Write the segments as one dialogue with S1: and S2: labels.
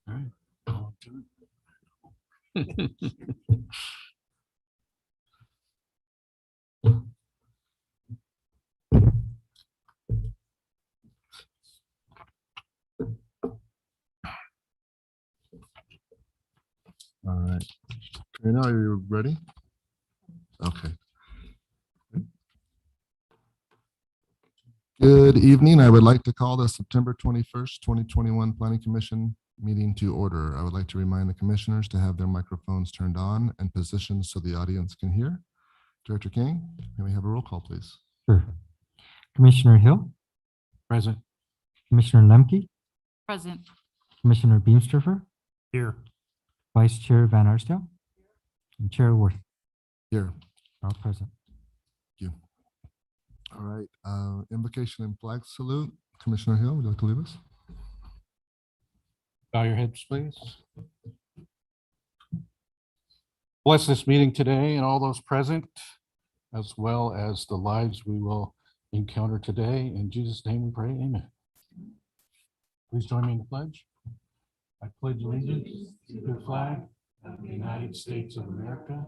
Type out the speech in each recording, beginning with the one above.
S1: All right.
S2: All right. Karina, are you ready? Okay. Good evening. I would like to call the September 21st, 2021 Planning Commission meeting to order. I would like to remind the commissioners to have their microphones turned on and positioned so the audience can hear. Director King, can we have a roll call, please?
S3: Sure. Commissioner Hill,
S1: Present.
S3: Commissioner Lemke,
S4: Present.
S3: Commissioner Beamsterfer,
S1: Here.
S3: Vice Chair Van Arsdale, and Chair Worth,
S2: Here.
S3: all present.
S2: All right. Invocation and flag salute. Commissioner Hill, would you like to lead us?
S1: Bow your heads, please. Bless this meeting today and all those present, as well as the lives we will encounter today. In Jesus' name we pray, amen. Please join me in the pledge. I pledge allegiance to the flag of the United States of America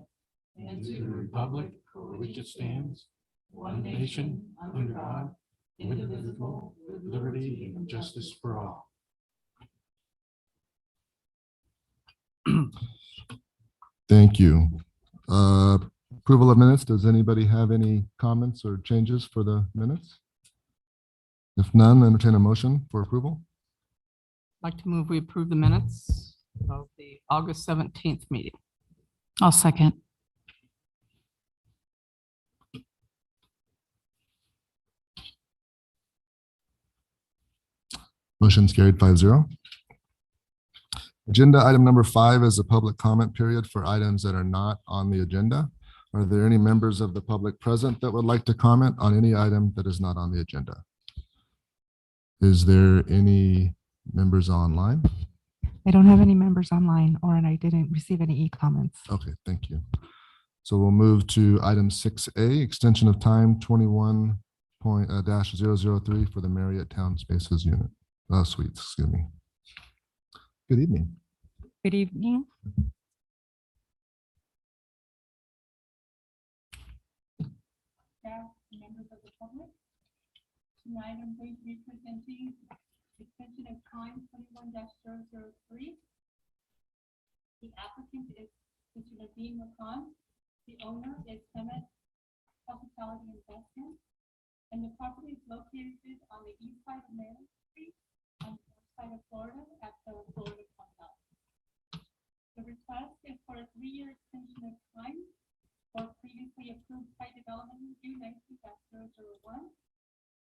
S1: and to the republic for which it stands, one nation, under God, indivisible, with liberty and justice for all.
S2: Thank you. Approval of minutes. Does anybody have any comments or changes for the minutes? If none, entertain a motion for approval.
S4: I'd like to move we approve the minutes of the August 17th meeting.
S5: I'll second.
S2: Motion's carried 5-0. Agenda item number 5 is a public comment period for items that are not on the agenda. Are there any members of the public present that would like to comment on any item that is not on the agenda? Is there any members online?
S5: I don't have any members online, and I didn't receive any e-comments.
S2: Okay, thank you. So we'll move to item 6A, extension of time 21.003 for the Marriott Town Spaces unit. Suites, excuse me. Good evening.
S5: Good evening.
S6: Members of the public. Tonight I'm going to be presenting extension of time 21-003. The applicant is Mr. Nadeem Khan. The owner is Summit Hospitality Investment. And the property is located on the east side of Marriott Street on the north side of Florida at the Florida Condout. The request is for a 3-year extension of time for previously approved site development review 19-001.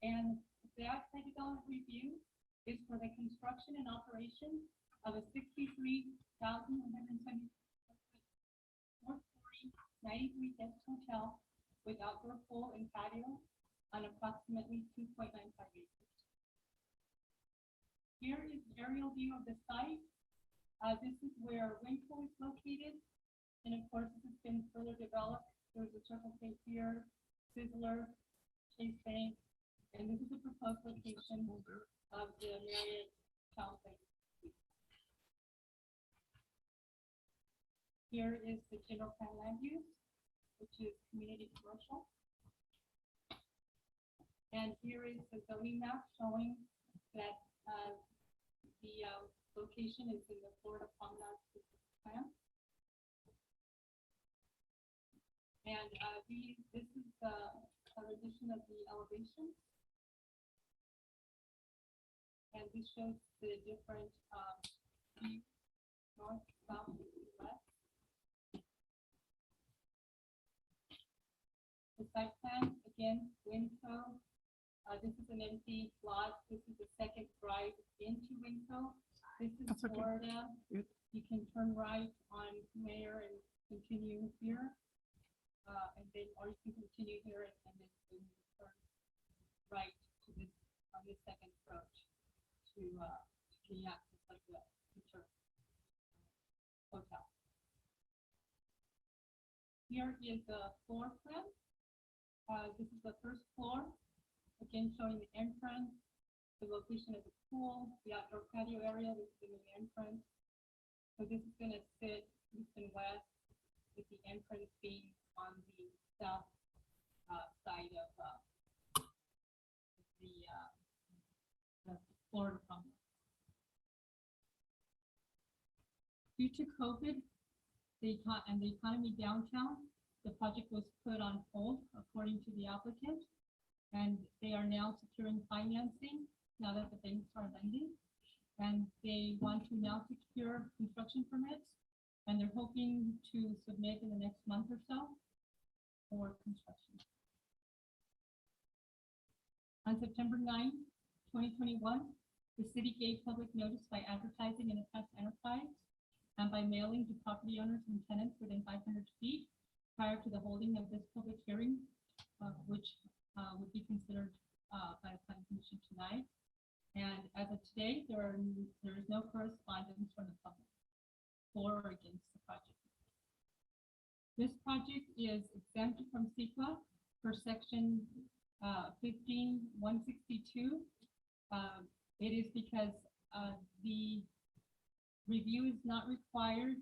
S6: And that site development review is for the construction and operation of a 63,120 440 93 guest hotel with outdoor pool and patio on approximately 2.95 acres. Here is the aerial view of the site. This is where Winkle is located. And of course, this has been further developed. There's a Circle K here, Sizzler, Chase Bank, and this is a proposed location of the Marriott Town Place. Here is the general plan land use, which is community commercial. And here is the zoning map showing that the location is in the Florida Promenade plan. And this is a rendition of the elevation. And this shows the different east, north, south, and west. The site plan, again, Winco. This is an empty lot. This is the second drive into Winco. This is
S4: That's okay.
S6: Florida.
S4: Good.
S6: You can turn right on Mayor and continue here. And then, or you can continue here and then turn right to this on this second approach to the access of the future hotel. Here is the floor plan. This is the first floor, again showing the entrance, the location of the pool, the outdoor patio area. This is the main entrance. So this is gonna sit east and west, with the entrance being on the south side of the Florida promenade. Due to COVID, and the economy downtown, the project was put on hold according to the applicant. And they are now securing financing now that the banks are lending. And they want to now secure construction permits. And they're hoping to submit in the next month or so for construction. On September 9, 2021, the city gave public notice by advertising in a press enterprise and by mailing to property owners and tenants within 500 feet prior to the holding of this public hearing, which would be considered by the planning commission tonight. And as of today, there is no correspondence from the public for or against the project. This project is exempt from CEQA per section 15162. It is because the review is not required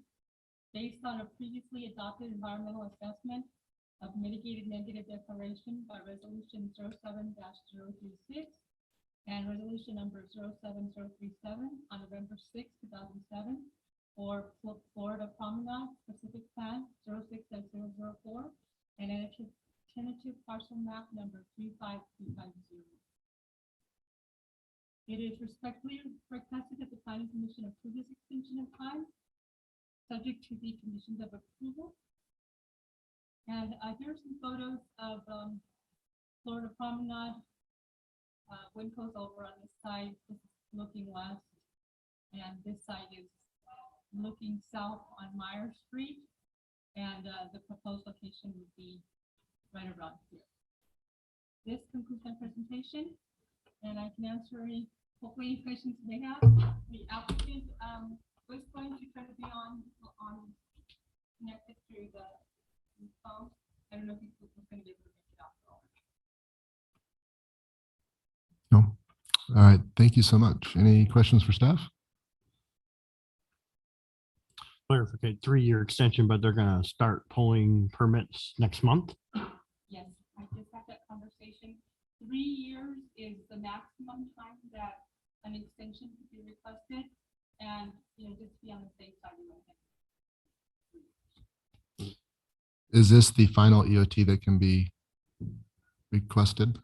S6: based on a previously adopted environmental assessment of mitigated negative declaration by resolution 07-036 and resolution number 07037 on November 6, 2007, or Florida Promenade Specific Plan 06-004 and a tentative parcel map number 35350. It is respectfully requested that the planning commission approve this extension of time, subject to the conditions of approval. And here are some photos of Florida Promenade. Winco's over on this side. This is looking west, and this side is looking south on Meyer Street. And the proposed location would be right around here. This concludes my presentation, and I can answer hopefully any questions you may have. The applicant was going to try to be on connected through the phone. I don't know if he was going to be able to make it out.
S2: No. All right. Thank you so much. Any questions for staff?
S7: Clarificate 3-year extension, but they're gonna start pulling permits next month.
S6: Yes, I just had that conversation. 3 years is the maximum time that an extension could be requested, and just be on the safe side.
S2: Is this the final EOT that can be requested?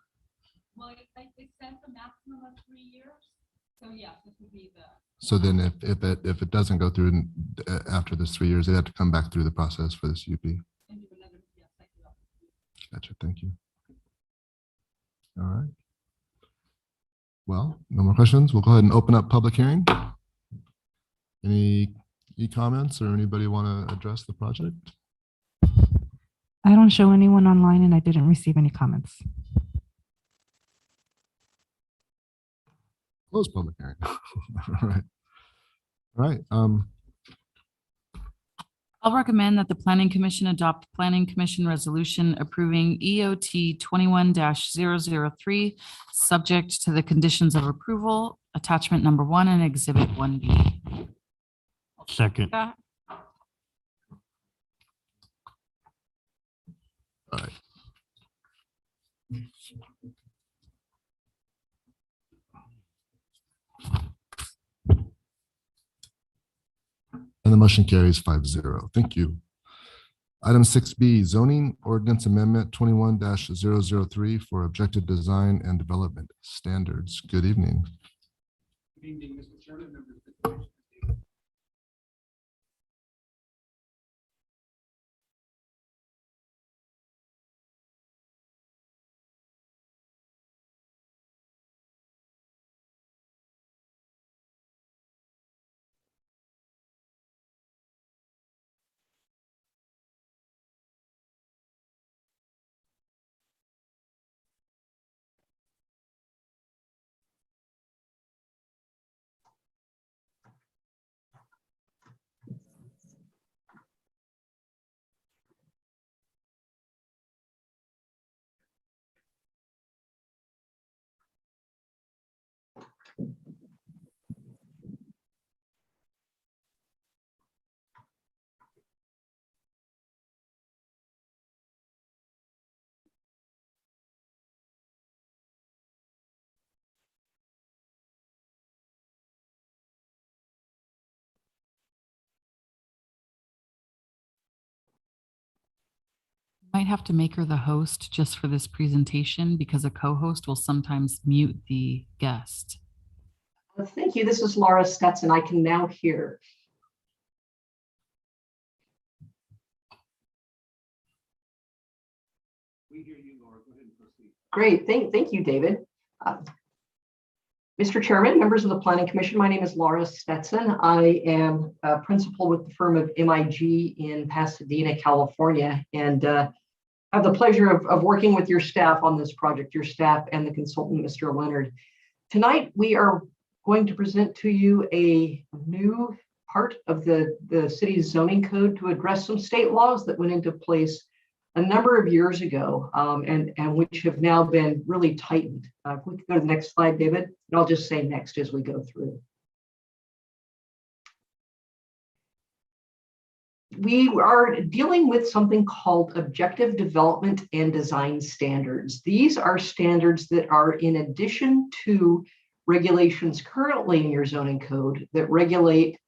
S6: Well, it says a maximum of 3 years, so yes, this would be the.
S2: So then if it doesn't go through after this 3 years, they have to come back through the process for this UP.
S6: And do another, yes, I do.
S2: Gotcha. Thank you. All right. Well, no more questions. We'll go ahead and open up public hearing. Any comments or anybody want to address the project?
S5: I don't show anyone online and I didn't receive any comments.
S2: Close public hearing. All right. All right.
S8: I'll recommend that the Planning Commission adopt Planning Commission Resolution approving EOT 21-003, subject to the conditions of approval, attachment number 1 and exhibit 1B.
S7: Second.
S8: That-
S2: All right. And the motion carries 5-0. Thank you. Item 6B, zoning ordinance amendment 21-003 for objective design and development standards. Good evening.
S9: Good evening, Mr. Chairman, members of the commission.
S8: might have to make her the host just for this presentation because a co-host will sometimes mute the guest.
S10: Thank you. This is Laura Stetson. I can now hear.
S9: We hear you, Laura. Go ahead and proceed.
S10: Great. Thank you, David. Mr. Chairman, members of the Planning Commission, my name is Laura Stetson. I am a principal with the firm of MIG in Pasadena, California, and have the pleasure of working with your staff on this project, your staff and the consultant, Mr. Leonard. Tonight, we are going to present to you a new part of the city's zoning code to address some state laws that went into place a number of years ago, and which have now been really tightened. If we could go to the next slide, David, and I'll just say next as we go through. We are dealing with something called objective development and design standards. These are standards that are in addition to regulations currently in your zoning code that regulate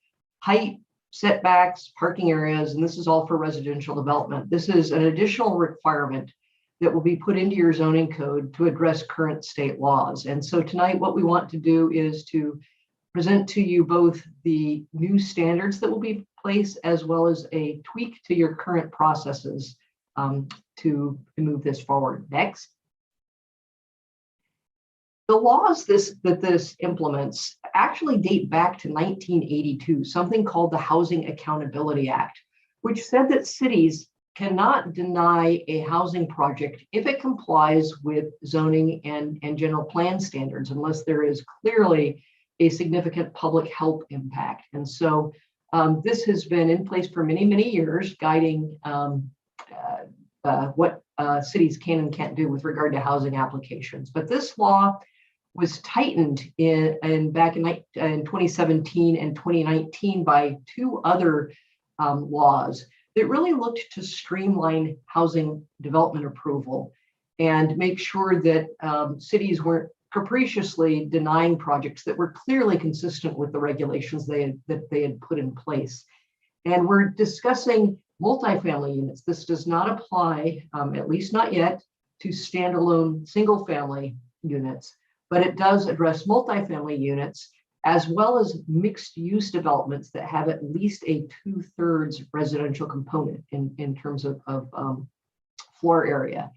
S10: height, setbacks, parking areas, and this is all for residential development. This is an additional requirement that will be put into your zoning code to address current state laws. And so tonight, what we want to do is to present to you both the new standards that will be placed as well as a tweak to your current processes to move this forward. Next. The laws that this implements actually date back to 1982, something called the Housing Accountability Act, which said that cities cannot deny a housing project if it complies with zoning and general plan standards, unless there is clearly a significant public health impact. And so this has been in place for many, many years, guiding what cities can and can't do with regard to housing applications. But this law was tightened back in 2017 and 2019 by two other laws that really looked to streamline housing development approval and make sure that cities weren't capriciously denying projects that were clearly consistent with the regulations that they had put in place. And we're discussing multifamily units. This does not apply, at least not yet, to standalone single-family units, but it does address multifamily units as well as mixed-use developments that have at least a 2/3 residential component in terms of floor area.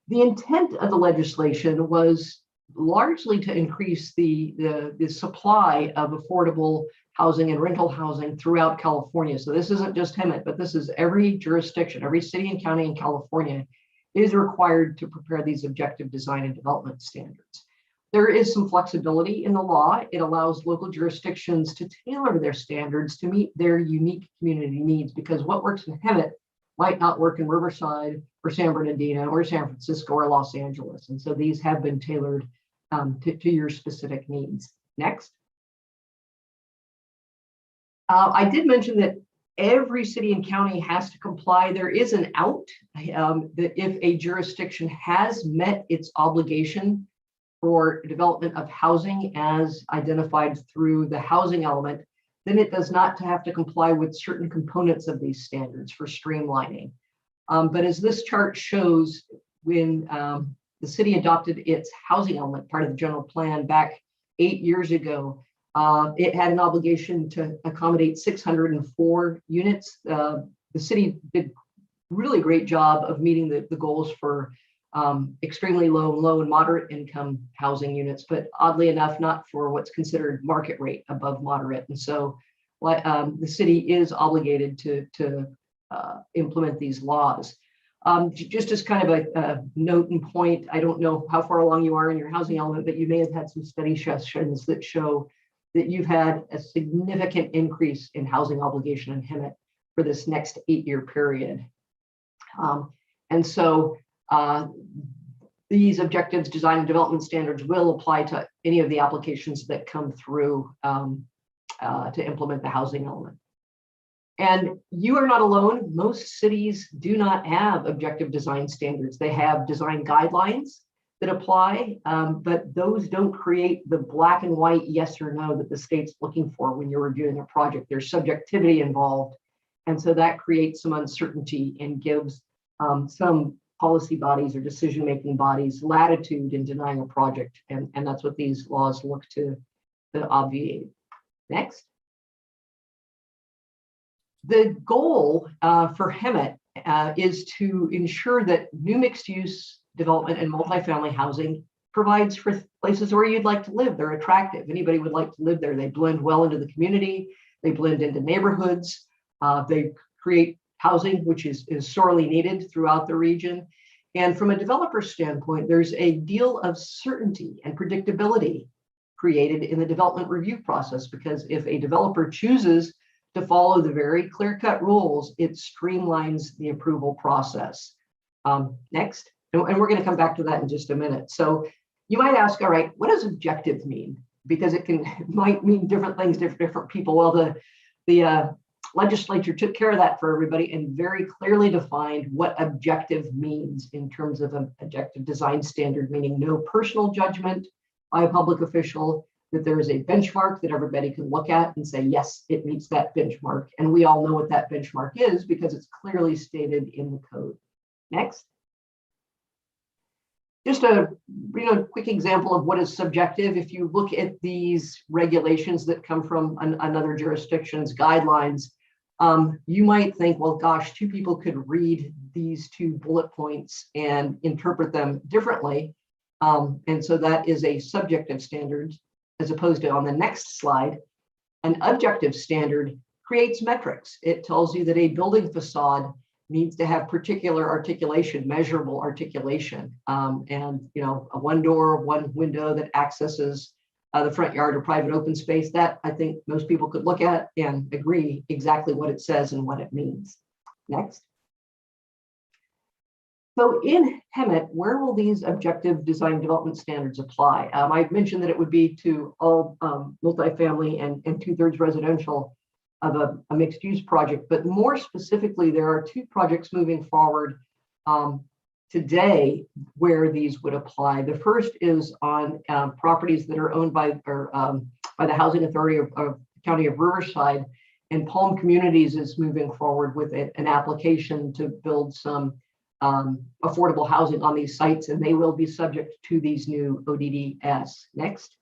S10: The intent of the legislation was largely to increase the supply of affordable housing and rental housing throughout California. So this isn't just Hemet, but this is every jurisdiction, every city and county in California is required to prepare these objective design and development standards. There is some flexibility in the law. It allows local jurisdictions to tailor their standards to meet their unique community needs, because what works in Hemet might not work in Riverside or San Bernardino or San Francisco or Los Angeles. And so these have been tailored to your specific needs. Next. I did mention that every city and county has to comply. There is an out that if a jurisdiction has met its obligation for development of housing as identified through the housing element, then it does not have to comply with certain components of these standards for streamlining. But as this chart shows, when the city adopted its housing element, part of the general plan back 8 years ago, it had an obligation to accommodate 604 units. The city did a really great job of meeting the goals for extremely low and moderate income housing units, but oddly enough, not for what's considered market rate above moderate. And so the city is obligated to implement these laws. Just as kind of a note and point, I don't know how far along you are in your housing element, but you may have had some study sessions that show that you've had a significant increase in housing obligation in Hemet for this next 8-year period. And so these objectives, design and development standards will apply to any of the applications that come through to implement the housing element. And you are not alone. Most cities do not have objective design standards. They have design guidelines that apply, but those don't create the black and white yes or no that the state's looking for when you're reviewing a project. There's subjectivity involved. And so that creates some uncertainty and gives some policy bodies or decision-making bodies latitude in denying a project. And that's what these laws look to obviate. Next. The goal for HEMT is to ensure that new mixed-use development and multifamily housing provides for places where you'd like to live. They're attractive. Anybody would like to live there. They blend well into the community. They blend into neighborhoods. They create housing, which is sorely needed throughout the region. And from a developer standpoint, there's a deal of certainty and predictability created in the development review process, because if a developer chooses to follow the very clear-cut rules, it streamlines the approval process. Next, and we're going to come back to that in just a minute. So you might ask, all right, what does objective mean? Because it might mean different things to different people. Well, the legislature took care of that for everybody and very clearly defined what objective means in terms of an objective design standard, meaning no personal judgment by a public official, that there is a benchmark that everybody can look at and say, yes, it meets that benchmark. And we all know what that benchmark is because it's clearly stated in the code. Next. Just a quick example of what is subjective. If you look at these regulations that come from another jurisdiction's guidelines, you might think, well, gosh, two people could read these two bullet points and interpret them differently. And so that is a subjective standard, as opposed to on the next slide, an objective standard creates metrics. It tells you that a building facade needs to have particular articulation, measurable articulation, and a one door, one window that accesses the front yard or private open space. That I think most people could look at and agree exactly what it says and what it means. Next. So in HEMT, where will these objective design development standards apply? I mentioned that it would be to all multifamily and 2/3 residential of a mixed-use project, but more specifically, there are two projects moving forward today where these would apply. The first is on properties that are owned by the Housing Authority of the County of Riverside, and Palm Communities is moving forward with an application to build some affordable housing on these sites, and they will be subject to these new ODDS. Next.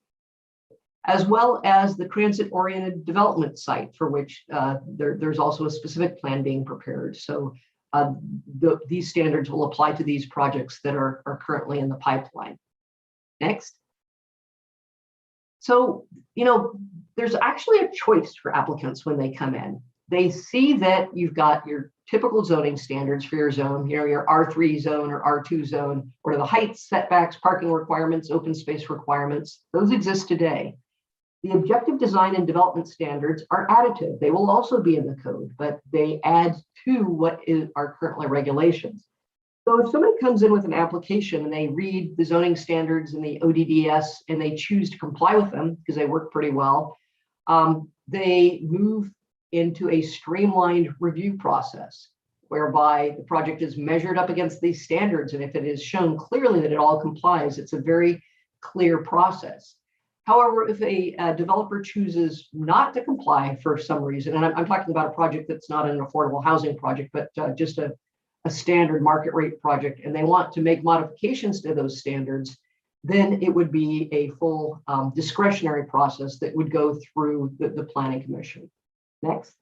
S10: As well as the transit-oriented development site, for which there's also a specific plan being prepared. So these standards will apply to these projects that are currently in the pipeline. Next. So, there's actually a choice for applicants when they come in. They see that you've got your typical zoning standards for your zone, your R3 zone or R2 zone. What are the heights, setbacks, parking requirements, open space requirements? Those exist today. The objective design and development standards are additive. They will also be in the code, but they add to what are currently regulations. So if somebody comes in with an application and they read the zoning standards and the ODDS and they choose to comply with them because they work pretty well, they move into a streamlined review process whereby the project is measured up against these standards. And if it is shown clearly that it all complies, it's a very clear process. However, if a developer chooses not to comply for some reason, and I'm talking about a project that's not an affordable housing project, but just a standard market rate project, and they want to make modifications to those standards, then it would be a full discretionary process that would go through the Planning Commission. Next.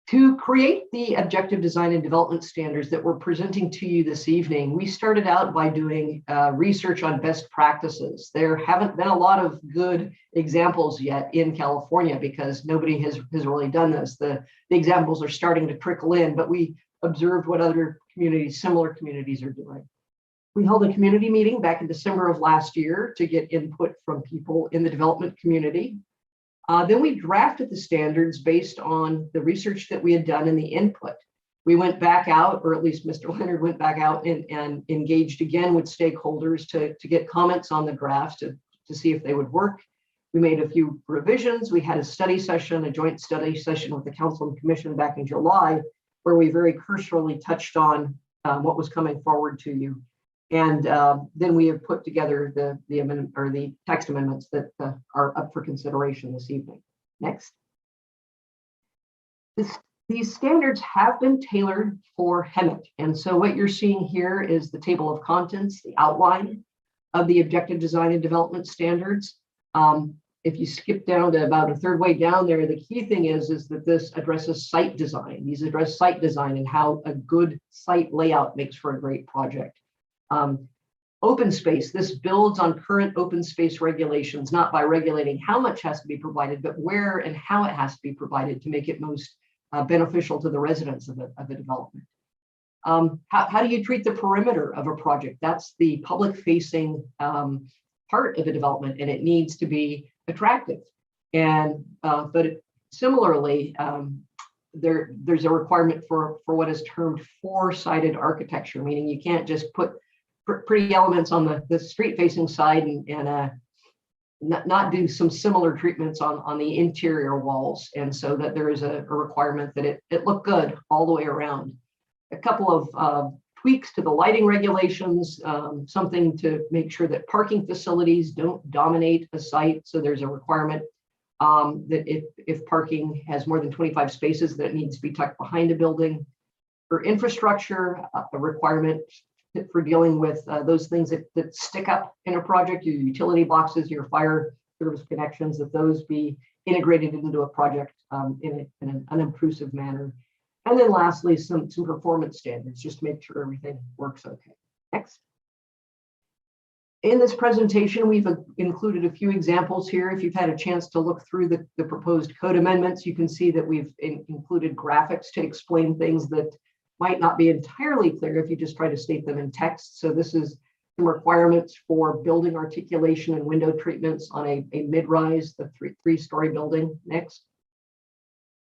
S10: To create the objective design and development standards that we're presenting to you this evening, we started out by doing research on best practices. There haven't been a lot of good examples yet in California because nobody has really done this. The examples are starting to trickle in, but we observed what other communities, similar communities, are doing. We held a community meeting back in December of last year to get input from people in the development community. Then we drafted the standards based on the research that we had done and the input. We went back out, or at least Mr. Leonard went back out and engaged again with stakeholders to get comments on the drafts to see if they would work. We made a few revisions. We had a study session, a joint study session with the Council and Commission back in July, where we very cursorily touched on what was coming forward to you. And then we have put together the amendment or the text amendments that are up for consideration this evening. Next. These standards have been tailored for HEMIC. And so what you're seeing here is the table of contents, the outline of the objective design and development standards. If you skip down to about a third way down there, the key thing is that this addresses site design. These address site design and how a good site layout makes for a great project. Open space, this builds on current open space regulations, not by regulating how much has to be provided, but where and how it has to be provided to make it most beneficial to the residents of a development. How do you treat the perimeter of a project? That's the public facing part of the development, and it needs to be attractive. And but similarly, there's a requirement for what is termed four-sided architecture, meaning you can't just put pretty elements on the street facing side and not do some similar treatments on the interior walls. And so that there is a requirement that it look good all the way around. A couple of tweaks to the lighting regulations, something to make sure that parking facilities don't dominate a site. So there's a requirement that if parking has more than 25 spaces, that it needs to be tucked behind a building. For infrastructure, a requirement for dealing with those things that stick up in a project, your utility boxes, your fire service connections, that those be integrated into a project in an unobtrusive manner. And then lastly, some performance standards, just to make sure everything works okay. Next. In this presentation, we've included a few examples here. If you've had a chance to look through the proposed code amendments, you can see that we've included graphics to explain things that might not be entirely clear if you just try to state them in text. So this is some requirements for building articulation and window treatments on a mid-rise, the three-story building. Next.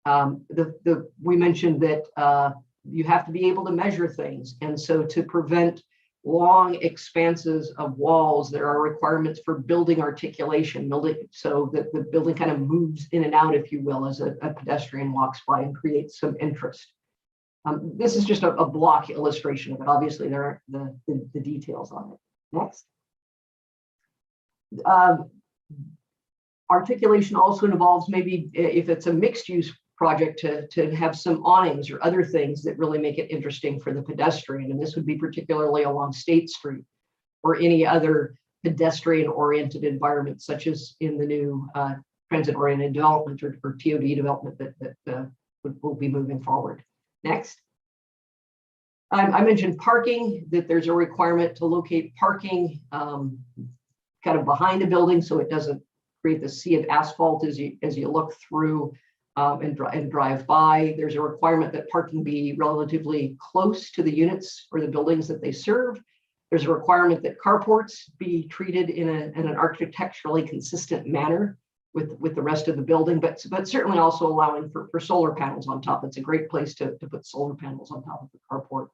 S10: We mentioned that you have to be able to measure things. And so to prevent long expanses of walls, there are requirements for building articulation, so that the building kind of moves in and out, if you will, as a pedestrian walks by and creates some interest. This is just a block illustration of it. Obviously, there are the details on it. Next. Articulation also involves maybe, if it's a mixed use project, to have some awnings or other things that really make it interesting for the pedestrian. And this would be particularly along State Street or any other pedestrian oriented environment, such as in the new transit oriented development or TOD development that will be moving forward. Next. I mentioned parking, that there's a requirement to locate parking kind of behind a building so it doesn't create the sea of asphalt as you look through and drive by. There's a requirement that parking be relatively close to the units or the buildings that they serve. There's a requirement that carports be treated in an architecturally consistent manner with the rest of the building, but certainly also allowing for solar panels on top. It's a great place to put solar panels on top of the carport.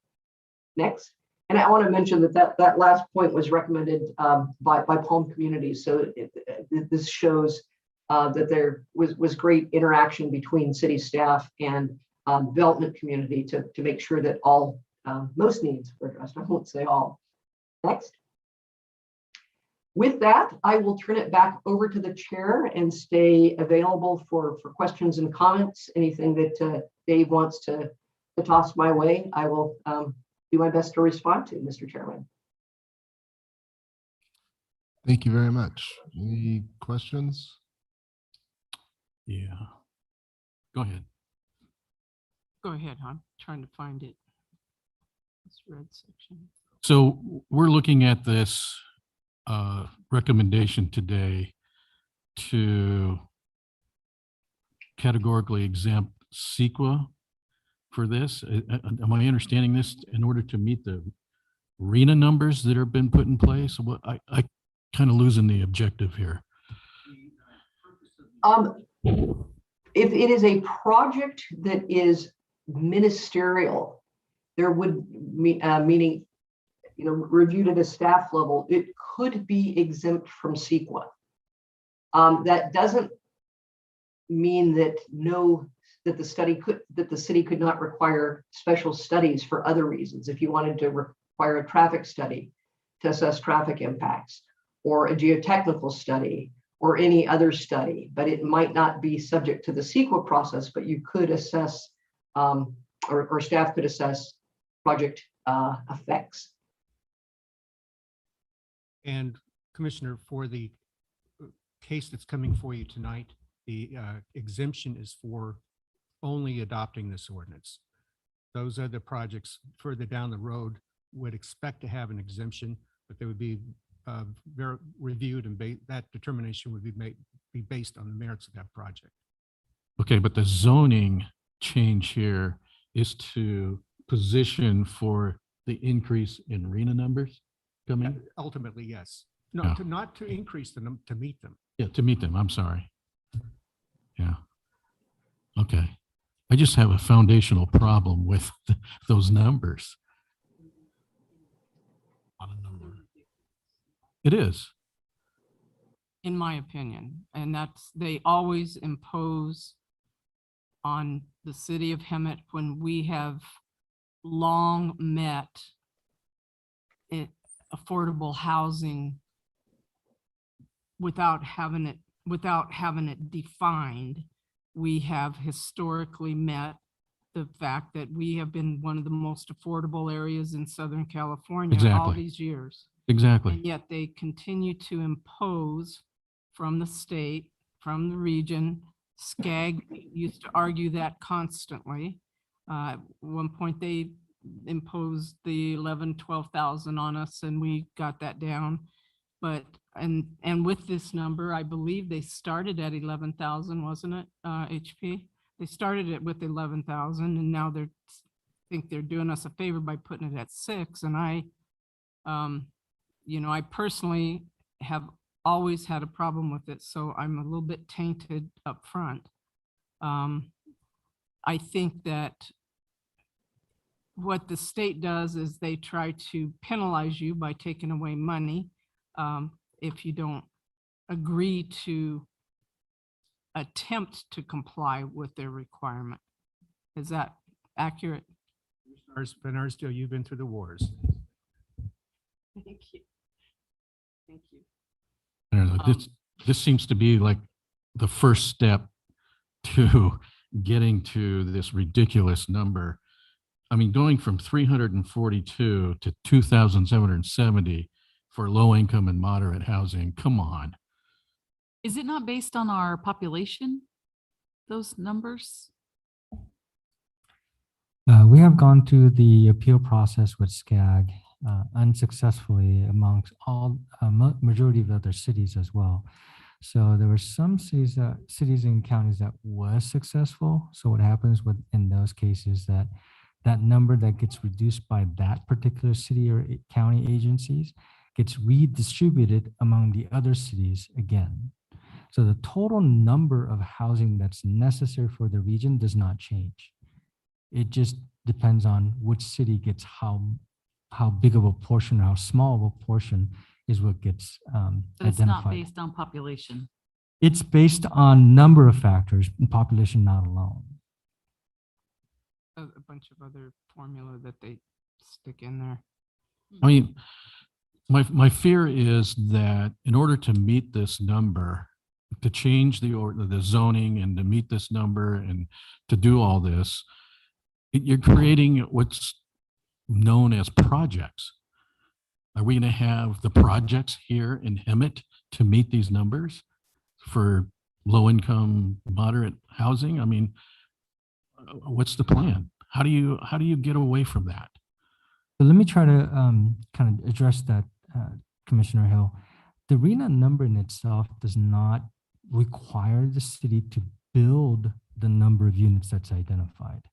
S10: Next. And I want to mention that last point was recommended by Palm Communities. So this shows that there was great interaction between city staff and development community to make sure that most needs were addressed. I won't say all. Next. With that, I will turn it back over to the chair and stay available for questions and comments. Anything that Dave wants to toss my way, I will do my best to respond to, Mr. Chairman.
S2: Thank you very much. Any questions?
S1: Yeah. Go ahead.
S4: Go ahead, I'm trying to find it. This red section.
S1: So we're looking at this recommendation today to categorically exempt CEQA for this. Am I understanding this in order to meet the RENA numbers that have been put in place? What I kind of losing the objective here.
S10: If it is a project that is ministerial, there would meaning, reviewed at a staff level, it could be exempt from CEQA. That doesn't mean that the city could not require special studies for other reasons. If you wanted to require a traffic study to assess traffic impacts, or a geotechnical study, or any other study, but it might not be subject to the CEQA process, but you could assess or staff could assess project effects.
S9: And Commissioner, for the case that's coming for you tonight, the exemption is for only adopting this ordinance. Those other projects further down the road would expect to have an exemption, but they would be reviewed, and that determination would be based on the merits of that project.
S1: Okay, but the zoning change here is to position for the increase in arena numbers coming?
S9: Ultimately, yes. No,
S1: Yeah.
S9: not to increase them, to meet them.
S1: Yeah, to meet them, I'm sorry. Yeah. Okay. I just have a foundational problem with those numbers. It is.
S4: In my opinion, and that's, they always impose on the city of Hemet when we have long met affordable housing without having it defined. We have historically met the fact that we have been one of the most affordable areas in Southern California all
S1: Exactly.
S4: these years.
S1: Exactly.
S4: And yet they continue to impose from the state, from the region. SCAG used to argue that constantly. At one point, they imposed the 12,000 on us, and we got that down. But, and with this number, I believe they started at 11,000, wasn't it, HP? They started it with 11,000, and now think they're doing us a favor by putting it at 6. And I personally have always had a problem with it, so I'm a little bit tainted up front. I think that what the state does is they try to penalize you by taking away money if you don't agree to attempt to comply with their requirement. Is that accurate?
S9: Van Arsdale, you've been through the wars.
S4: Thank you. Thank you.
S1: I don't know, this seems to be like the first step to getting to this ridiculous number. I mean, going from 342 to 2,770 for low income and moderate housing, come on.
S8: Is it not based on our population, those numbers?
S3: We have gone through the appeal process with SCAG unsuccessfully amongst all majority of other cities as well. So there were some cities and counties that was successful. So what happens in those cases that number that gets reduced by that particular city or county agencies gets redistributed among the other cities again. So the total number of housing that's necessary for the region does not change. It just depends on which city gets how big of a portion or how small of a portion is what gets
S8: But it's not
S3: identified.
S8: based on population.
S3: It's based on number of factors, population not alone.
S4: A bunch of other formula that they stick in there.
S1: I mean, my fear is that in order to meet this number, to change the zoning and to meet this number and to do all this, you're creating what's known as projects. Are we going to have the projects here in Hemet to meet these numbers for low income, moderate housing? I mean, what's the plan? How do you get away from that?
S3: So let me try to kind of address that, Commissioner Hill. The RENA number in itself does not require the city to build the number of units that's identified.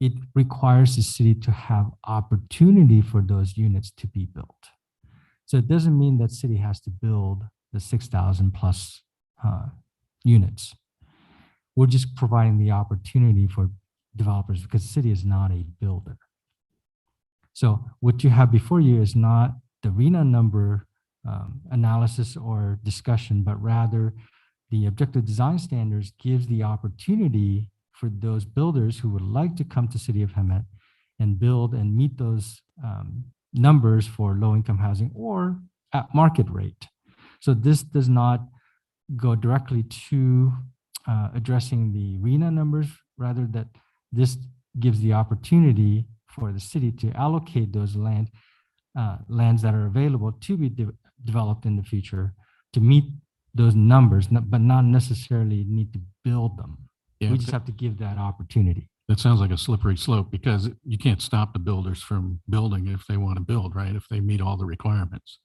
S3: It requires the city to have opportunity for those units to be built. So it doesn't mean that city has to build the 6,000 plus units. We're just providing the opportunity for developers because the city is not a builder. So what you have before you is not the RENA number analysis or discussion, but rather the objective design standards gives the opportunity for those builders who would like to come to City of Hemet and build and meet those numbers for low-income housing or at market rate. So this does not go directly to addressing the RENA numbers, rather that this gives the opportunity for the city to allocate those lands that are available to be developed in the future to meet those numbers, but not necessarily need to build them.
S1: Yeah,
S3: We just have to give that opportunity.
S1: that sounds like a slippery slope because you can't stop the builders from building if they want to build, right? If they meet all the requirements.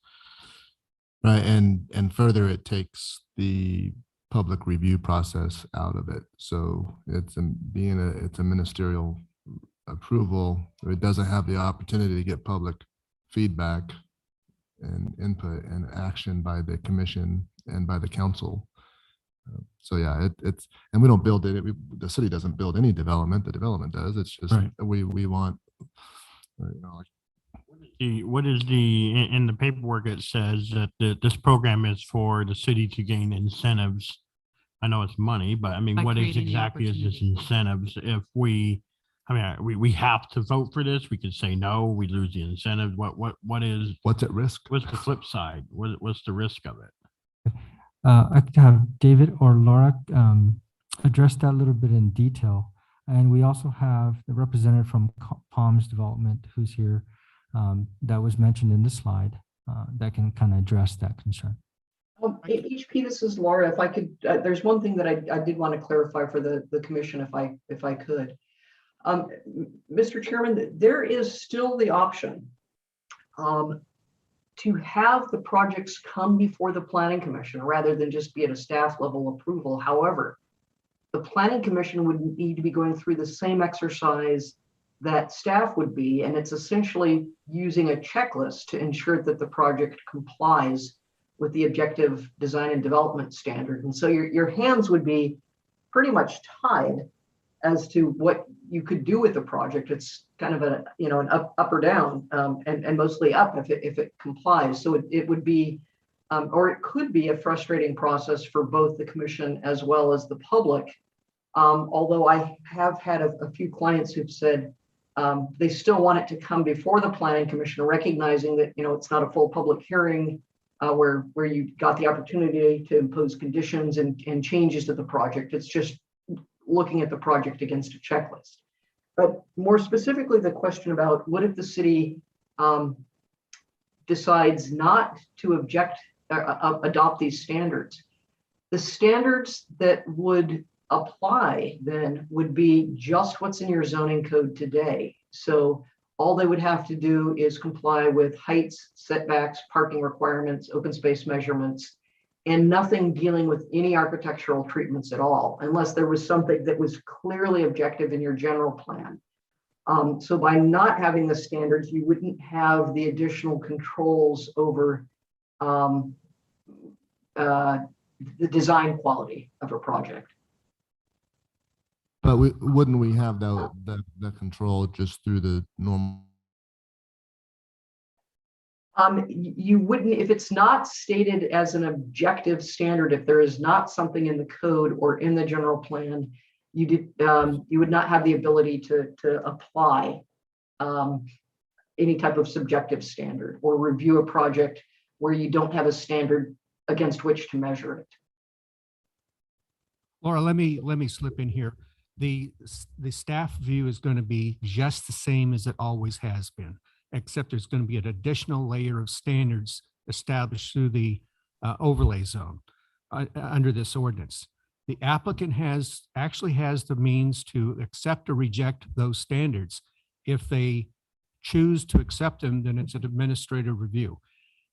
S2: Right, and further, it takes the public review process out of it. So it's it's a ministerial approval. It doesn't have the opportunity to get public feedback and input and action by the commission and by the council. So yeah, it's, and we don't build it. The city doesn't build any development. The development does. It's just,
S1: Right.
S2: we want, you know, like,
S7: What is in the paperwork, it says that this program is for the city to gain incentives. I know it's money, but I mean,
S8: By
S7: what is
S8: creating the
S7: exactly is this
S8: opportunity.
S7: incentives? If we have to vote for this, we could say no, we lose the incentive.
S2: what's at risk?
S7: What's the flip side? What's the risk of it?
S3: I could have David or Laura address that a little bit in detail. And we also have the representative from Palms Development who's here that was mentioned in the slide that can kind of address that concern.
S10: HP, this is Laura. If I could, there's one thing that I did want to clarify for the commission, if I could. Mr. Chairman, there is still the option to have the projects come before the Planning Commission rather than just be at a staff level approval. However, the Planning Commission would need to be going through the same exercise that staff would be, and it's essentially using a checklist to ensure that the project complies with the objective design and development standard. And so your hands would be pretty much tied as to what you could do with the project. It's kind of an up or down, and mostly up if it complies. So it would be, or it could be a frustrating process for both the commission as well as the public. Although I have had a few clients who've said they still want it to come before the Planning Commission, recognizing that it's not a full public hearing where you got the opportunity to impose conditions and changes to the project. It's just looking at the project against a checklist. But more specifically, the question about what if the city decides not to adopt these standards? The standards that would apply then would be just what's in your zoning code today. So all they would have to do is comply with heights, setbacks, parking requirements, open space measurements, and nothing dealing with any architectural treatments at all, unless there was something that was clearly objective in your general plan. So by not having the standards, you wouldn't have the additional controls over the design quality of a project.
S2: But wouldn't we have the control just through the normal?
S10: You wouldn't, if it's not stated as an objective standard, if there is not something in the code or in the general plan, you would not have the ability to apply any type of subjective standard or review a project where you don't have a standard against which to measure it.
S9: Laura, let me slip in here. The staff view is going to be just the same as it always has been, except there's going to be an additional layer of standards established through the overlay zone under this ordinance. The applicant actually has the means to accept or reject those standards. If they choose to accept them, then it's an administrative review.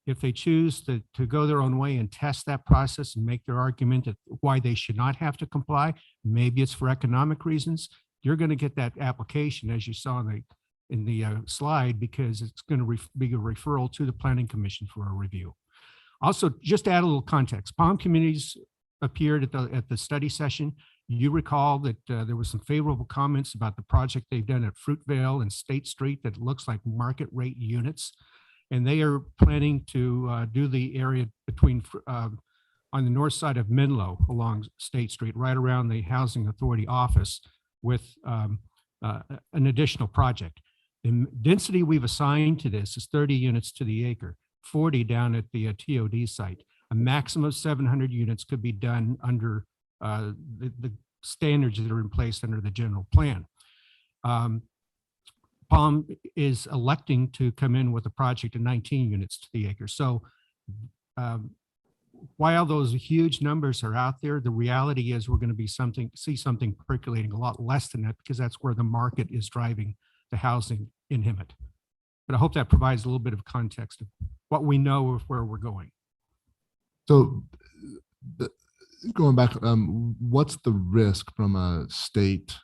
S9: If they choose to go their own way and test that process and make their argument that why they should not have to comply, maybe it's for economic reasons, you're going to get that application, as you saw in the slide, because it's going to be a referral to the Planning Commission for a review. Also, just to add a little context, Palm Communities appeared at the study session. You recall that there was some favorable comments about the project they've done at Fruitvale and State Street that looks like market rate units. And they are planning to do the area between on the north side of Menlo along State Street, right around the Housing Authority office, with an additional project. The density we've assigned to this is 30 units to the acre, 40 down at the TOD site. A maximum of 700 units could be done under the standards that are in place under the general plan. Palm is electing to come in with a project of 19 units to the acre. So while those huge numbers are out there, the reality is we're going to see something percolating a lot less than that, because that's where the market is driving the housing in Hemet. But I hope that provides a little bit of context of what we know of where we're going.
S2: So going back, what's the risk from a state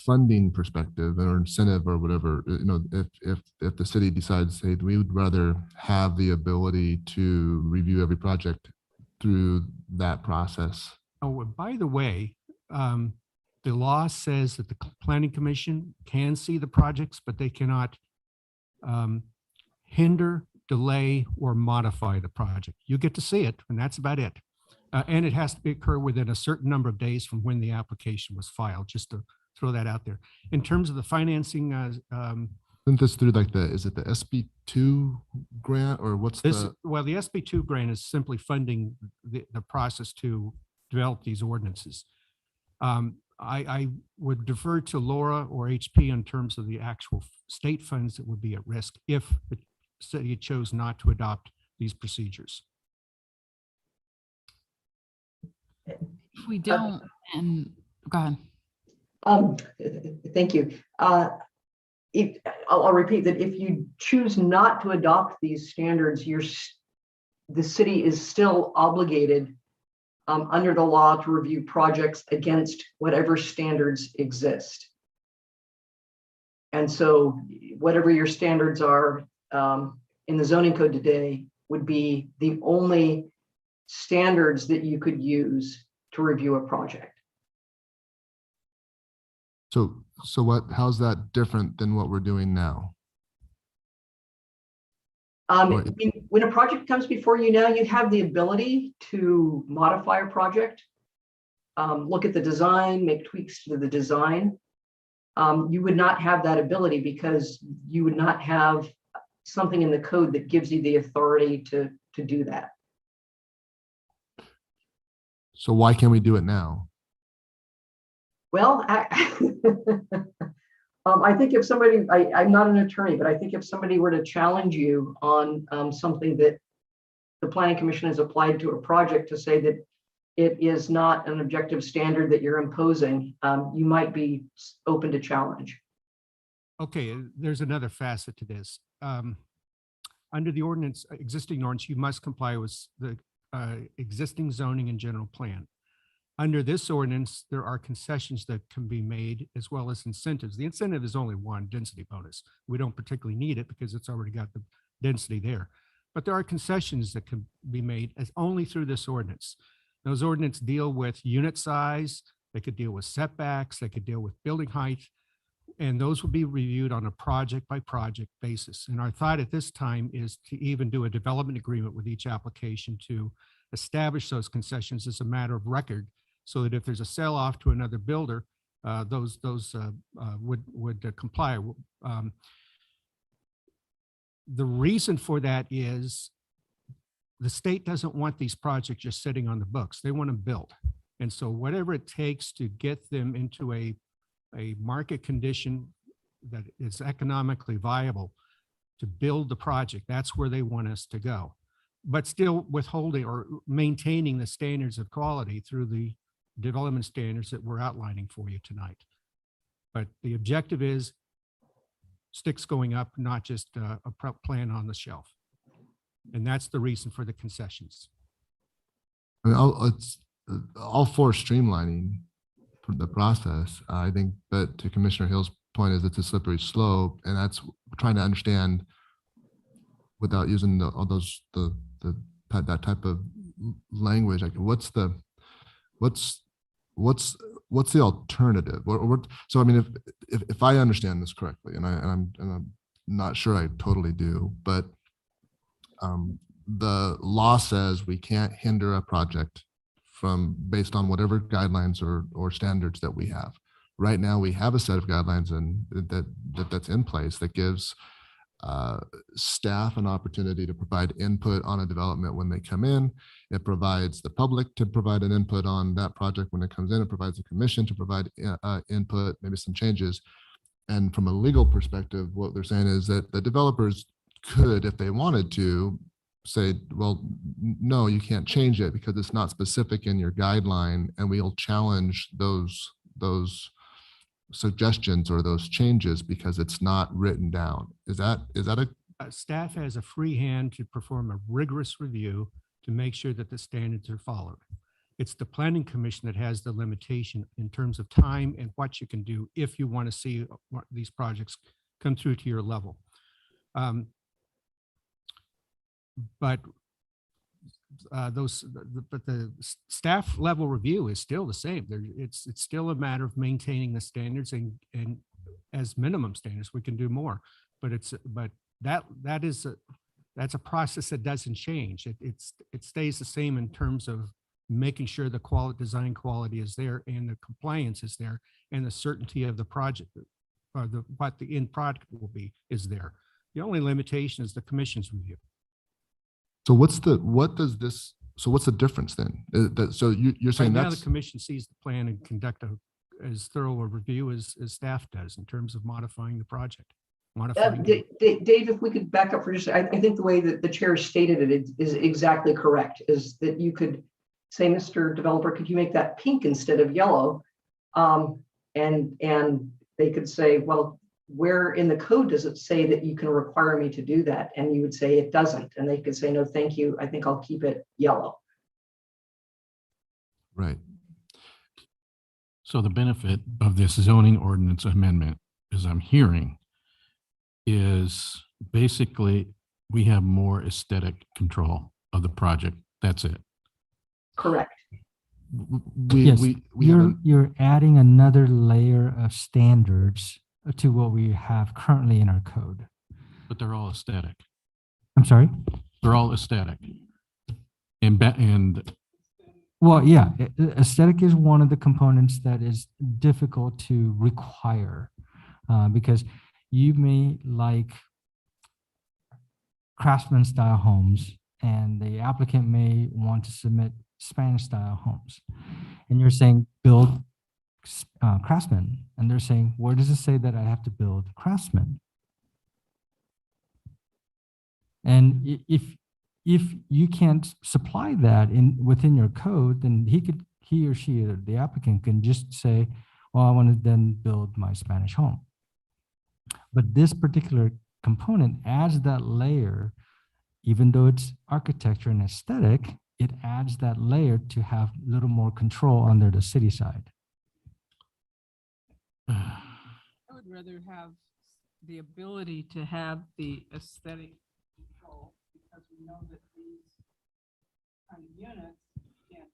S2: funding perspective or incentive or whatever, if the city decides, hey, we would rather have the ability to review every project through that process?
S9: Oh, and by the way, the law says that the planning commission can see the projects, but they cannot hinder, delay, or modify the project. You get to see it, and that's about it. And it has to occur within a certain number of days from when the application was filed, just to throw that out there. In terms of the financing,
S2: Isn't this through like is it the SB2 grant, or what's
S9: well, the SB2 grant is simply funding the process to develop these ordinances. I would defer to Laura or HP in terms of the actual state funds that would be at risk if the city chose not to adopt these procedures.
S8: If we don't, and go ahead.
S10: Thank you. I'll repeat that if you choose not to adopt these standards, the city is still obligated under the law to review projects against whatever standards exist. And so whatever your standards are in the zoning code today would be the only standards that you could use to review a project.
S2: So how's that different than what we're doing now?
S10: When a project comes before you now, you have the ability to modify a project, look at the design, make tweaks to the design. You would not have that ability because you would not have something in the code that gives you the authority to do that.
S2: So why can't we do it now?
S10: Well, I think if somebody, I'm not an attorney, but I think if somebody were to challenge you on something that the Planning Commission has applied to a project to say that it is not an objective standard that you're imposing, you might be open to challenge.
S9: Okay, there's another facet to this. Under the ordinance, existing ordinance, you must comply with the existing zoning and general plan. Under this ordinance, there are concessions that can be made as well as incentives. The incentive is only one, density bonus. We don't particularly need it because it's already got the density there. But there are concessions that can be made as only through this ordinance. Those ordinance deal with unit size, they could deal with setbacks, they could deal with building height, and those will be reviewed on a project by project basis. And our thought at this time is to even do a development agreement with each application to establish those concessions as a matter of record, so that if there's a sell off to another builder, those would comply. The reason for that is the state doesn't want these projects just sitting on the books. They want them built. And so whatever it takes to get them into a market condition that is economically viable to build the project, that's where they want us to go. But still withholding or maintaining the standards of quality through the development standards that we're outlining for you tonight. But the objective is sticks going up, not just a plan on the shelf. And that's the reason for the concessions.
S2: I mean, it's all for streamlining the process. I think that to Commissioner Hill's point is it's a slippery slope, and that's trying to understand without using that type of language. Like, what's the alternative? So I mean, if I understand this correctly, and I'm not sure I totally do, but the law says we can't hinder a project based on whatever guidelines or standards that we have. Right now, we have a set of guidelines and that's in place that gives staff an opportunity to provide input on a development when they come in. It provides the public to provide an input on that project when it comes in. It provides the commission to provide input, maybe some changes. and from a legal perspective, what they're saying is that the developers could, if they wanted to, say, well, no, you can't change it because it's not specific in your guideline, and we'll challenge those suggestions or those changes because it's not written down. Is that a
S9: Staff has a free hand to perform a rigorous review to make sure that the standards are followed. It's the planning commission that has the limitation in terms of time and what you can do if you want to see these projects come through to your level. But the staff level review is still the same. It's still a matter of maintaining the standards, and as minimum standards, we can do more. But that's a process that doesn't change. It stays the same in terms of making sure the design quality is there and the compliance is there and the certainty of the project or what the end product will be is there. The only limitation is the commission's review.
S2: So what's the difference then? So you're
S9: Right
S2: saying
S9: now, the
S2: that's,
S9: commission sees the plan and conduct as thorough a review as staff does in terms of modifying the project.
S10: Dave, if we could back up for just, I think the way that the chair stated it is exactly correct, is that you could say, Mr. Developer, could you make that pink instead of yellow? And they could say, well, where in the code does it say that you can require me to do that? And you would say it doesn't. And they could say, no, thank you. I think I'll keep it yellow.
S2: right.
S1: So the benefit of this zoning ordinance amendment, as I'm hearing, is basically we have more aesthetic control of the project. That's it.
S10: Correct.
S3: Yes,
S2: Haven't-
S3: you're adding another layer of standards to what we have currently in our code.
S1: But they're all aesthetic.
S3: I'm sorry?
S1: They're all aesthetic. And
S3: Well, yeah, aesthetic is one of the components that is difficult to require because you may like craftsman style homes and the applicant may want to submit Spanish style homes. And you're saying build craftsman, and they're saying, where does it say that I have to build craftsman? And if you can't supply that within your code, then he or she, or the applicant can just say, well, I want to then build my Spanish home. But this particular component adds that layer, even though it's architecture and aesthetic, it adds that layer to have a little more control under the city side.
S4: I would rather have the ability to have the aesthetic control because we know that these kind of units can't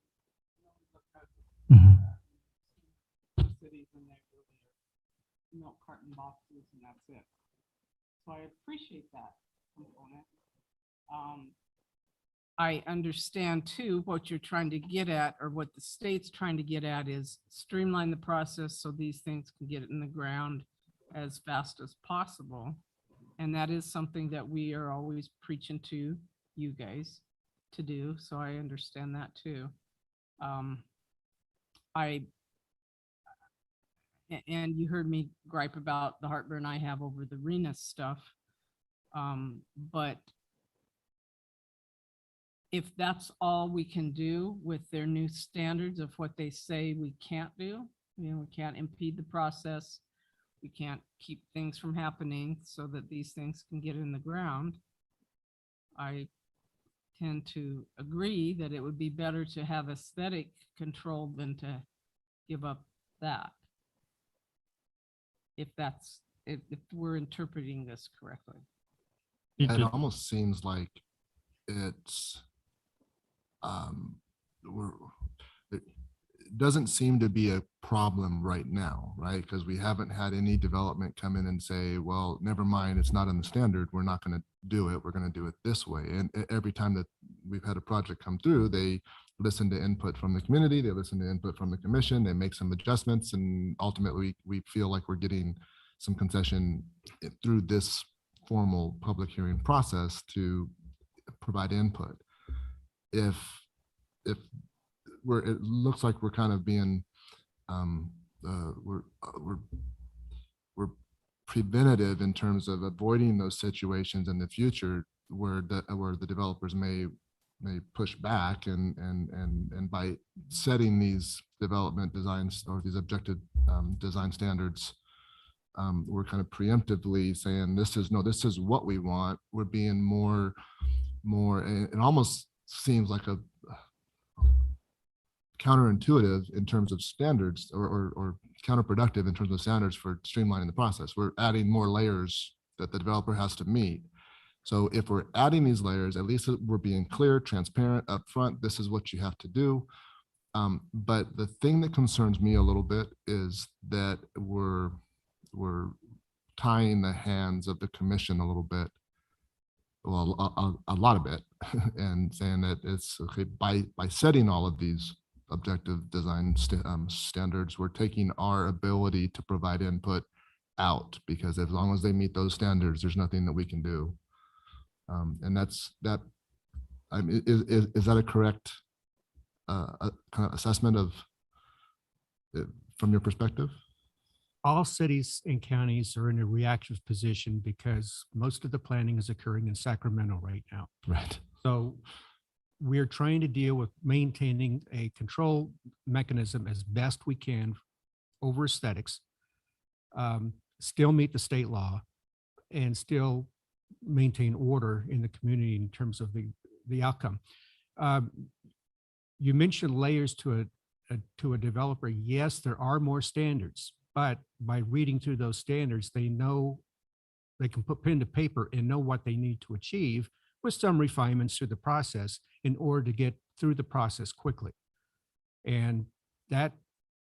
S4: really look at
S3: Mhm.
S4: cities and they really are milk carton boxes and that's it. So I appreciate that component. I understand too, what you're trying to get at, or what the state's trying to get at, is streamline the process so these things can get in the ground as fast as possible. And that is something that we are always preaching to you guys to do. So I understand that too. And you heard me gripe about the heartburn I have over the RENA stuff. But if that's all we can do with their new standards of what they say we can't do, we can't impede the process, we can't keep things from happening so that these things can get in the ground, I tend to agree that it would be better to have aesthetic control than to give up that. If we're interpreting this correctly.
S2: It almost seems like it's it doesn't seem to be a problem right now, right? Because we haven't had any development come in and say, well, never mind, it's not in the standard, we're not going to do it, we're going to do it this way. And every time that we've had a project come through, they listen to input from the community, they listen to input from the commission, they make some adjustments, and ultimately we feel like we're getting some concession through this formal public hearing process to provide input. If it looks like we're kind of being we're preventative in terms of avoiding those situations in the future where the developers may push back and by setting these development designs or these objective design standards, we're kind of preemptively saying this is what we want. We're being more, and it almost seems like a counterintuitive in terms of standards or counterproductive in terms of standards for streamlining the process. We're adding more layers that the developer has to meet. So if we're adding these layers, at least we're being clear, transparent, upfront, this is what you have to do. But the thing that concerns me a little bit is that we're tying the hands of the commission a little bit, well, a lot of it, and saying that it's okay by setting all of these objective design standards, we're taking our ability to provide input out, because as long as they meet those standards, there's nothing that we can do. And that's that. I mean, is that a correct kind of assessment of from your perspective?
S9: All cities and counties are in a reactive position because most of the planning is occurring in Sacramento right now.
S2: Right.
S9: So we're trying to deal with maintaining a control mechanism as best we can over aesthetics, still meet the state law, and still maintain order in the community in terms of the outcome. You mentioned layers to a developer. Yes, there are more standards, but by reading through those standards, they know they can put pen to paper and know what they need to achieve with some refinements through the process in order to get through the process quickly. And that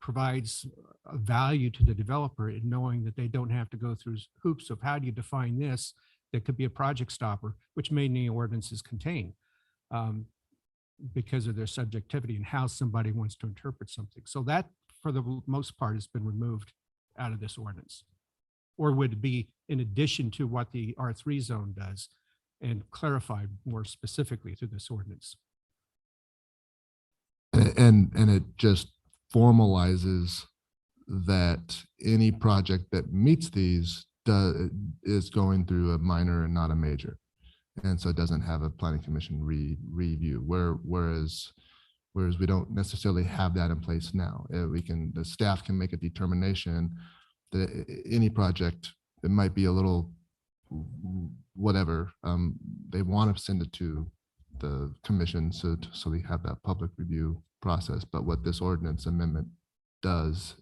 S9: provides a value to the developer in knowing that they don't have to go through hoops of how do you define this that could be a project stopper, which many ordinances contain, because of their subjectivity and how somebody wants to interpret something. So that, for the most part, has been removed out of this ordinance, or would be in addition to what the R3 zone does and clarified more specifically through this ordinance.
S2: And it just formalizes that any project that meets these is going through a minor and not a major. And so it doesn't have a planning commission review, whereas we don't necessarily have that in place now. The staff can make a determination that any project that might be a little whatever, they want to send it to the commission so we have that public review process. But what this ordinance amendment does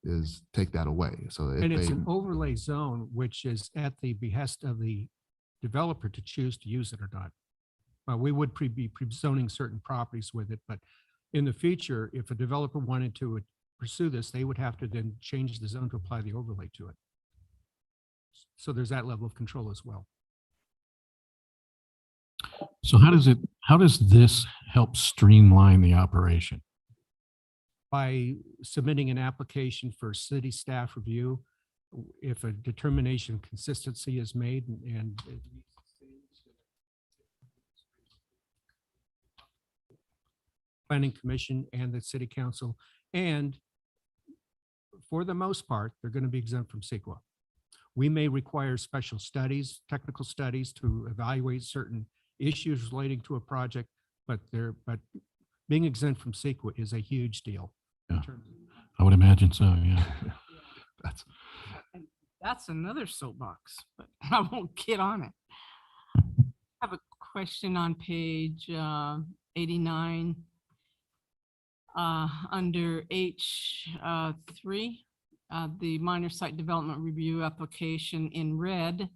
S2: is take that away. So
S9: And it's an overlay zone, which is at the behest of the developer to choose to use it or not. We would be pre-zoning certain properties with it, but in the future, if a developer wanted to pursue this, they would have to then change the zone to apply the overlay to it. So there's that level of control as well.
S1: So how does this help streamline the operation?
S9: By submitting an application for city staff review, if a determination of consistency is made and planning commission and the city council, and for the most part, they're going to be exempt from CEQA. We may require special studies, technical studies to evaluate certain issues relating to a project, but being exempt from CEQA is a huge deal.
S1: Yeah, I would imagine so, yeah.
S4: That's another soapbox, but I won't get on it. I have a question on page 89. Under H3, the minor site development review application in red,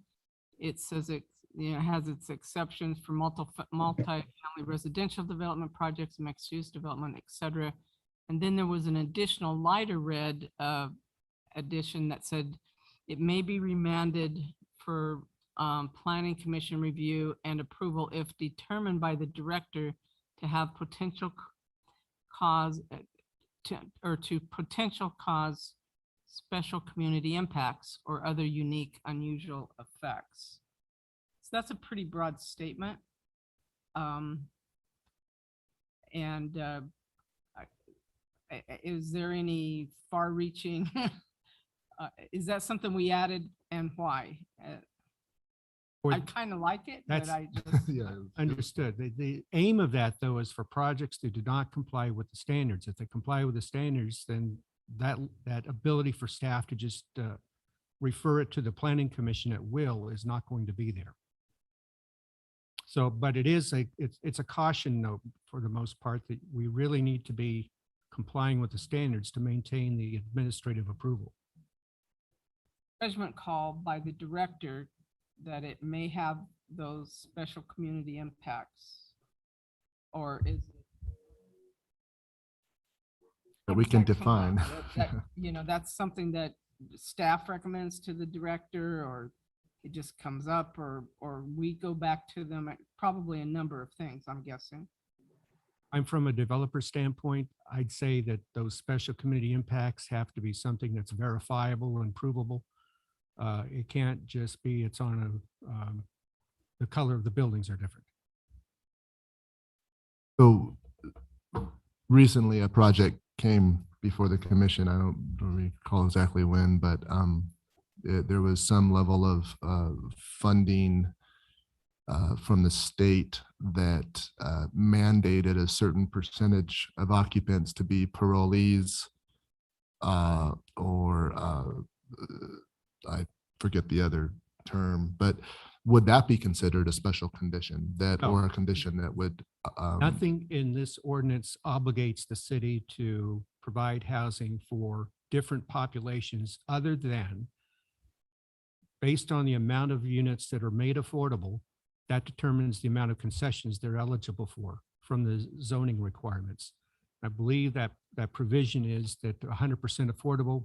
S4: it says it has its exceptions for multi-family residential development projects, mixed use development, et cetera. And then there was an additional lighter red addition that said it may be remanded for planning commission review and approval if determined by the director to have potential cause to potential cause special community impacts or other unique, unusual effects. So that's a pretty broad statement. Is there any far-reaching Is that something we added and why?
S9: Or
S4: I kind of like it, but
S9: that's-
S4: I just,
S2: Yeah.
S9: Understood. The aim of that, though, is for projects that do not comply with the standards. If they comply with the standards, then that ability for staff to just refer it to the planning commission at will is not going to be there. So, but it's a caution note for the most part that we really need to be complying with the standards to maintain the administrative approval.
S4: judgment call by the director that it may have those special community impacts? Or is it?
S2: That
S4: how
S2: we
S4: does
S2: can
S4: that come up?
S2: define.
S4: You know, that's something that staff recommends to the director, or it just comes up, or we go back to them, probably a number of things, I'm guessing.
S9: I'm from a developer standpoint, I'd say that those special community impacts have to be something that's verifiable and provable. It can't just be, it's on the color of the buildings are different.
S2: So recently, a project came before the commission. I don't recall exactly when, but there was some level of funding from the state that mandated a certain percentage of occupants to be parolees or I forget the other term, but would that be considered a special condition that,
S9: No.
S2: or a condition that would?
S9: Nothing in this ordinance obligates the city to provide housing for different populations other than based on the amount of units that are made affordable, that determines the amount of concessions they're eligible for from the zoning requirements. I believe that that provision is that 100% affordable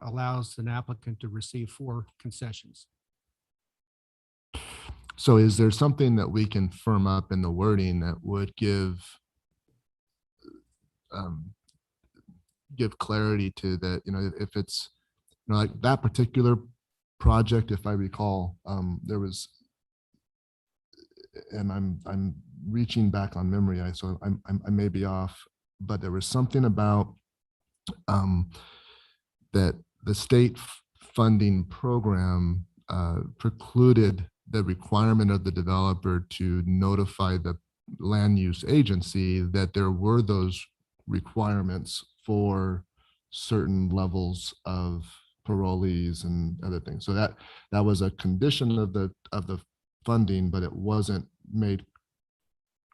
S9: allows an applicant to receive 4 concessions.
S2: So is there something that we can firm up in the wording that would give clarity to that, you know, if it's, you know, like that particular project, if I recall, there was, and I'm reaching back on memory, so I may be off, but there was something about that the state funding program precluded the requirement of the developer to notify the land use agency that there were those requirements for certain levels of parolees and other things. So that was a condition of the funding, but it wasn't made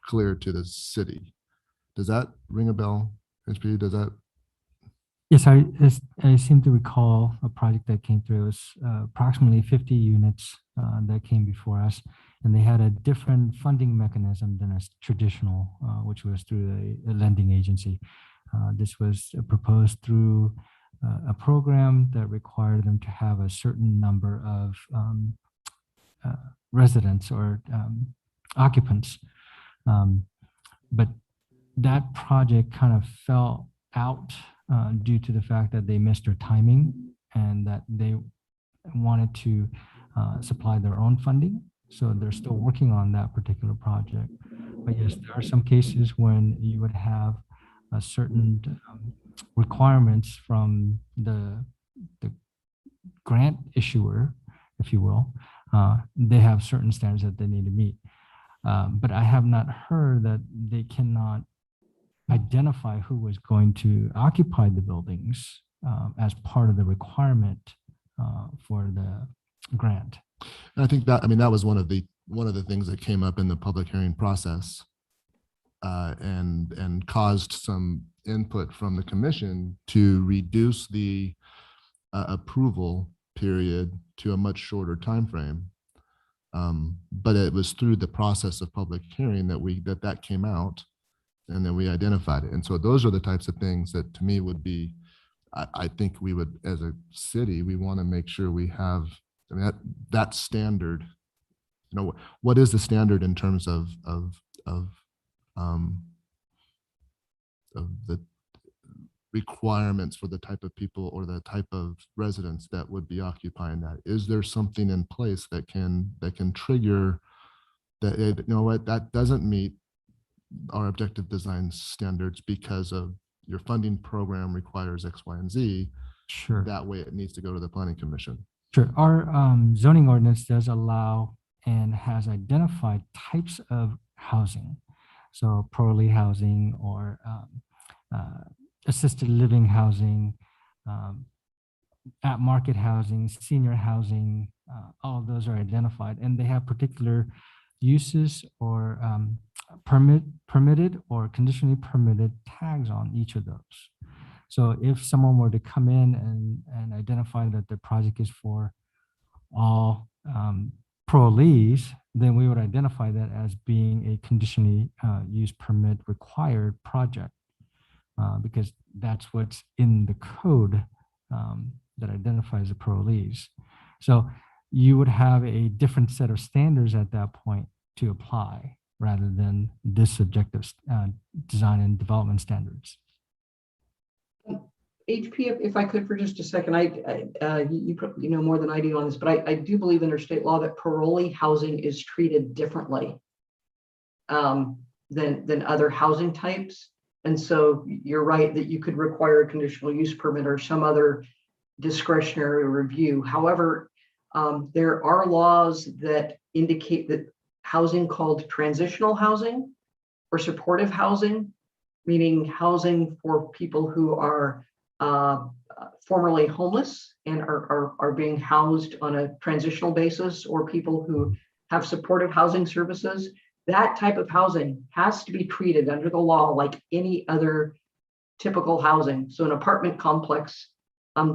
S2: clear to the city. Does that ring a bell, HP? Does that?
S3: Yes, I seem to recall a project that came through. It was approximately 50 units that came before us, and they had a different funding mechanism than a traditional, which was through a lending agency. This was proposed through a program that required them to have a certain number of residents or occupants. But that project kind of fell out due to the fact that they missed their timing and that they wanted to supply their own funding. So they're still working on that particular project. But yes, there are some cases when you would have a certain requirements from the grant issuer, if you will. They have certain standards that they need to meet. But I have not heard that they cannot identify who was going to occupy the buildings as part of the requirement for the grant.
S2: And I think that, I mean, that was one of the things that came up in the public hearing process and caused some input from the commission to reduce the approval period to a much shorter timeframe. But it was through the process of public hearing that that came out, and then we identified it. And so those are the types of things that to me would be, I think we would, as a city, we want to make sure we have, I mean, that standard, you know, what is the standard in terms of the requirements for the type of people or the type of residents that would be occupying that? Is there something in place that can trigger that, you know what, that doesn't meet our objective design standards because of your funding program requires X, Y, and Z,
S3: Sure.
S2: that way it needs to go to the planning commission.
S3: Sure. Our zoning ordinance does allow and has identified types of housing. So pro-ly housing or assisted living housing, at market housing, senior housing, all of those are identified, and they have particular uses or permitted or conditionally permitted tags on each of those. So if someone were to come in and identify that the project is for all pro-lease, then we would identify that as being a conditionally use permit required project, because that's what's in the code that identifies a pro-lease. So you would have a different set of standards at that point to apply rather than this subjective design and development standards.
S10: HP, if I could for just a second, you know more than I do on this, but I do believe under state law that parolee housing is treated differently than other housing types. And so you're right that you could require a conditional use permit or some other discretionary review. However, there are laws that indicate that housing called transitional housing or supportive housing, meaning housing for people who are formerly homeless and are being housed on a transitional basis, or people who have supportive housing services, that type of housing has to be treated under the law like any other typical housing. So an apartment complex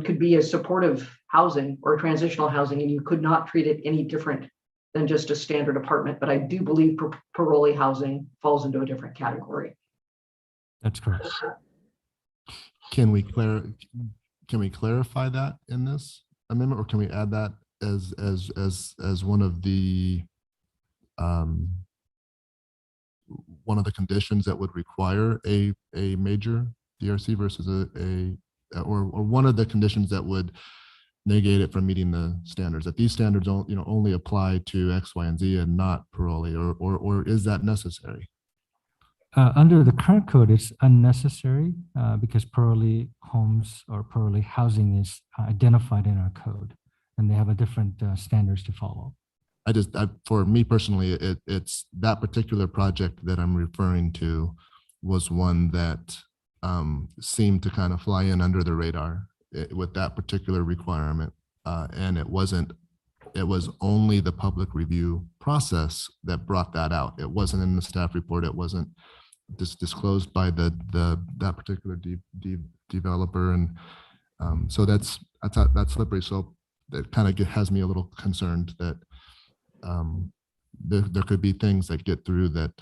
S10: could be a supportive housing or transitional housing, and you could not treat it any different than just a standard apartment. But I do believe parolee housing falls into a different category.
S3: That's correct.
S2: Can we clarify that in this amendment, or can we add that as one of the conditions that would require a major DRC versus or one of the conditions that would negate it from meeting the standards, that these standards only apply to X, Y, and Z and not parolee, or is that necessary?
S3: Under the current code, it's unnecessary because parolee homes or parolee housing is identified in our code, and they have a different standards to follow.
S2: For me personally, it's that particular project that I'm referring to was one that seemed to kind of fly in under the radar with that particular requirement, and it was only the public review process that brought that out. It wasn't in the staff report. It wasn't disclosed by that particular developer, and so that's slippery. So that kind of has me a little concerned that there could be things that get through that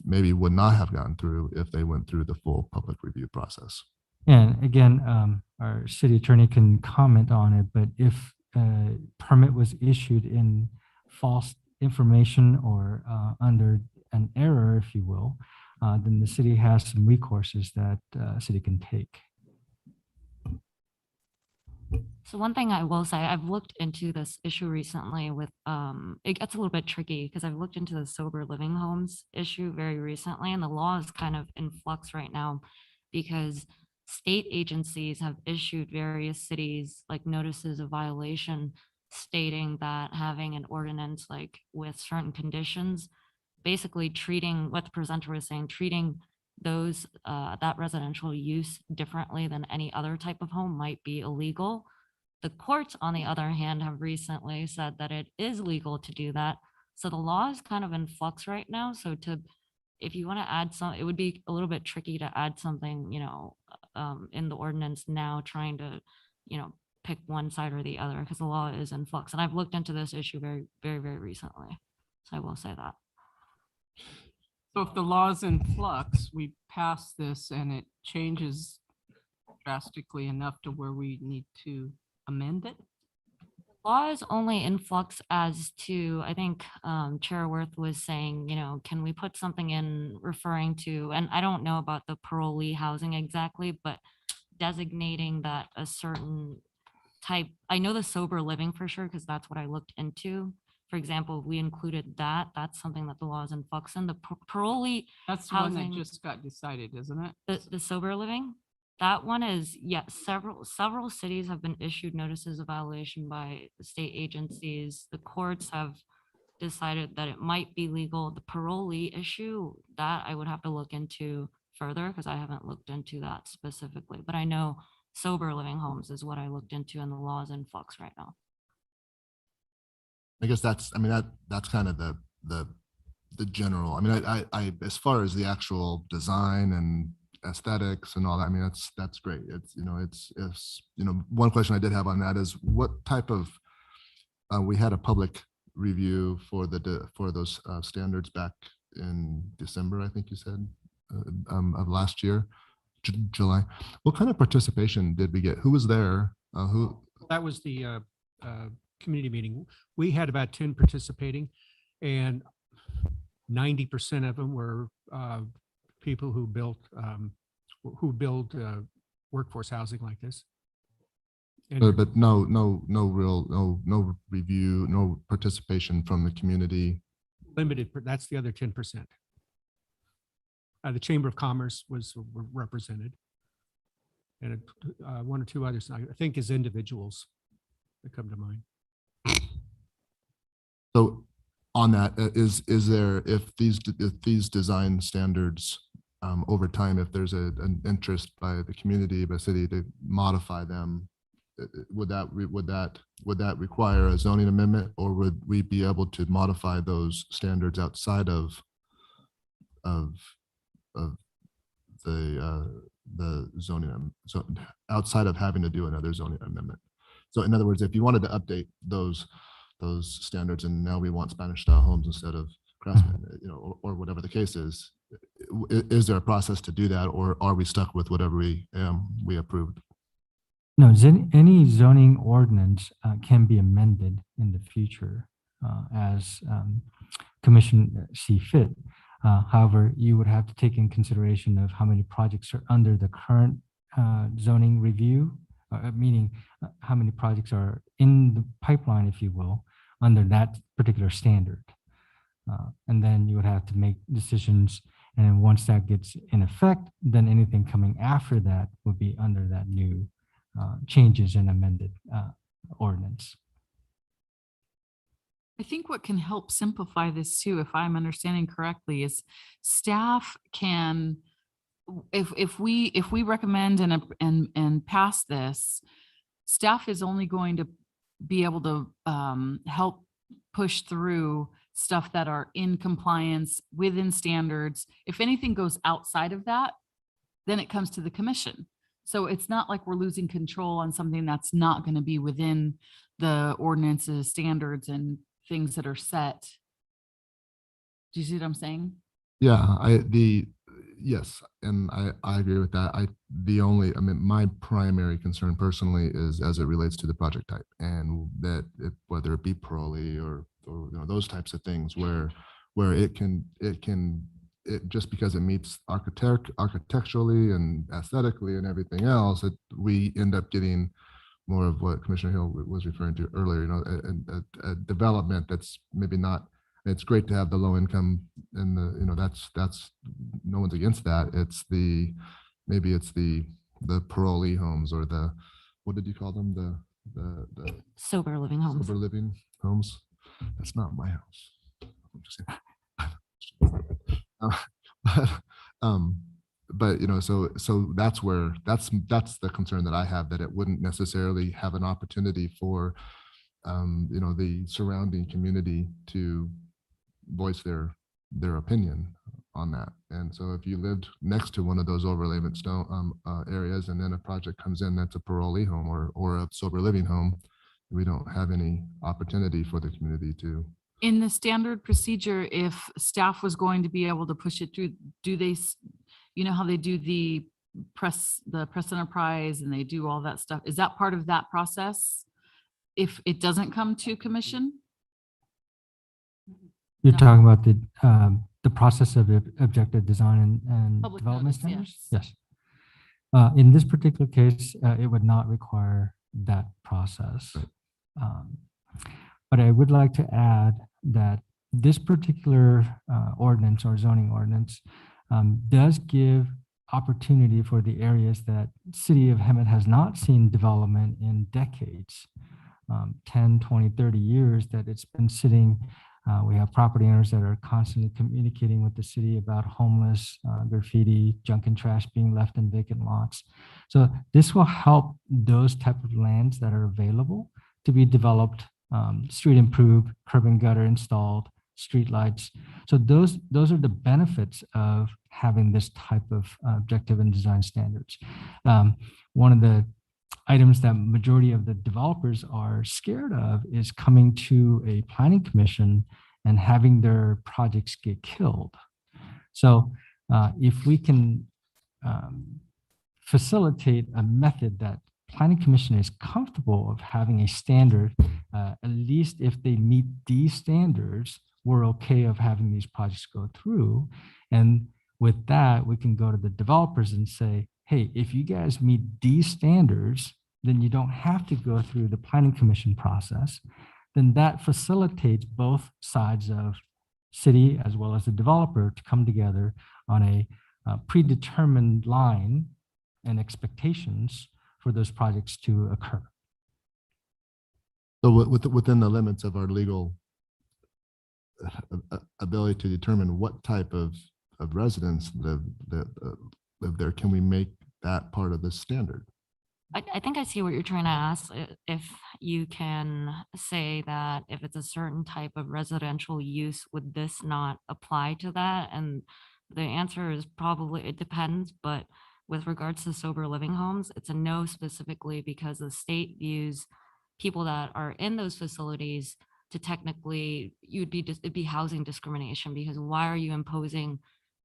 S2: maybe would not have gotten through if they went through the full public review process.
S3: And again, our city attorney can comment on it, but if a permit was issued in false information or under an error, if you will, then the city has some recourses that city can take.
S11: So one thing I will say, I've looked into this issue recently with, it gets a little bit tricky because I've looked into the sober living homes issue very recently, and the law is kind of in flux right now because state agencies have issued various cities like notices of violation stating that having an ordinance like with certain conditions, basically treating what the presenter was saying, treating those that residential use differently than any other type of home might be illegal. The courts, on the other hand, have recently said that it is legal to do that. So the law is kind of in flux right now. So if you want to add some, it would be a little bit tricky to add something, in the ordinance now, trying to, pick one side or the other because the law is in flux. And I've looked into this issue very, very, very recently. So I will say that.
S4: So if the law is in flux, we pass this and it changes drastically enough to where we need to amend it?
S11: Law is only in flux as to, I think Chair Worth was saying, can we put something in referring to, and I don't know about the parolee housing exactly, but designating that a certain type, I know the sober living for sure, because that's what I looked into for example, if we included that, that's something that the law is in flux in. The parolee,
S4: That's the one that
S11: housing-
S4: just got decided, isn't it?
S11: the sober living, that one is, yes, several cities have been issued notices of violation by the state agencies. The courts have decided that it might be legal. The parolee issue, that I would have to look into further because I haven't looked into that specifically. But I know sober living homes is what I looked into, and the law is in flux right now.
S2: I guess that's, I mean, that's kind of the general, I mean, I, as far as the actual design and aesthetics and all that, I mean, that's great. It's, one question I did have on that is what type of, we had a public review for those standards back in December, I think you said, of last year, July. What kind of participation did we get? Who was there?
S9: That was the community meeting. We had about 10 participating, and 90% of them were people who build workforce housing like this. And
S2: But no review, no participation from the community.
S9: limited, that's the other 10%. The Chamber of Commerce was represented. And one or two others, I think, as individuals that come to mind.
S2: So on that, is there, if these design standards over time, if there's an interest by the community, by city to modify them, would that require a zoning amendment, or would we be able to modify those standards outside of the zoning, so outside of having to do another zoning amendment? So in other words, if you wanted to update those standards and now we want Spanish style homes instead of craftsman, or whatever the case is there a process to do that, or are we stuck with whatever we approved?
S3: No, any zoning ordinance can be amended in the future as commission see fit. However, you would have to take in consideration of how many projects are under the current zoning review, meaning how many projects are in the pipeline, if you will, under that particular standard. And then you would have to make decisions. And then once that gets in effect, then anything coming after that would be under that new changes and amended ordinance.
S8: I think what can help simplify this too, if I'm understanding correctly, is staff can, if we recommend and pass this, staff is only going to be able to help push through stuff that are in compliance within standards. If anything goes outside of that, then it comes to the commission. So it's not like we're losing control on something that's not going to be within the ordinances, standards, and things that are set. Do you see what I'm saying?
S2: Yeah, yes, and I agree with that. My primary concern personally is as it relates to the project type, and that whether it be parolee or those types of things where it just because it meets architecturally and aesthetically and everything else, we end up getting more of what Commissioner Hill was referring to earlier, a development that's maybe not. It's great to have the low income and that's no one's against that. Maybe it's the parolee homes, or what did you call them? The
S11: Sober living homes.
S2: sober living homes. That's not my house. I'm just but so that's the concern that I have, that it wouldn't necessarily have an opportunity for the surrounding community to voice their opinion on that. And so if you lived next to one of those overlayment stone areas, and then a project comes in that's a parolee home or a sober living home, we don't have any opportunity for the community to.
S8: In the standard procedure, if staff was going to be able to push it through, do they, how they do the press enterprise and they do all that stuff? Is that part of that process if it doesn't come to commission?
S3: You're
S8: No.
S3: talking about the process of objective design and
S8: Public
S3: development
S8: notice,
S3: standards?
S8: yes.
S3: Yes. In this particular case, it would not require that process. But I would like to add that this particular ordinance or zoning ordinance does give opportunity for the areas that City of Hemet has not seen development in decades, 10, 20, 30 years that it's been sitting. We have property owners that are constantly communicating with the city about homeless, graffiti, junk and trash being left in vacant lots. So this will help those type of lands that are available to be developed, street improved, curb and gutter installed, street lights. So those are the benefits of having this type of objective and design standards. One of the items that majority of the developers are scared of is coming to a planning commission and having their projects get killed. So if we can facilitate a method that planning commission is comfortable of having a standard, at least if they meet these standards, we're okay of having these projects go through. And with that, we can go to the developers and say, hey, if you guys meet these standards, then you don't have to go through the planning commission process. Then that facilitates both sides of city as well as the developer to come together on a predetermined line and expectations for those projects to occur.
S2: So within the limits of our legal ability to determine what type of residents live there, can we make that part of the standard?
S11: I think I see what you're trying to ask. If you can say that if it's a certain type of residential use, would this not apply to that? And the answer is probably, it depends, but with regards to sober living homes, it's a no specifically because the state views people that are in those facilities to technically, it'd be housing discrimination, because why are you imposing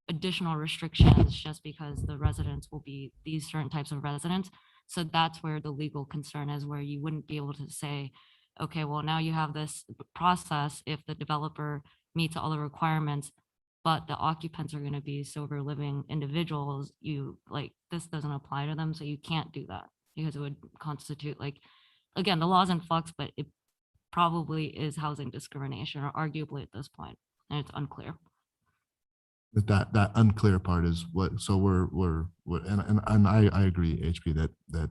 S11: additional restrictions just because the residents will be these certain types of residents? So that's where the legal concern is, where you wouldn't be able to say, okay, well, now you have this process if the developer meets all the requirements, but the occupants are going to be sober living individuals. This doesn't apply to them. So you can't do that because it would constitute, again, the law's in flux, but it probably is housing discrimination, or arguably at this point, and it's unclear.
S2: That unclear part is what, so we're and I agree, HP, that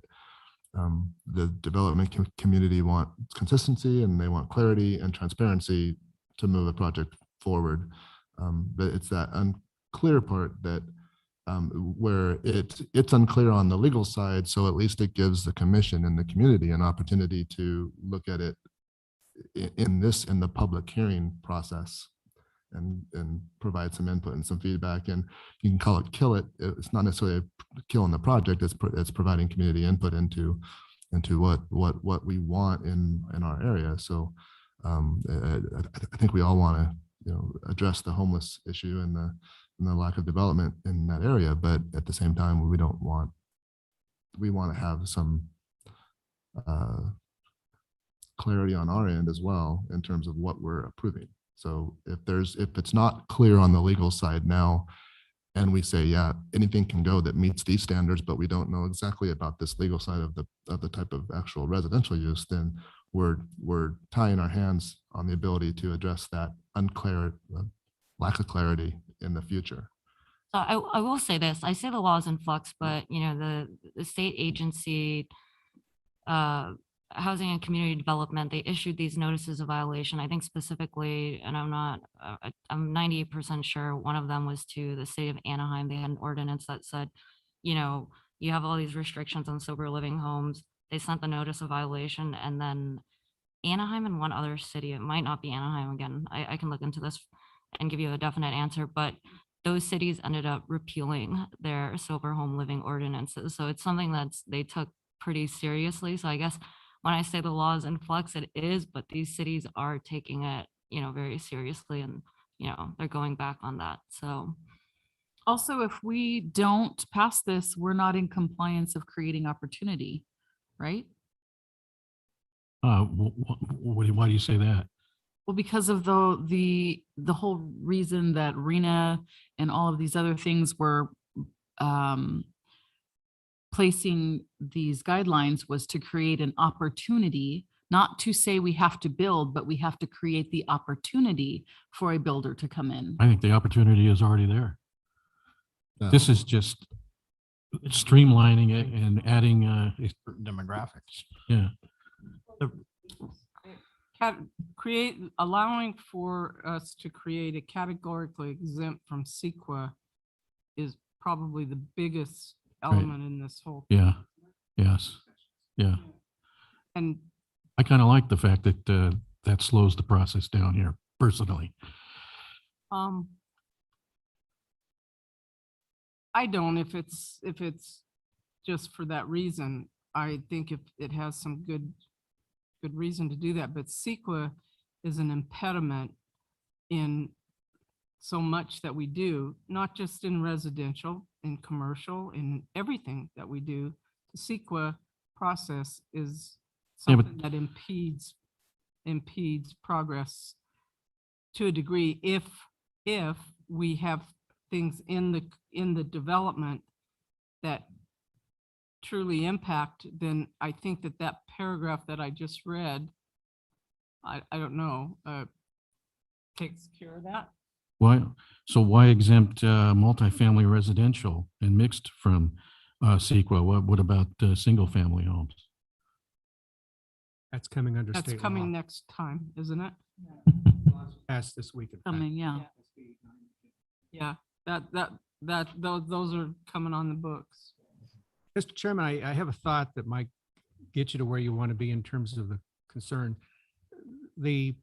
S2: the development community want consistency and they want clarity and transparency to move a project forward. But it's that unclear part that where it's unclear on the legal side. So at least it gives the commission and the community an opportunity to look at it in the public hearing process and provide some input and some feedback. And you can call it kill it. It's not necessarily killing the project. It's providing community input into what we want in our area. So I think we all want to address the homeless issue and the lack of development in that area, but at the same time we want to have some clarity on our end as well in terms of what we're approving. So if it's not clear on the legal side now, and we say, yeah, anything can go that meets these standards, but we don't know exactly about this legal side of the type of actual residential use, then we're tying our hands on the ability to address that lack of clarity in the future.
S11: So I will say this, I say the law is in flux, but the state agency, Housing and Community Development, they issued these notices of violation. I think specifically, and I'm 98% sure one of them was to the city of Anaheim. They had an ordinance that said, you have all these restrictions on sober living homes. They sent the notice of violation, and then Anaheim and one other city, it might not be Anaheim again. I can look into this and give you a definite answer, but those cities ended up repealing their sober home living ordinances. So it's something that they took pretty seriously. So I guess when I say the law is in flux, it is, but these cities are taking it, very seriously, and, they're going back on that. So
S8: Also, if we don't pass this, we're not in compliance of creating opportunity, right?
S1: Why do you say that?
S8: Well, because of the whole reason that RENA and all of these other things were placing these guidelines was to create an opportunity, not to say we have to build, but we have to create the opportunity for a builder to come in.
S1: I think the opportunity is already there.
S2: Yeah.
S1: This is just streamlining it and adding,
S7: Demographics.
S1: yeah.
S4: Allowing for us to create a categorically exempt from CEQA is probably the biggest element in this whole.
S1: Yeah, yes, yeah.
S4: And
S1: I kind of like the fact that that slows the process down here personally.
S4: I don't, if it's just for that reason. I think if it has some good reason to do that, but CEQA is an impediment in so much that we do, not just in residential, in commercial, in everything that we do. The CEQA process is
S1: Yeah, but-
S4: something that impedes progress to a degree if we have things in the development that truly impact, then I think that paragraph that I just read, I don't know, takes care of that.
S1: Why exempt multifamily residential and mixed from CEQA? What about single family homes?
S9: That's coming under
S4: That's
S9: state
S4: coming
S9: law.
S4: next time, isn't it?
S9: Passed this week. in fact.
S8: Coming, yeah.
S4: Yeah, those are coming on the books.
S9: Mr. Chairman, I have a thought that might get you to where you want to be in terms of the concern. The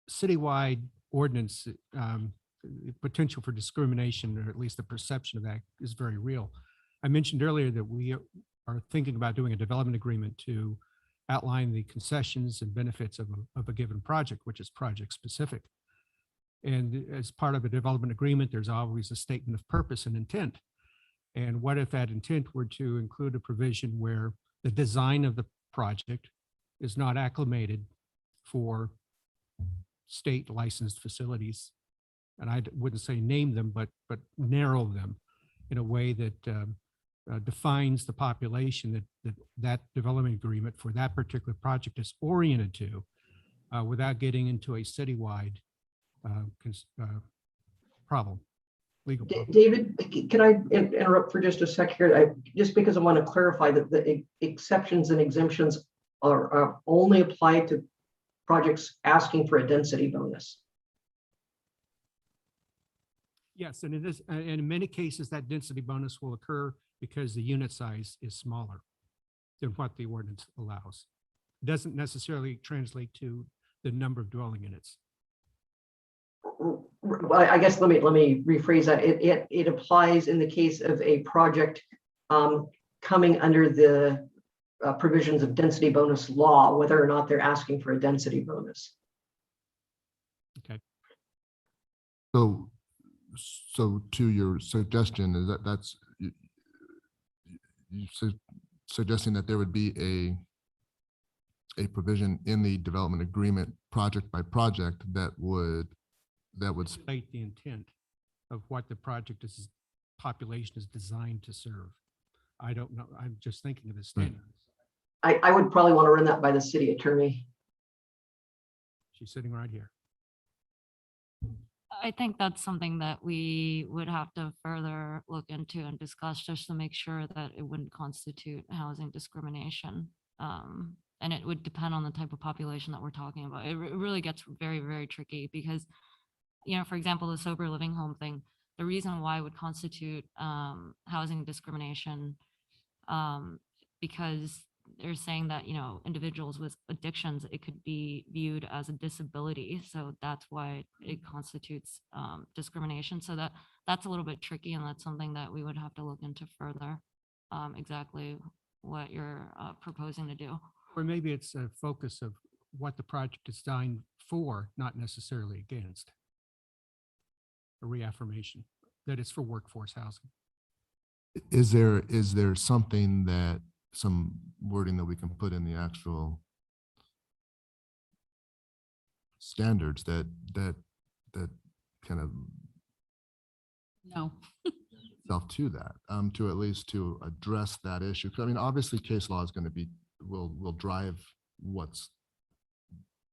S9: citywide ordinance, the potential for discrimination, or at least the perception of that, is very real. I mentioned earlier that we are thinking about doing a development agreement to outline the concessions and benefits of a given project, which is project specific. And as part of a development agreement, there's always a statement of purpose and intent. And what if that intent were to include a provision where the design of the project is not acclimated for state licensed facilities? And I wouldn't say name them, but narrow them in a way that defines the population that development agreement for that particular project is oriented to, without getting into a citywide problem, legal problem.
S10: David, can I interrupt for just a sec here? Just because I want to clarify that the exceptions and exemptions are only applied to projects asking for a density bonus.
S9: Yes, and it is, and in many cases, that density bonus will occur because the unit size is smaller than what the ordinance allows. It doesn't necessarily translate to the number of dwelling units.
S10: Well, I guess let me rephrase that. It applies in the case of a project coming under the provisions of density bonus law, whether or not they're asking for a density bonus.
S9: Okay.
S2: So to your suggestion is that's suggesting that there would be a provision in the development agreement, project by project, that would
S9: State the intent of what the project population is designed to serve. I don't know. I'm just thinking of the standards.
S10: I would probably want to run that by the city attorney.
S9: She's sitting right here.
S11: I think that's something that we would have to further look into and discuss, just to make sure that it wouldn't constitute housing discrimination. And it would depend on the type of population that we're talking about. It really gets very, very tricky because, you know, for example, the sober living home thing, the reason why it would constitute housing discrimination, because they're saying that, you know, individuals with addictions, it could be viewed as a disability. So that's why it constitutes discrimination. So that's a little bit tricky, and that's something that we would have to look into further, exactly what you're proposing to do.
S9: Or maybe it's a focus of what the project is designed for, not necessarily against. A reaffirmation that it's for workforce housing.
S2: is there something that some wording that we can put in the actual standards that kind of
S8: No.
S2: self to that, to at least to address that issue? 'Cause I mean, obviously case law is going to be, will drive what's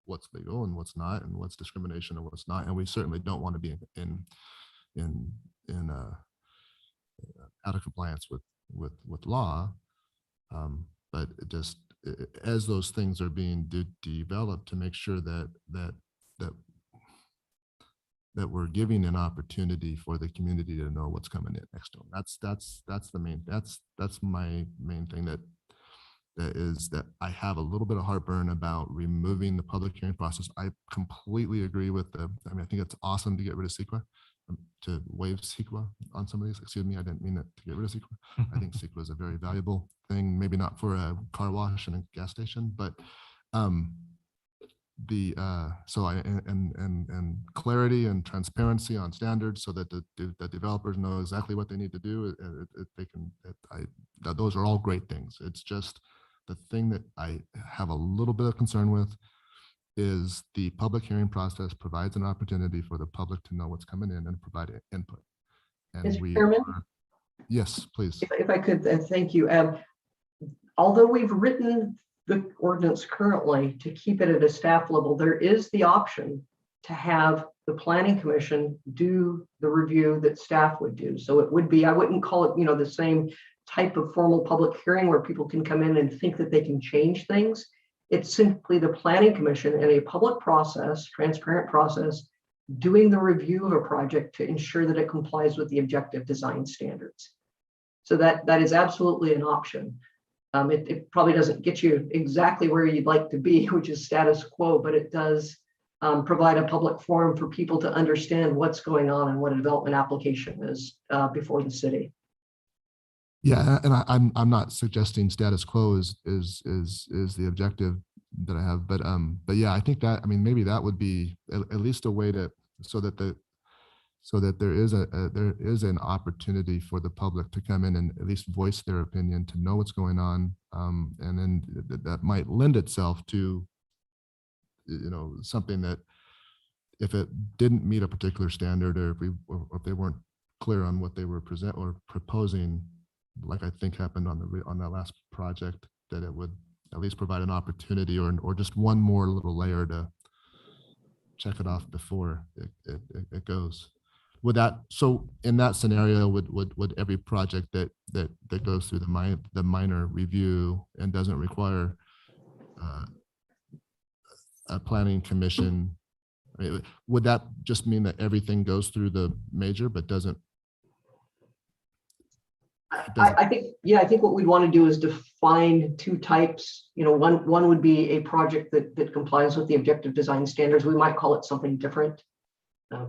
S2: what's legal and what's not, and what's discrimination and what's not. And we certainly don't want to be out of compliance with law. But it just as those things are being developed, to make sure that we're giving an opportunity for the community to know what's coming in next to them. That's my main thing, that I have a little bit of heartburn about removing the public hearing process. I completely agree with I think it's awesome to get rid of CEQA, to waive CEQA on some of these. Excuse me, I didn't mean it to get rid of CEQA. I think CEQA is a very valuable thing, maybe not for a car wash and a gas station, but and clarity and transparency on standards, so that the developers know exactly what they need to do. Those are all great things. It's just the thing that I have a little bit of concern with is the public hearing process provides an opportunity for the public to know what's coming in and provide input. And
S10: Mr. Chairman?
S2: Yes, please.
S10: If I could, thank you. Although we've written the ordinance currently to keep it at a staff level, there is the option to have the planning commission do the review that staff would do. So it would be, I wouldn't call it, the same type of formal public hearing where people can come in and think that they can change things. It's simply the planning commission in a public process, transparent process, doing the review of a project to ensure that it complies with the objective design standards. So that is absolutely an option. It probably doesn't get you exactly where you'd like to be, which is status quo, but it does provide a public forum for people to understand what's going on and what a development application is before the city.
S2: Yeah, and I'm not suggesting status quo is the objective that I have, but yeah, I think that, maybe that would be at least a way to, so that there is an opportunity for the public to come in and at least voice their opinion, to know what's going on, and then that might lend itself to something that, if it didn't meet a particular standard, or if they weren't clear on what they were proposing, like I think happened on that last project, that it would at least provide an opportunity or just one more little layer to check it off before it goes. So in that scenario, would every project that goes through the minor review and doesn't require a planning commission, would that just mean that everything goes through the major but doesn't?
S10: I think what we'd want to do is define two types. One would be a project that complies with the objective design standards. We might call it something different,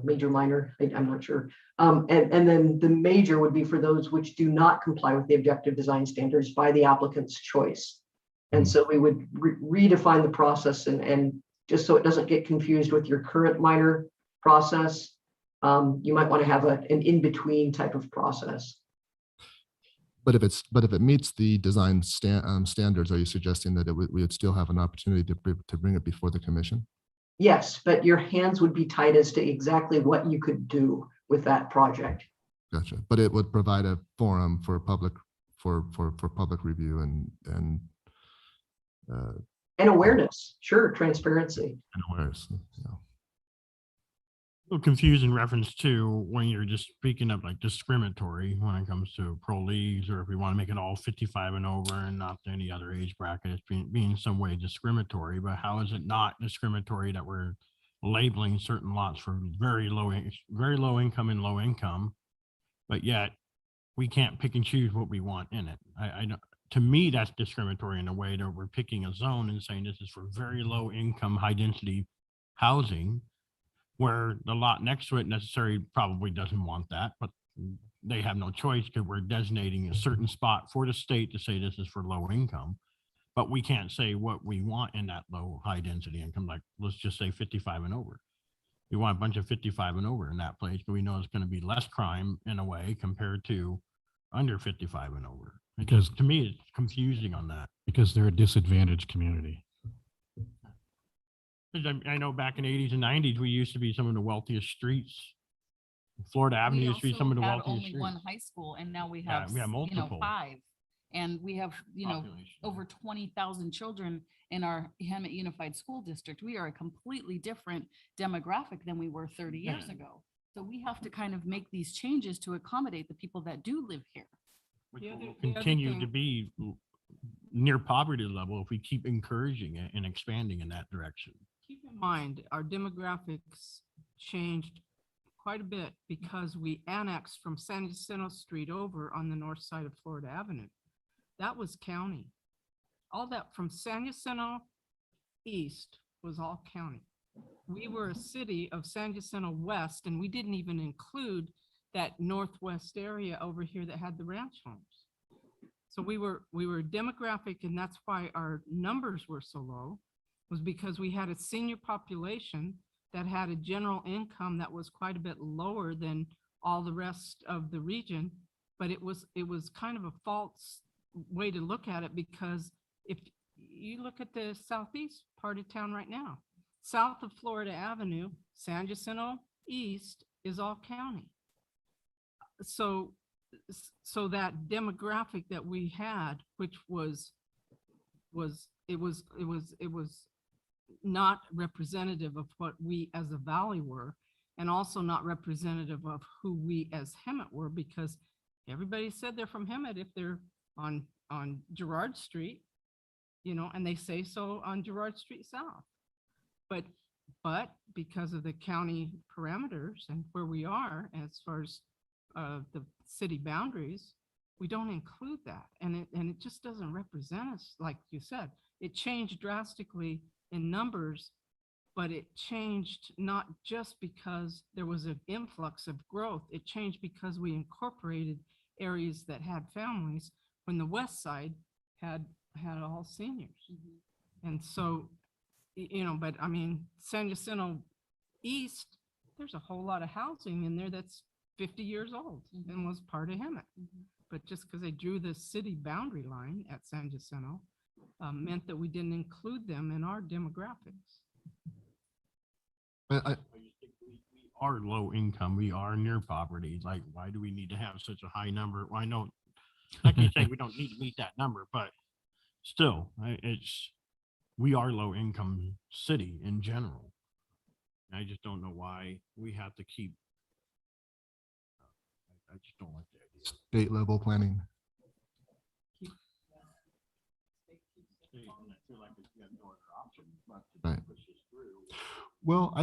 S10: major, minor, I'm not sure. And then the major would be for those which do not comply with the objective design standards by the applicant's choice. And so we would redefine the process, and just so it doesn't get confused with your current minor process, you might want to have an in-between type of process.
S2: But if it meets the design standards, are you suggesting that we would still have an opportunity to bring it before the commission?
S10: Yes, but your hands would be tied as to exactly what you could do with that project.
S2: Gotcha. But it would provide a forum for public review and
S10: awareness. Sure, transparency.
S2: And awareness. Yeah.
S7: A little confused in reference to when you're just speaking of like discriminatory when it comes to pro leagues, or if we want to make it all 55 and over and not any other age bracket, it's being in some way discriminatory. But how is it not discriminatory that we're labeling certain lots for very low income and low income, but yet we can't pick and choose what we want in it? I don't. To me, that's discriminatory in a way that we're picking a zone and saying this is for very low income, high density housing, where the lot next to it necessarily probably doesn't want that, but they have no choice because we're designating a certain spot for the state to say this is for low income, but we can't say what we want in that low high density income. Like, let's just say 55 and over. We want a bunch of 55 and over in that place, but we know it's going to be less crime in a way compared to under 55 and over. Because to me, it's confusing on that.
S1: Because they're a disadvantaged community.
S7: I know back in the 80s and 90s, we used to be some of the wealthiest streets. Florida Avenue used to be some of the wealthiest streets.
S8: Only one high school, and now we have
S7: multiple.
S8: 5. And we have,
S7: Population, yeah.
S8: over 20,000 children in our Hemet Unified School District. We are a completely different demographic than we were 30 years
S7: Yeah.
S8: ago. So we have to kind of make these changes to accommodate the people that do live here.
S7: Which
S4: The
S7: will
S4: other- the other
S7: continue to
S4: thing-
S7: be near poverty level if we keep encouraging it and expanding in that direction.
S4: Keep in mind, our demographics changed quite a bit because we annexed from San Jacinto Street over on the north side of Florida Avenue. That was county. All that from San Jacinto east was all county. We were a city of San Jacinto West, and we didn't even include that northwest area over here that had the ranch homes. So we were demographic, and that's why our numbers were so low, was because we had a senior population that had a general income that was quite a bit lower than all the rest of the region. But it was kind of a false way to look at it, because if you look at the southeast part of town right now, south of Florida Avenue, San Jacinto East is all county. So that demographic that we had, which was not representative of what we as a valley were, and also not representative of who we as Hemet were, because everybody said they're from Hemet if they're on Girard Street, and they say so on Girard Street South. But because of the county parameters and where we are as far as the city boundaries, we don't include that. And it just doesn't represent us, like you said. It changed drastically in numbers, but it changed not just because there was an influx of growth. It changed because we incorporated areas that had families when the west side had all seniors. And so, but I mean, San Jacinto East, there's a whole lot of housing in there that's 50 years old and was part of Hemet. But just because they drew the city boundary line at San Jacinto meant that we didn't include them in our demographics.
S2: I
S7: I just think we are low income. We are near poverty. Like, why do we need to have such a high number? Why don't, like you say, we don't need to meet that number, but still, we are low income city in general. I just don't know why we have to keep. I just don't like the idea.
S2: state level planning.
S7: I feel like we have no other option but to
S2: Right.
S7: push this through.
S2: Well,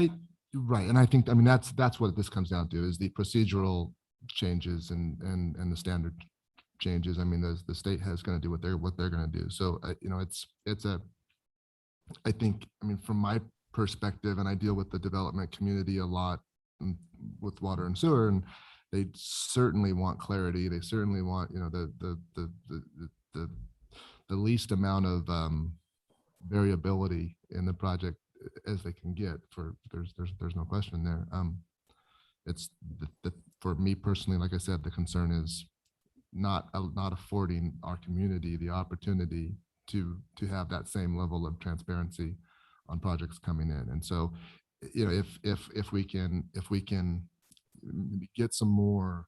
S2: right. And I think, that's what this comes down to, is the procedural changes and the standard changes. I mean, the state has going to do what they're going to do. So, I think, from my perspective, and I deal with the development community a lot with water and sewer, and they certainly want clarity. They certainly want, the least amount of variability in the project as they can get. There's no question there. It's for me personally, like I said, the concern is not affording our community the opportunity to have that same level of transparency on projects coming in. And so, if we can maybe get some more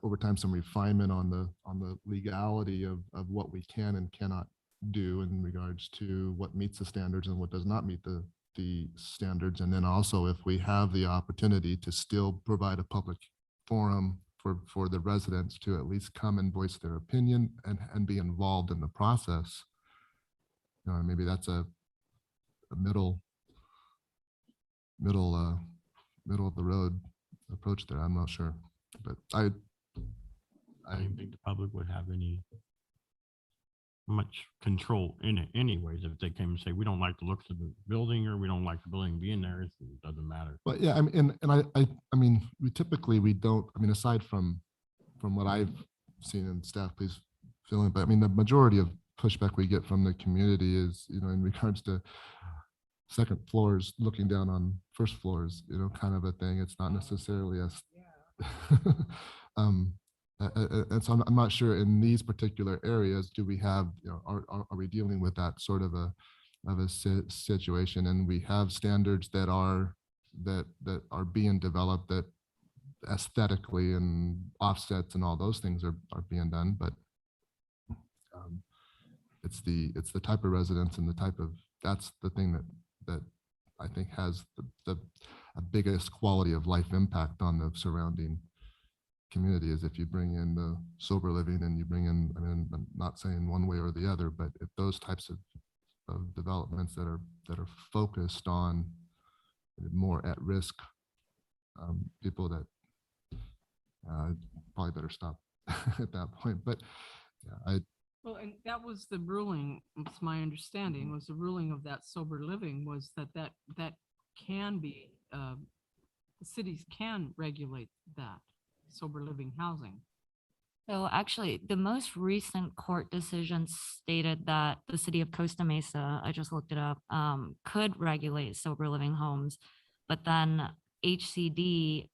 S2: over time, some refinement on the legality of what we can and cannot do in regards to what meets the standards and what does not meet the standards. And then also, if we have the opportunity to still provide a public forum for the residents to at least come and voice their opinion and be involved in the process, maybe that's a middle of the road approach there. I'm not sure, but
S7: I don't think the public would have much control in it anyways. If they came and say, we don't like the looks of the building, or we don't like the building being there, it doesn't matter.
S2: But yeah, we typically, we don't, aside from what I've seen, and staff, please fill in, but the majority of pushback we get from the community is, in regards to second floors looking down on first floors, kind of a thing. It's not necessarily and so I'm not sure in these particular areas, do we have, are we dealing with that sort of a situation? And we have standards that are being developed, that aesthetically and offsets and all those things are being done, but it's the type of residence and the type of, that's the thing that I think has the biggest quality of life impact on the surrounding community, is if you bring in the sober living and you bring in, I mean, I'm not saying one way or the other, but if those types of developments that are focused on more at risk people, that probably better stop at that point. But yeah,
S4: Well, and that was the ruling, it's my understanding, was the ruling of that sober living was that can be, the cities can regulate that sober living housing.
S11: So actually, the most recent court decision stated that the city of Costa Mesa, I just looked it up, could regulate sober living homes. But then HCD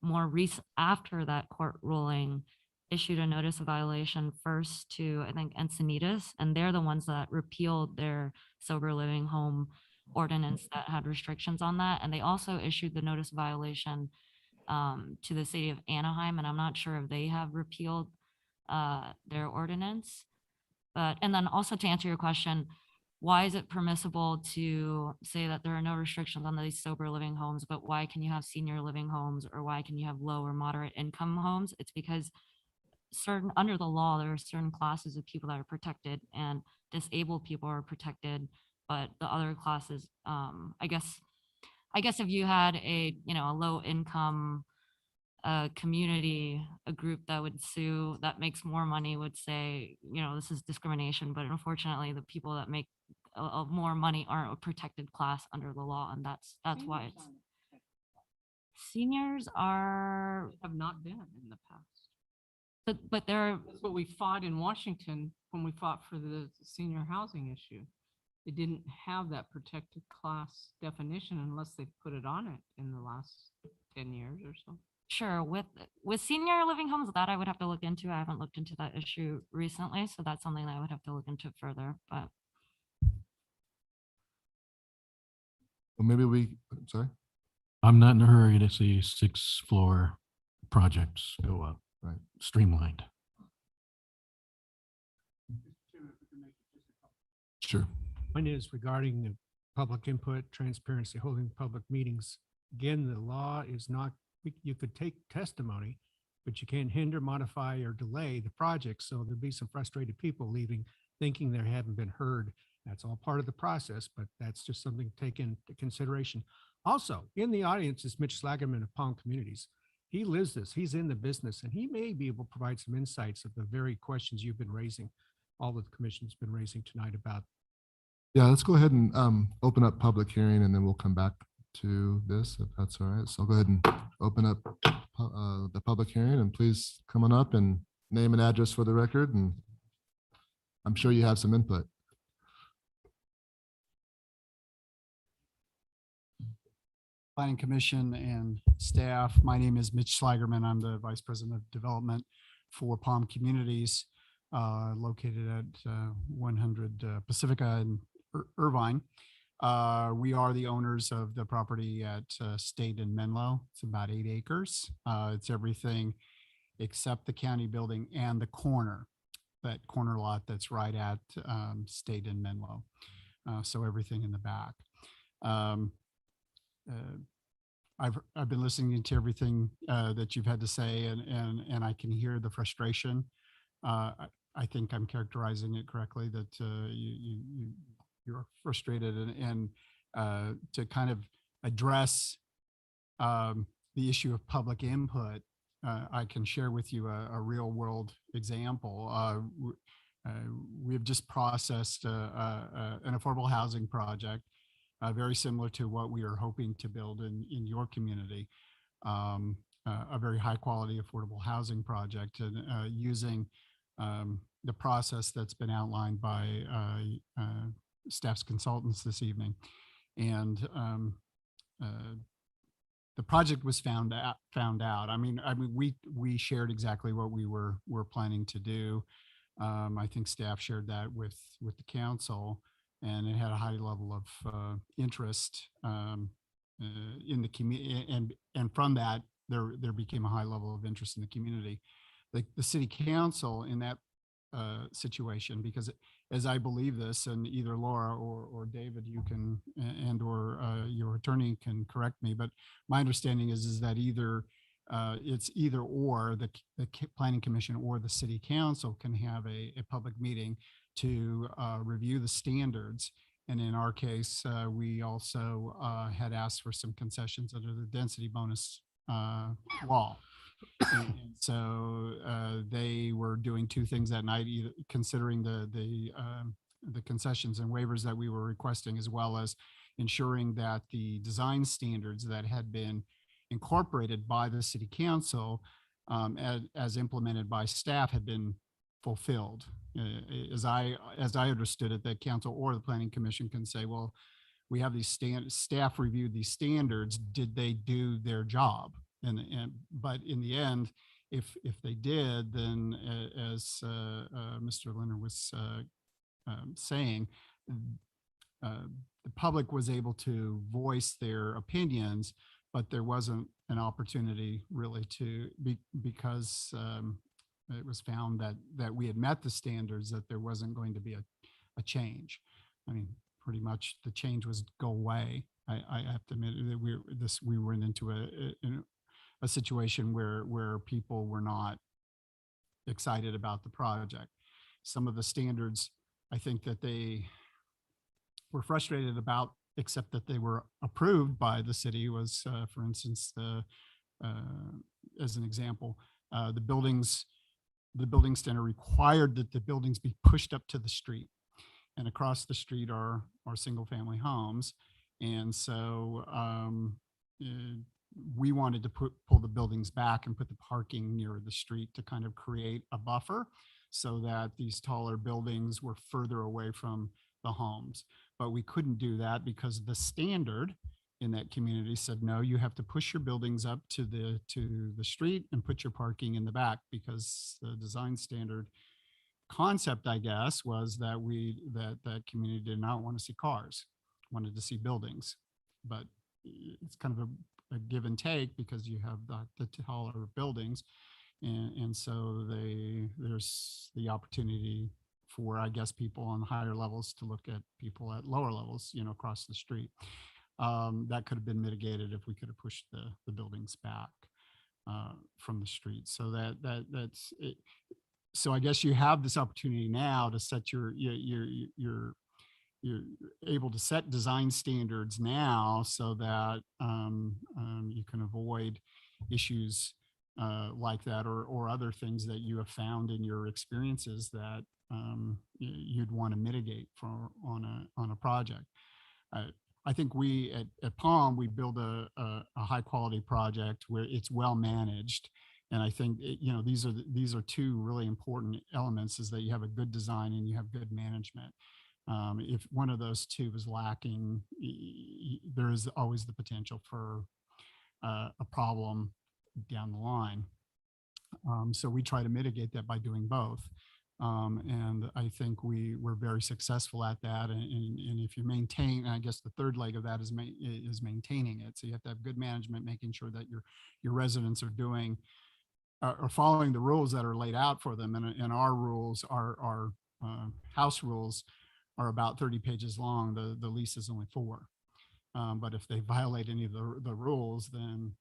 S11: after that court ruling issued a notice of violation first to, I think, Encinitas, and they're the ones that repealed their sober living home ordinance that had restrictions on that. And they also issued the notice of violation to the city of Anaheim, and I'm not sure if they have repealed their ordinance. And then also to answer your question, why is it permissible to say that there are no restrictions on these sober living homes, but why can you have senior living homes, or why can you have low or moderate income homes? It's because under the law, there are certain classes of people that are protected, and disabled people are protected, but the other classes, I guess if you had a low income community, a group that would sue that makes more money would say, this is discrimination. But unfortunately, the people that make more money aren't a protected class under the law, and that's why it's seniors
S4: Have not been in the past.
S11: but they're
S4: That's what we fought in Washington when we fought for the senior housing issue. They didn't have that protected class definition unless they put it on it in the last 10 years or so.
S11: sure with senior living homes, that I would have to look into. I haven't looked into that issue recently, so that's something that I would have to look into further. But
S2: well, maybe sorry.
S1: I'm not in a hurry to see 6-floor projects go up,
S2: Right.
S1: streamlined.
S2: Sure.
S9: One is regarding the public input, transparency, holding public meetings. Again, the law is not, you could take testimony, but you can't hinder, modify, or delay the project. So there'll be some frustrated people leaving, thinking they haven't been heard. That's all part of the process, but that's just something to take into consideration. Also, in the audience is Mitch Slagerman of Palm Communities. He lives this, he's in the business, and he may be able to provide some insights of the very questions you've been raising, all that the commission's been raising tonight about.
S2: Yeah, let's go ahead and open up public hearing, and then we'll come back to this, if that's all right. So I'll go ahead and open up the public hearing, and please come on up and name and address for the record. And I'm sure you have some input.
S12: Planning Commission and staff. My name is Mitch Slagerman. I'm the Vice President of Development for Palm Communities, located at 100 Pacifica in Irvine. We are the owners of the property at State and Menlo. It's about 8 acres. It's everything except the county building and the corner, that corner lot that's right at State and Menlo. So everything in the back. I've been listening to everything that you've had to say, and I can hear the frustration. I think I'm characterizing it correctly, that you're frustrated, and to kind of address the issue of public input, I can share with you a real world example. We have just processed an affordable housing project, very similar to what we are hoping to build in your community, a very high quality affordable housing project, and using the process that's been outlined by staff's consultants this evening. And the project was found out. I mean, we shared exactly what we were planning to do. I think staff shared that with the council, and it had a high level of interest in the community, and from that there became a high level of interest in the community. The city council in that situation, because as I believe this, and either Laura or David, you can, and or your attorney can correct me, but my understanding is that either it's either or the planning commission or the city council can have a public meeting to review the standards. And in our case, we also had asked for some concessions under the density bonus law. And so they were doing two things that night, either considering the concessions and waivers that we were requesting, as well as ensuring that the design standards that had been incorporated by the city council as implemented by staff had been fulfilled. As I understood it, that council or the planning commission can say, well, we have these staff reviewed these standards. Did they do their job? But in the end, if they did, then as Mr. Leonard was saying, the public was able to voice their opinions, but there wasn't an opportunity really to because it was found that we had met the standards, that there wasn't going to be a change. I mean, pretty much the change was go away. I have to admit that we went into a situation where people were not excited about the project. Some of the standards, I think that they were frustrated about, except that they were approved by the city, was, for instance, as an example, the building standard required that the buildings be pushed up to the street, and across the street are single family homes. And so we wanted to pull the buildings back and put the parking near the street to kind of create a buffer so that these taller buildings were further away from the homes. But we couldn't do that because the standard in that community said, no, you have to push your buildings up to the street and put your parking in the back, because the design standard concept, I guess, was that that community did not want to see cars, wanted to see buildings. But it's kind of a give and take, because you have the taller buildings. And so there's the opportunity for, I guess, people on higher levels to look at people at lower levels, across the street. That could have been mitigated if we could have pushed the buildings back from the street. So that's it. So I guess you have this opportunity now to set you're able to set design standards now so that you can avoid issues like that, or other things that you have found in your experiences that you'd want to mitigate on a project. I think we at Palm, we build a high quality project where it's well managed. And I think, these are two really important elements, is that you have a good design and you have good management. If one of those two is lacking, there is always the potential for a problem down the line. So we try to mitigate that by doing both. And I think we're very successful at that. And if you maintain, I guess the third leg of that is maintaining it. So you have to have good management, making sure that your residents are doing are following the rules that are laid out for them. And our rules, our house rules, are about 30 pages long. The lease is only 4. But if they violate any of the rules, then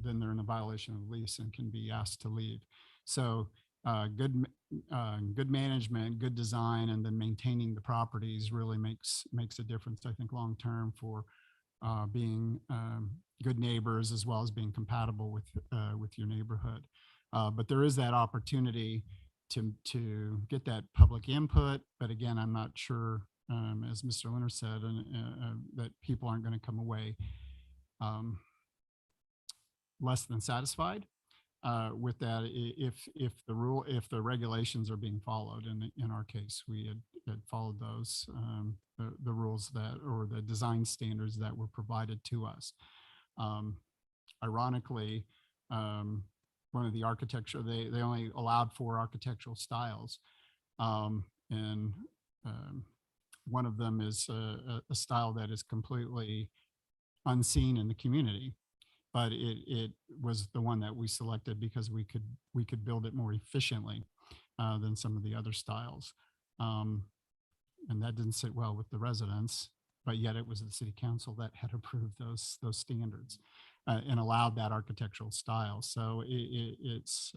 S12: they're in a violation of the lease and can be asked to leave. So good management, good design, and then maintaining the properties really makes a difference, I think, long term, for being good neighbors, as well as being compatible with your neighborhood. But there is that opportunity to get that public input. But again, I'm not sure, as Mr. Leonard said, that people aren't going to come away less than satisfied with that if the regulations are being followed. And in our case, we had followed those the rules or the design standards that were provided to us. Ironically, one of the architecture, they only allowed 4 architectural styles, and one of them is a style that is completely unseen in the community. But it was the one that we selected because we could build it more efficiently than some of the other styles. and that didn't sit well with the residents, but yet it was the city council that had approved those standards and allowed that architectural style. So it's,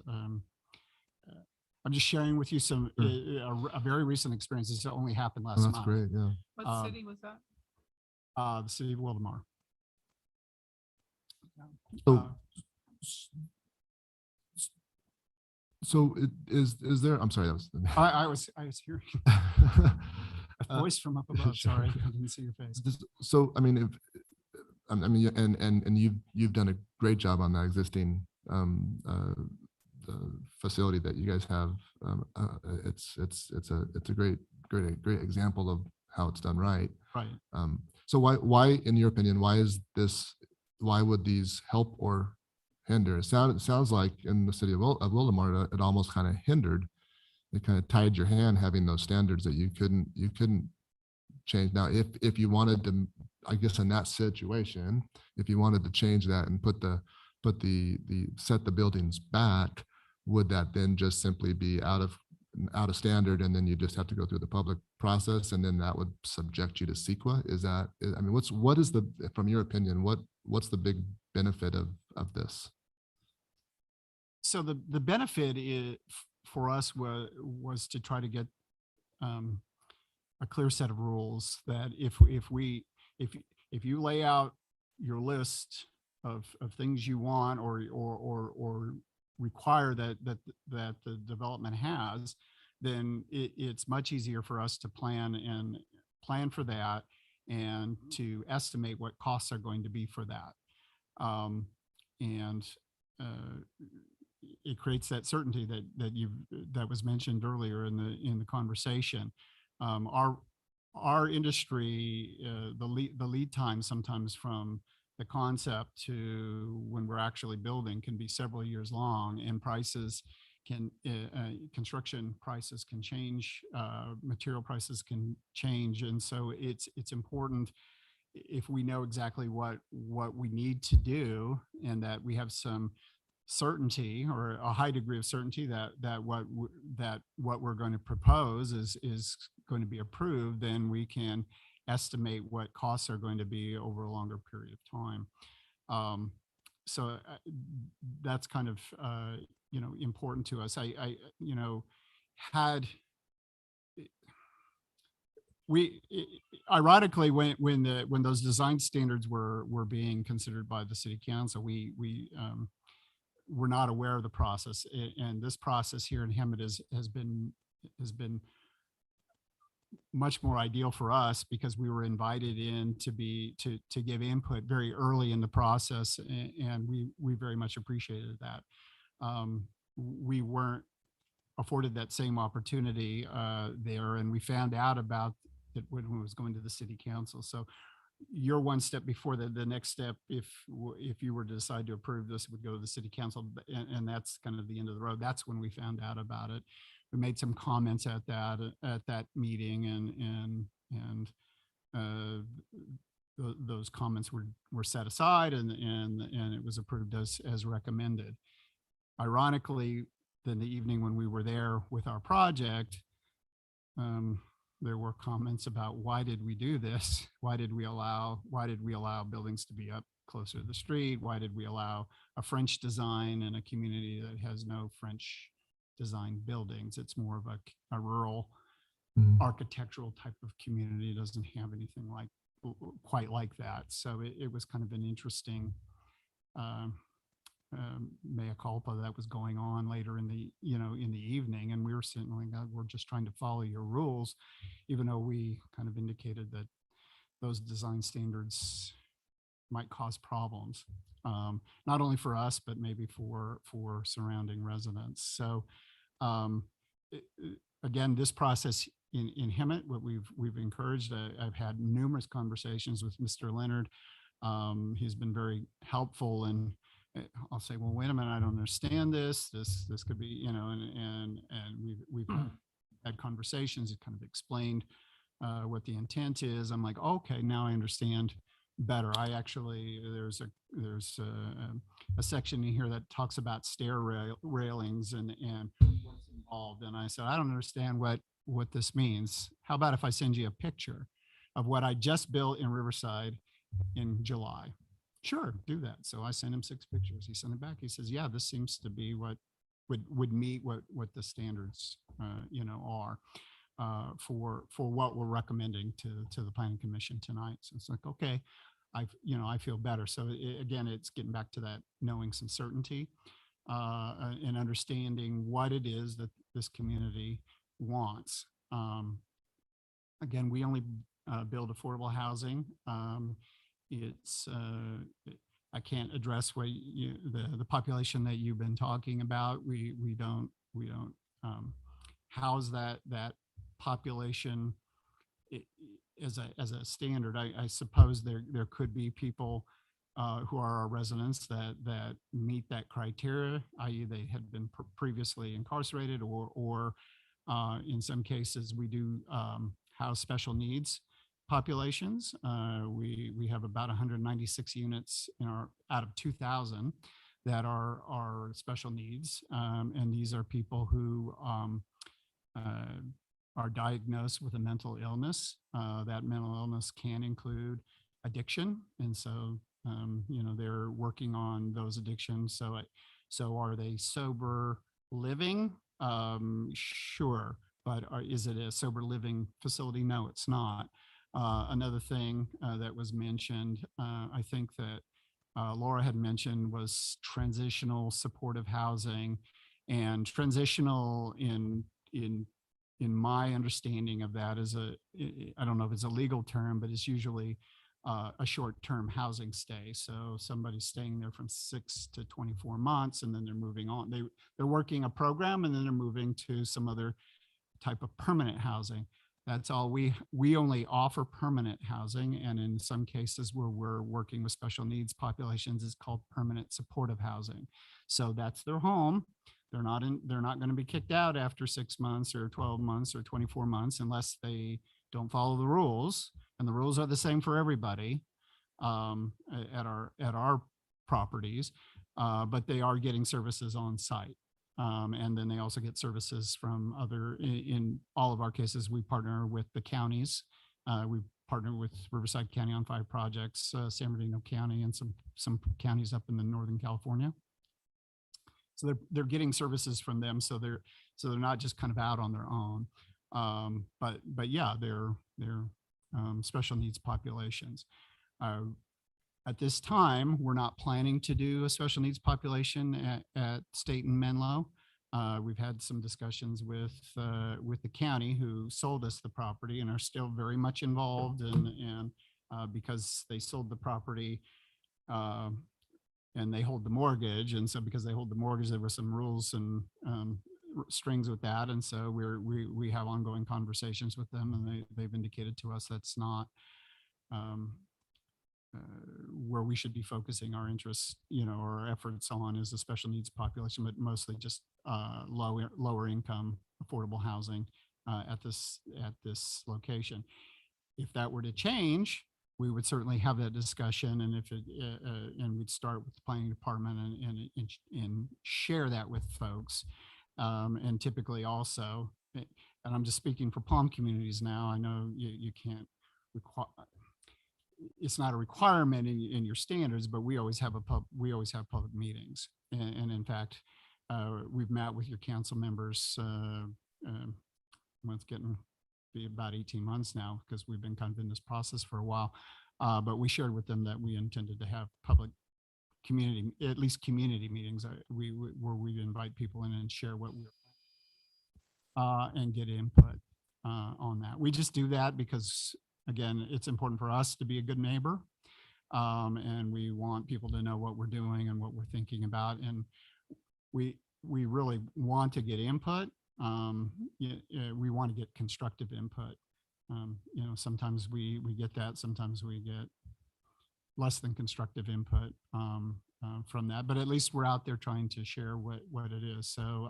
S12: I'm just sharing with you some, a very recent experience. This only happened last
S2: Oh,
S12: month.
S2: that's great, yeah.
S4: What city was that?
S12: The city of Wildomar.
S2: So, so is there, I'm sorry, that was.
S12: I was hearing a voice from up above.
S2: Sure.
S12: Sorry, I didn't see your face.
S2: So, I mean, if, I mean, and you've done a great job on that existing the facility that you guys have. It's a great example of how it's done right.
S12: Right.
S2: So why, in your opinion, why would these help or hinder? It sounds like in the city of Wildomar, it almost kind of hindered. It kind of tied your hand having those standards that you couldn't change. Now, if you wanted to, I guess in that situation, if you wanted to change that and set the buildings back, would that then just simply be out of standard, and then you just have to go through the public process, and then that would subject you to CEQA? Is that, I mean, what is the, from your opinion, what's the big benefit of this?
S12: So the benefit for us was to try to get a clear set of rules that if you lay out your list of things you want or require that the development has, then it's much easier for us to plan for that and to estimate what costs are going to be for that. It creates that certainty that was mentioned earlier in the conversation. Our industry, the lead time sometimes from the concept to when we're actually building can be several years long, and prices can, construction prices can change, material prices can change. And so it's important if we know exactly what we need to do, and that we have some certainty or a high degree of certainty that what we're going to propose is going to be approved, then we can estimate what costs are going to be over a longer period of time. So that's kind of important to us. Ironically, when those design standards were being considered by the city council, we were not aware of the process, and this process here in Hemet has been much more ideal for us because we were invited in to give input very early in the process, and we very much appreciated that. We weren't afforded that same opportunity there, and we found out about it when it was going to the city council. So you're one step before the next step. If you were to decide to approve this, it would go to the city council, and that's kind of the end of the road. That's when we found out about it. We made some comments at that meeting, and those comments were set aside, and it was approved as recommended. Ironically, then the evening when we were there with our project, there were comments about, why did we do this? Why did we allow buildings to be up closer to the street? Why did we allow a French design in a community that has no French design buildings? It's more of a rural architectural type of community. It doesn't have anything quite like that. So it was kind of an interesting mea culpa that was going on later in the evening, and we were certainly we're just trying to follow your rules, even though we kind of indicated that those design standards might cause problems, not only for us but maybe for surrounding residents. So again, this process in Hemet, what we've encouraged, I've had numerous conversations with Mr. Leonard. He's been very helpful, and I'll say, well, wait a minute, I don't understand this. This could be, and we've had conversations. It kind of explained what the intent is. I'm like, okay, now I understand better. There's a section in here that talks about stair railings and what's involved. And I said, I don't understand what what this means. How about if I send you a picture of what I just built in Riverside in July? Sure, do that. So I sent him 6 pictures. He sent it back. He says, yeah, this seems to be what would meet what the standards, are for what we're recommending to the planning commission tonight. So it's like, okay, I feel better. So again, it's getting back to that knowing some certainty and understanding what it is that this community wants. Again, we only build affordable housing. I can't address what the population that you've been talking about. We don't house that population as a standard. I suppose there could be people who are our residents that meet that criteria, i.e. they had been previously incarcerated, or in some cases we do house special needs populations. We have about 196 units out of 2,000 that are special needs, and these are people who are diagnosed with a mental illness. That mental illness can include addiction, and so they're working on those addictions. So are they sober living? Sure, but is it a sober living facility? No, it's not. Another thing that was mentioned, I think that Laura had mentioned, was transitional supportive housing. And transitional in my understanding of that is I don't know if it's a legal term, but it's usually a short-term housing stay. So somebody's staying there from 6 to 24 months, and then they're moving on. They're working a program, and then they're moving to some other type of permanent housing. That's all. We only offer permanent housing, and in some cases where we're working with special needs populations, it's called permanent supportive housing. So that's their home. They're not going to be kicked out after 6 months or 12 months or 24 months unless they don't follow the rules. And the rules are the same for everybody at our properties, but they are getting services on site. And then they also get services from in all of our cases, we partner with the counties. We partner with Riverside County on 5 projects, San Bernardino County, and some counties up in the Northern California. So they're getting services from them. So they're not just kind of out on their own. But yeah, they're special needs populations. At this time, we're not planning to do a special needs population at State and Menlo. We've had some discussions with the county, who sold us the property and are still very much involved, and because they sold the property and they hold the mortgage, and so because they hold the mortgage, there were some rules and strings with that, and so we have ongoing conversations with them, and they've indicated to us that's not where we should be focusing our interests, or efforts on, is the special needs population, but mostly just lower income affordable housing at this location. If that were to change, we would certainly have that discussion, and and we'd start with the planning department and share that with folks. And typically also, and I'm just speaking for Palm communities now, I know you can't require, it's not a requirement in your standards, but we always have public meetings. And in fact, we've met with your council members, it's getting to be about 18 months now, because we've been kind of in this process for a while. But we shared with them that we intended to have public at least community meetings where we invite people in and share what we're and get input on that. We just do that because, again, it's important for us to be a good neighbor, and we want people to know what we're doing and what we're thinking about, and we really want to get input. We want to get constructive input. Sometimes we get that, sometimes we get less than constructive input from that, but at least we're out there trying to share what it is. So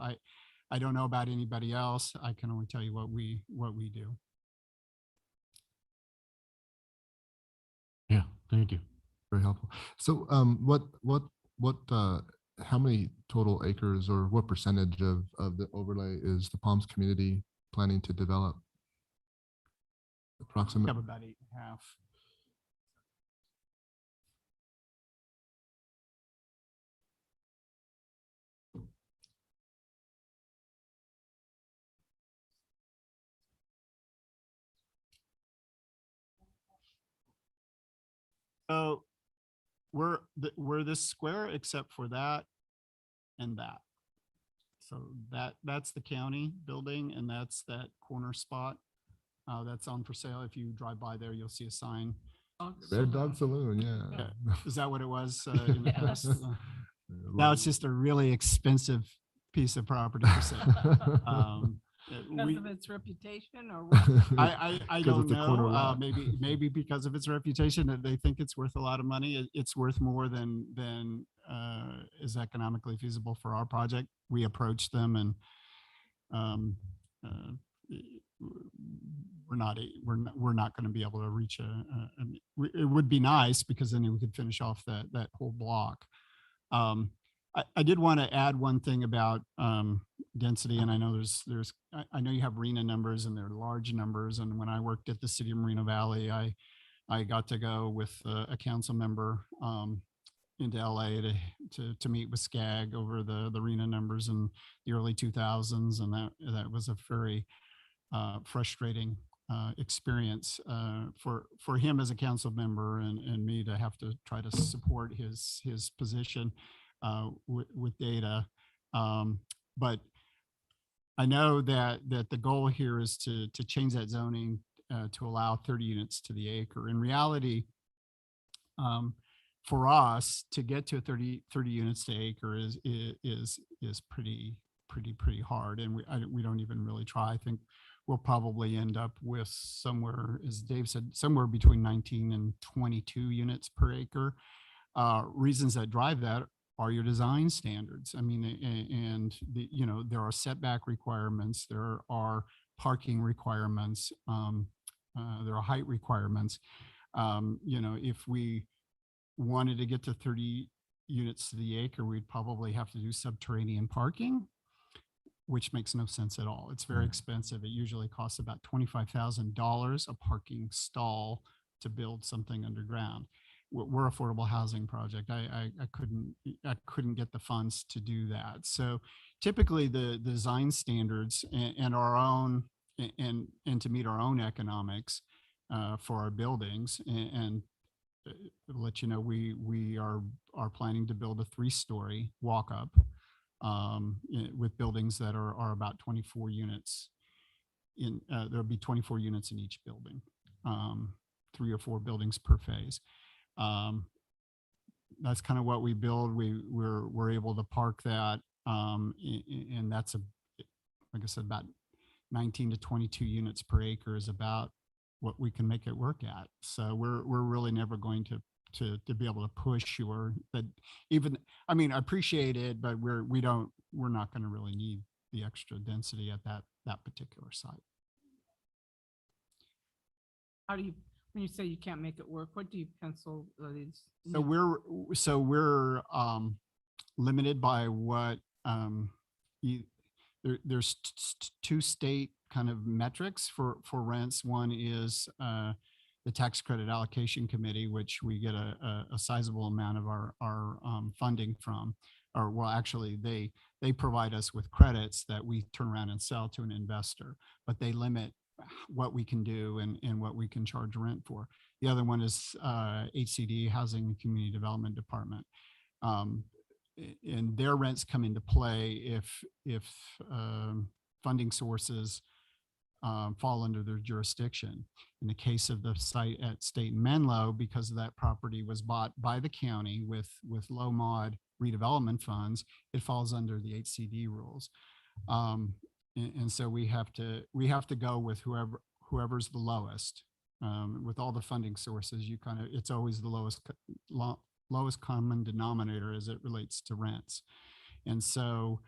S12: I don't know about anybody else. I can only tell you what we do.
S1: Yeah, thank you.
S2: Very helpful. So how many total acres, or what percentage of the overlay is the Palms community planning to develop?
S12: We
S2: Approximate.
S12: have about 8.5. So we're this square except for that and that. So that's the county building, and that's that corner spot that's on for sale. If you drive by there, you'll see a sign.
S2: Red Dog Saloon, yeah.
S12: Yeah. Is that what it was in the
S11: Yes.
S12: past? Now it's just a really expensive piece of property for sale.
S4: Because of its reputation or what?
S12: I
S2: 'Cause
S12: don't
S2: it's a corner
S12: know.
S2: lot.
S12: Maybe because of its reputation that they think it's worth a lot of money. It's worth more than is economically feasible for our project. We approached them and we're not going to be able to reach it would be nice because then we could finish off that whole block. I did want to add one thing about density, and I know I know you have RENA numbers and they're large numbers. And when I worked at the city of Moreno Valley, I got to go with a council member into LA to meet with SCAG over the RENA numbers in the early 2000s, and that was a very frustrating experience for him as a council member and me to have to try to support his position with data. But I know that the goal here is to change that zoning to allow 30 units to the acre. In reality, for us to get to 30 units to acre is pretty hard, and we don't even really try. I think we'll probably end up with somewhere, as Dave said, somewhere between 19 and 22 units per acre. Reasons that drive that are your design standards. I mean, and there are setback requirements, there are parking requirements, there are height requirements. If we wanted to get to 30 units to the acre, we'd probably have to do subterranean parking, which makes no sense at all. It's very expensive. It usually costs about $25,000 a parking stall to build something underground. We're affordable housing project. I couldn't get the funds to do that. So typically the design standards and our own and to meet our own economics for our buildings and let you know, we are planning to build a 3-story walk up with buildings that are about 24 units. There'll be 24 units in each building, 3 or 4 buildings per phase. That's kind of what we build. We're able to park that, and that's like I said, about 19 to 22 units per acre is about what we can make it work at. So we're really never going to be able to push you that even, I mean, I appreciate it, but we're not going to really need the extra density at that particular site.
S4: How do you, when you say you can't make it work, what do you pencil these?
S12: So we're limited by what there's 2 state kind of metrics for rents. One is the tax credit allocation committee, which we get a sizable amount of our funding from, or well, actually they provide us with credits that we turn around and sell to an investor, but they limit what we can do and what we can charge rent for. The other one is HCD, Housing and Community Development Department. And their rents come into play if funding sources fall under their jurisdiction. In the case of the site at State and Menlo, because that property was bought by the county with low mod redevelopment funds, it falls under the HCD rules. And so we have to go with whoever's the lowest. With all the funding sources, it's always the lowest common denominator as it relates to rents. And so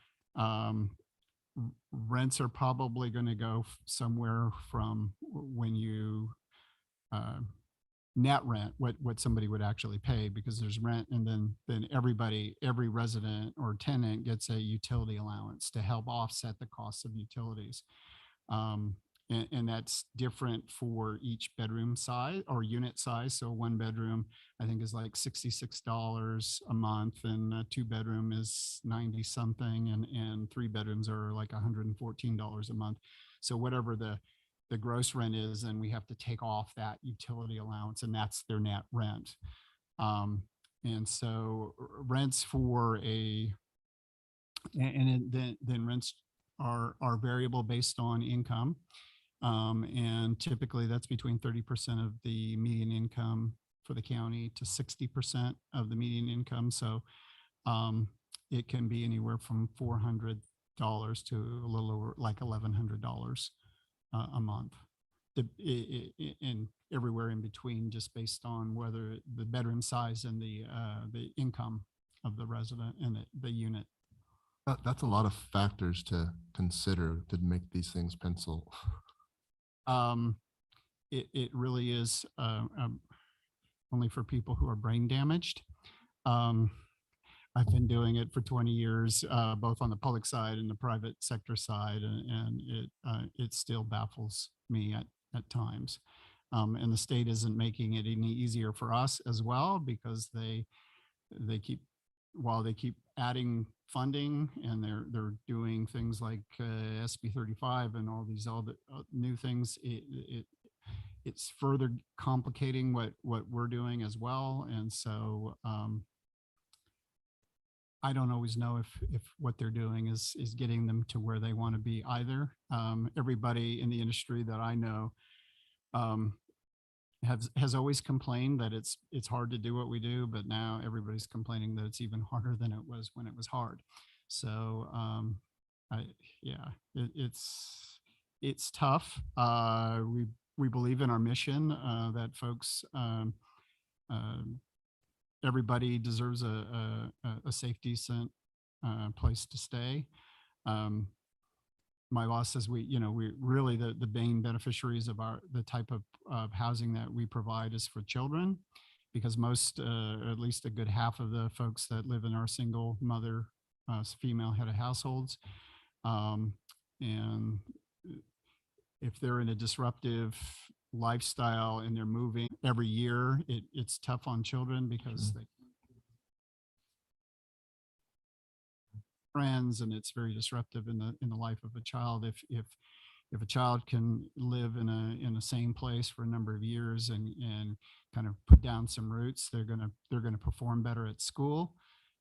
S12: rents are probably going to go somewhere from when you net rent, what somebody would actually pay, because there's rent, and then every resident or tenant gets a utility allowance to help offset the costs of utilities. And that's different for each bedroom size or unit size. So one bedroom, I think, is like $66 a month, and a two bedroom is 90 something, and three bedrooms are like $114 a month. So whatever the gross rent is, and we have to take off that utility allowance, and that's their net rent. And so rents for then rents are variable based on income. And typically that's between 30% of the median income for the county to 60% of the median income. So it can be anywhere from $400 to a little over like $1,100 a month. And everywhere in between, just based on whether the bedroom size and the income of the resident and the unit.
S2: That's a lot of factors to consider to make these things pencil.
S12: It really is only for people who are brain damaged. I've been doing it for 20 years, both on the public side and the private sector side, and it still baffles me at times. And the state isn't making it any easier for us as well, because they keep, while they keep adding funding, and they're doing things like SB 35 and all these other new things, it's further complicating what we're doing as well. And so I don't always know if what they're doing is getting them to where they want to be either. Everybody in the industry that I know has always complained that it's hard to do what we do, but now everybody's complaining that it's even harder than it was when it was hard. So it's tough. We believe in our mission that folks, everybody deserves a safe, decent place to stay. My boss says we really the main beneficiaries of the type of housing that we provide is for children, because most, at least a good half of the folks that live in our single mother, female head of households, and if they're in a disruptive lifestyle and they're moving every year, it's tough on children because they friends, and it's very disruptive in the life of a child. If a child can live in a same place for a number of years and kind of put down some roots, they're gonna perform better at school,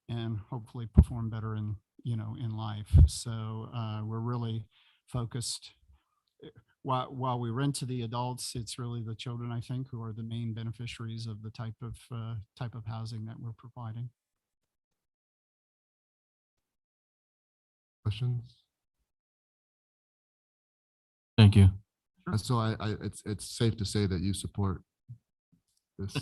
S12: and hopefully perform better in life. So we're really focused. While we rent to the adults, it's really the children, I think, who are the main beneficiaries of the type of housing that we're providing.
S2: Questions?
S1: Thank you.
S2: So it's safe to say that you support this.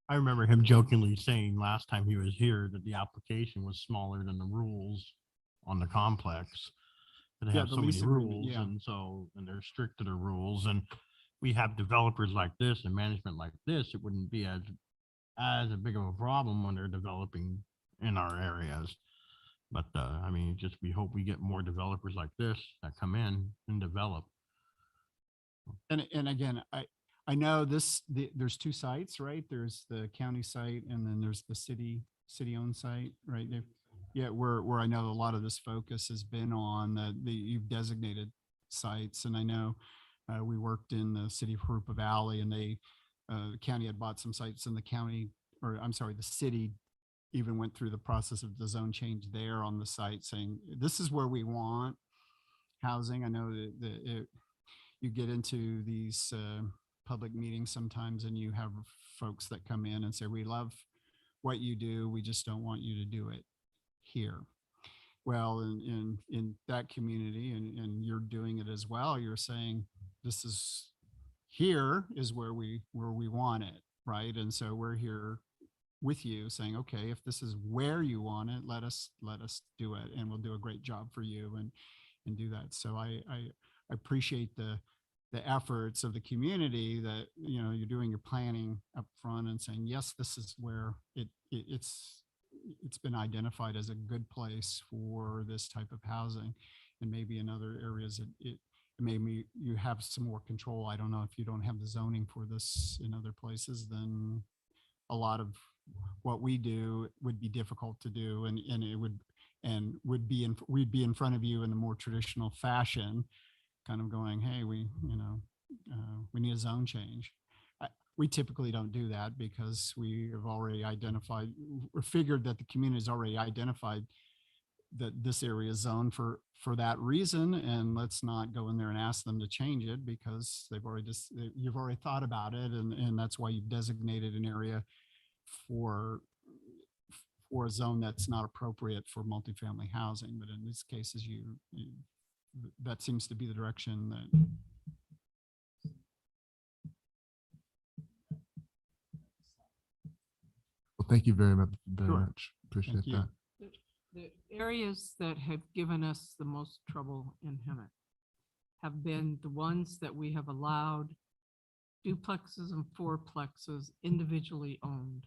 S7: I remember him jokingly saying last time he was here that the application was smaller than the rules on the complex. They
S12: Yeah,
S7: have
S12: the
S7: so many
S12: lease agreement,
S7: rules,
S12: yeah.
S7: and they're strict to their rules. And we have developers like this and management like this, it wouldn't be as a big of a problem when they're developing in our areas. But I mean, just we hope we get more developers like this that come in and develop.
S12: And again, I know there's two sites, right? There's the county site, and then there's the city-owned site, right? Yeah, where I know a lot of this focus has been on the you've designated sites. And I know we worked in the city of Harupa Valley, and the county had bought some sites, and the city even went through the process of the zone change there on the site, saying, this is where we want housing. I know that you get into these public meetings sometimes, and you have folks that come in and say, we love what you do, we just don't want you to do it here. Well, in that community, and you're doing it as well, you're saying, here is where we want it, right? And so we're here with you saying, okay, if this is where you want it, let us do it, and we'll do a great job for you and do that. So I appreciate the efforts of the community that you're doing your planning up front and saying, yes, this is where it's been identified as a good place for this type of housing. and maybe in other areas, it maybe you have some more control. I don't know if you don't have the zoning for this in other places, then a lot of what we do would be difficult to do, and it would be we'd be in front of you in a more traditional fashion, kind of going, hey, we need a zone change. We typically don't do that because we have already identified or figured that the community has already identified that this area is zoned for that reason, and let's not go in there and ask them to change it because you've already thought about it, and that's why you've designated an area for a zone that's not appropriate for multifamily housing. But in these cases, that seems to be the direction that.
S2: Well, thank you very much.
S12: Sure.
S2: Appreciate
S12: Thank you.
S2: that.
S4: The areas that have given us the most trouble in Hemet have been the ones that we have allowed duplexes and fourplexes individually owned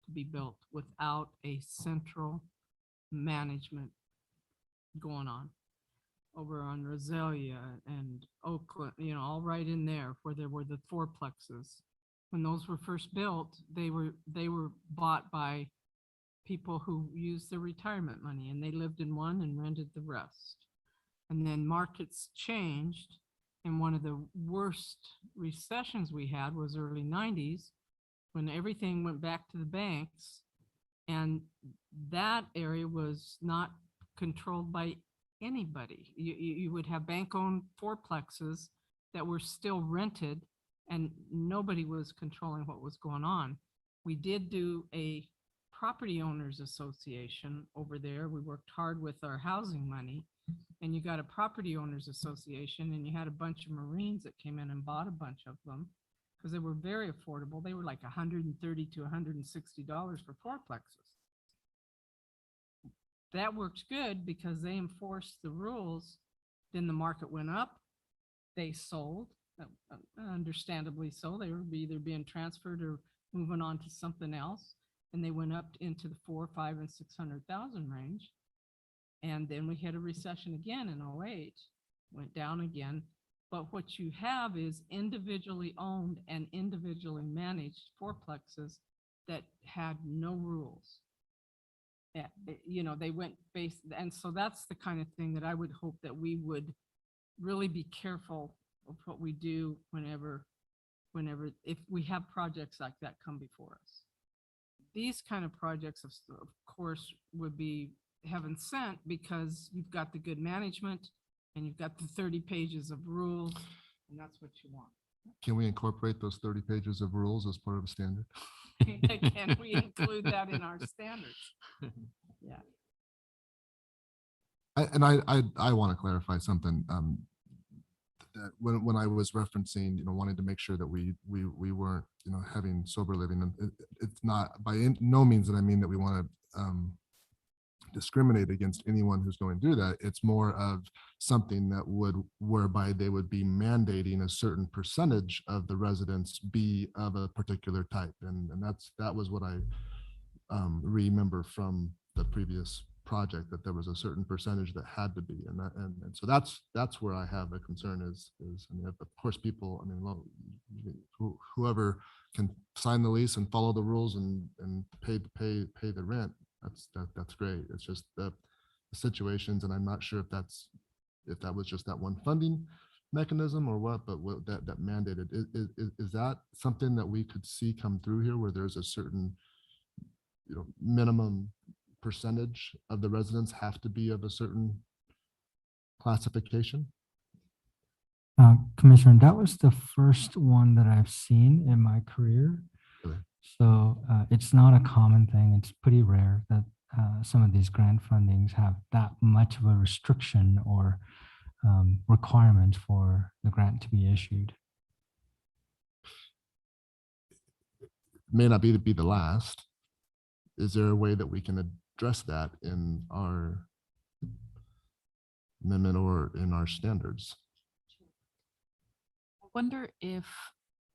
S4: to be built without a central management going on. Over on Roselia and Oakland, all right in there where there were the fourplexes. When those were first built, they were bought by people who used their retirement money, and they lived in one and rented the rest. And then markets changed, and one of the worst recessions we had was early 90s, when everything went back to the banks, and that area was not controlled by anybody. You would have bank-owned fourplexes that were still rented, and nobody was controlling what was going on. We did do a property owners association over there. We worked hard with our housing money, and you got a property owners association, and you had a bunch of Marines that came in and bought a bunch of them because they were very affordable. They were like $130 to $160 for fourplexes. That worked good because they enforced the rules. Then the market went up. They sold, understandably so. They were either being transferred or moving on to something else. And they went up into the 4, 5, and 600,000 range. And then we had a recession again in 08, went down again. But what you have is individually owned and individually managed fourplexes that had no rules. They went based, and so that's the kind of thing that I would hope that we would really be careful of what we do whenever, if we have projects like that come before us. These kind of projects, of course, would be heaven sent because you've got the good management and you've got the 30 pages of rules, and that's what you want.
S2: Can we incorporate those 30 pages of rules as part of a standard?
S4: Can we include that in our standards? Yeah.
S2: I want to clarify something. That when I was referencing, wanting to make sure that we weren't, having sober living, and it's not by no means that I mean that we want to discriminate against anyone who's going through that. It's more of something that whereby they would be mandating a certain percentage of the residents be of a particular type, and that was what I remember from the previous project, that there was a certain percentage that had to be, and so that's where I have a concern is of course people, whoever can sign the lease and follow the rules and pay the rent, that's great. It's just the situations, and I'm not sure if that was just that one funding mechanism or what, but what that mandated is that something that we could see come through here, where there's a certain minimum percentage of the residents have to be of a certain classification?
S3: Commissioner, that was the first one that I've seen in my career.
S2: Really?
S3: So it's not a common thing. It's pretty rare that some of these grant fundings have that much of a restriction or requirement for the grant to be issued.
S2: May not be the last. Is there a way that we can address that in our amendment or in our standards?
S8: I wonder if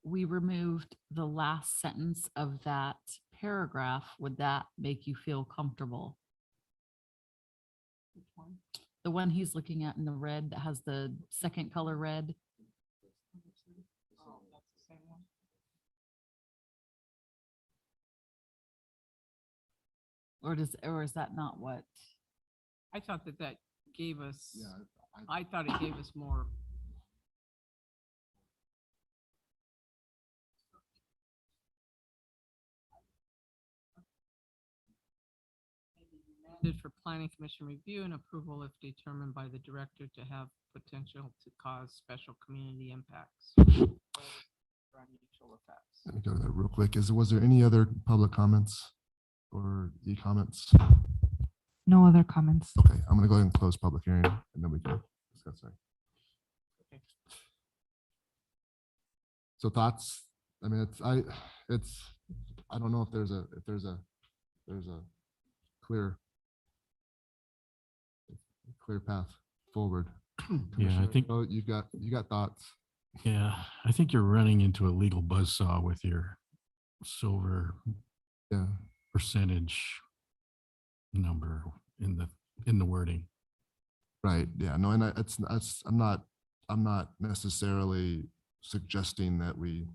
S8: we removed the last sentence of that paragraph, would that make you feel comfortable?
S4: Which one?
S8: The one he's looking at in the red that has the second color red. Or is that not what?
S4: I thought that that gave us,
S2: Yeah,
S4: I thought it gave us more. Recommended for planning commission review and approval if determined by the director to have potential to cause special community impacts. Or unusual effects.
S2: Let me go to that real quick. Was there any other public comments or e-comments?
S5: No other comments.
S2: Okay, I'm gonna go ahead and close public hearing and then we can discuss that. So thoughts, I mean, I don't know if there's a clear path forward.
S1: Yeah, I
S2: Commissioner
S1: think,
S2: Hill, you got thoughts?
S1: yeah, I think you're running into a legal buzzsaw with your silver
S2: Yeah,
S1: percentage number in the wording.
S2: right. Yeah, no, and I'm not necessarily suggesting that we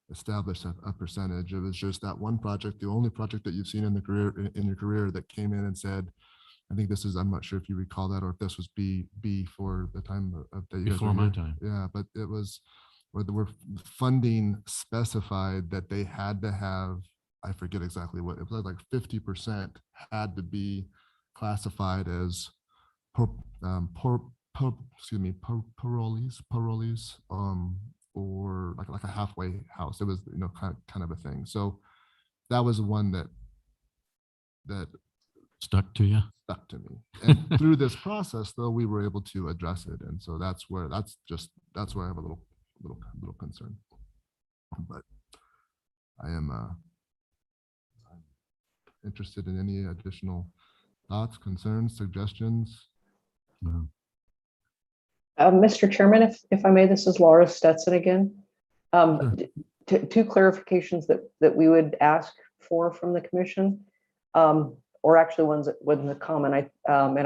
S2: establish a percentage. It was just that one project, the only project that you've seen in your career that came in and said, I think this is, I'm not sure if you recall that or if this was B for the time of that you guys
S1: Before
S2: were
S1: my
S2: here.
S1: time.
S2: Yeah, but it was where the funding specified that they had to have, I forget exactly what, it was like 50% had to be classified as parolees, or like a halfway house. It was, kind of a thing. So that was one that
S1: Stuck to you?
S2: stuck to me. And through this process, though, we were able to address it. And so that's where I have a little concern. But I'm interested in any additional thoughts, concerns, suggestions.
S1: No.
S10: Mr. Chairman, if I may, this is Laura Stetson again.
S2: Sure.
S10: Two clarifications that we would ask for from the commission, or actually ones that wouldn't come, and I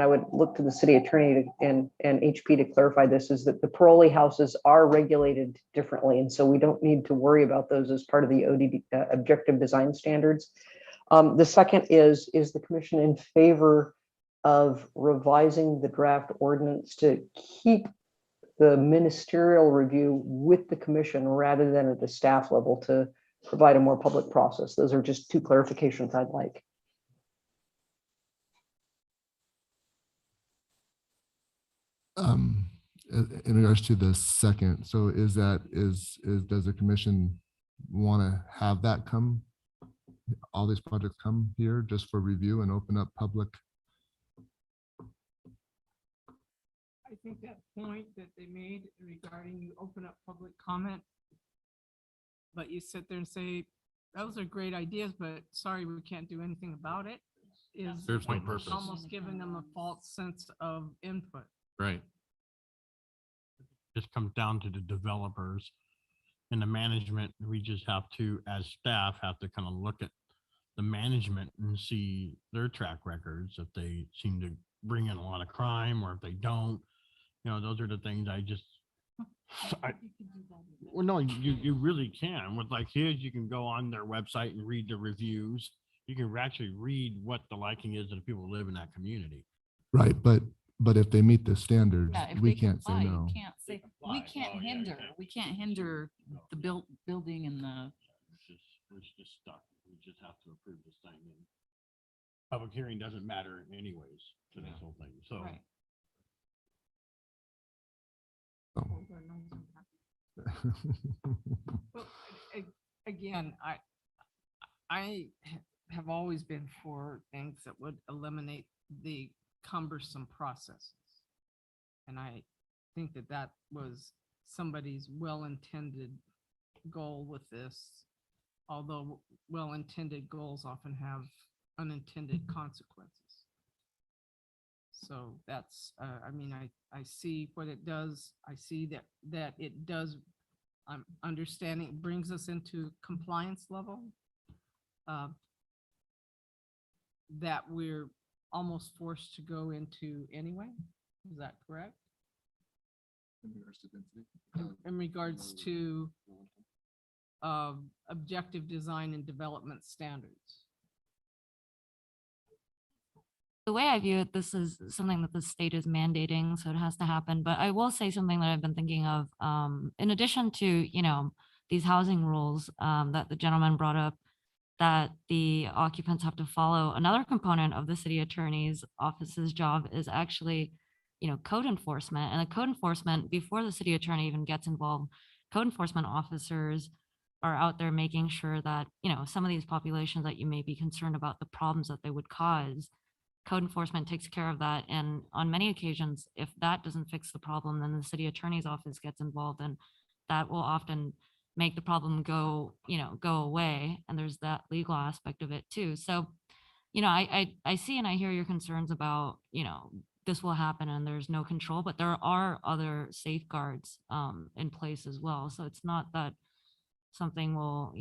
S10: would look to the city attorney and HP to clarify this, is that the parolee houses are regulated differently, and so we don't need to worry about those as part of the ODD objective design standards. The second is the commission in favor of revising the draft ordinance to keep the ministerial review with the commission rather than at the staff level to provide a more public process? Those are just two clarifications I'd like.
S2: In regards to the second, so does the commission want to have that all these projects come here just for review and open up public?
S4: I think that point that they made regarding you open up public comment, but you sit there and say, those are great ideas, but sorry, we can't do anything about it, is
S1: Serves no purpose.
S4: almost giving them a false sense of input.
S1: Right.
S7: Just comes down to the developers and the management. We just have to, as staff, have to kind of look at the management and see their track records, if they seem to bring in a lot of crime or if they don't. Those are the things well, no, you really can. With like his, you can go on their website and read the reviews. You can actually read what the liking is of the people who live in that community.
S2: Right, but if they meet the standards,
S8: Yeah, if
S2: we
S8: they
S2: can't say
S8: comply,
S2: no.
S8: You can't say, we can't hinder, the building and the.
S7: We're just stuck. We just have to approve this thing. And public hearing doesn't matter anyways to this whole thing. So.
S8: Right.
S2: So.
S4: Well, again, I have always been for things that would eliminate the cumbersome processes. And I think that was somebody's well-intended goal with this, although well-intended goals often have unintended consequences. So that's, I see what it does. I see that it does, I'm understanding, brings us into compliance level that we're almost forced to go into anyway. Is that correct? In regards to objective design and development standards.
S11: The way I view it, this is something that the state is mandating, so it has to happen. But I will say something that I've been thinking of, in addition to, these housing rules that the gentleman brought up, that the occupants have to follow. Another component of the city attorney's office's job is actually, code enforcement. And the code enforcement, before the city attorney even gets involved, code enforcement officers are out there making sure that, some of these populations that you may be concerned about, the problems that they would cause, code enforcement takes care of that. And on many occasions, if that doesn't fix the problem, then the city attorney's office gets involved, and that will often make the problem go away. And there's that legal aspect of it too. So, I see and I hear your concerns about, this will happen and there's no control, but there are other safeguards in place as well. So it's not that something will,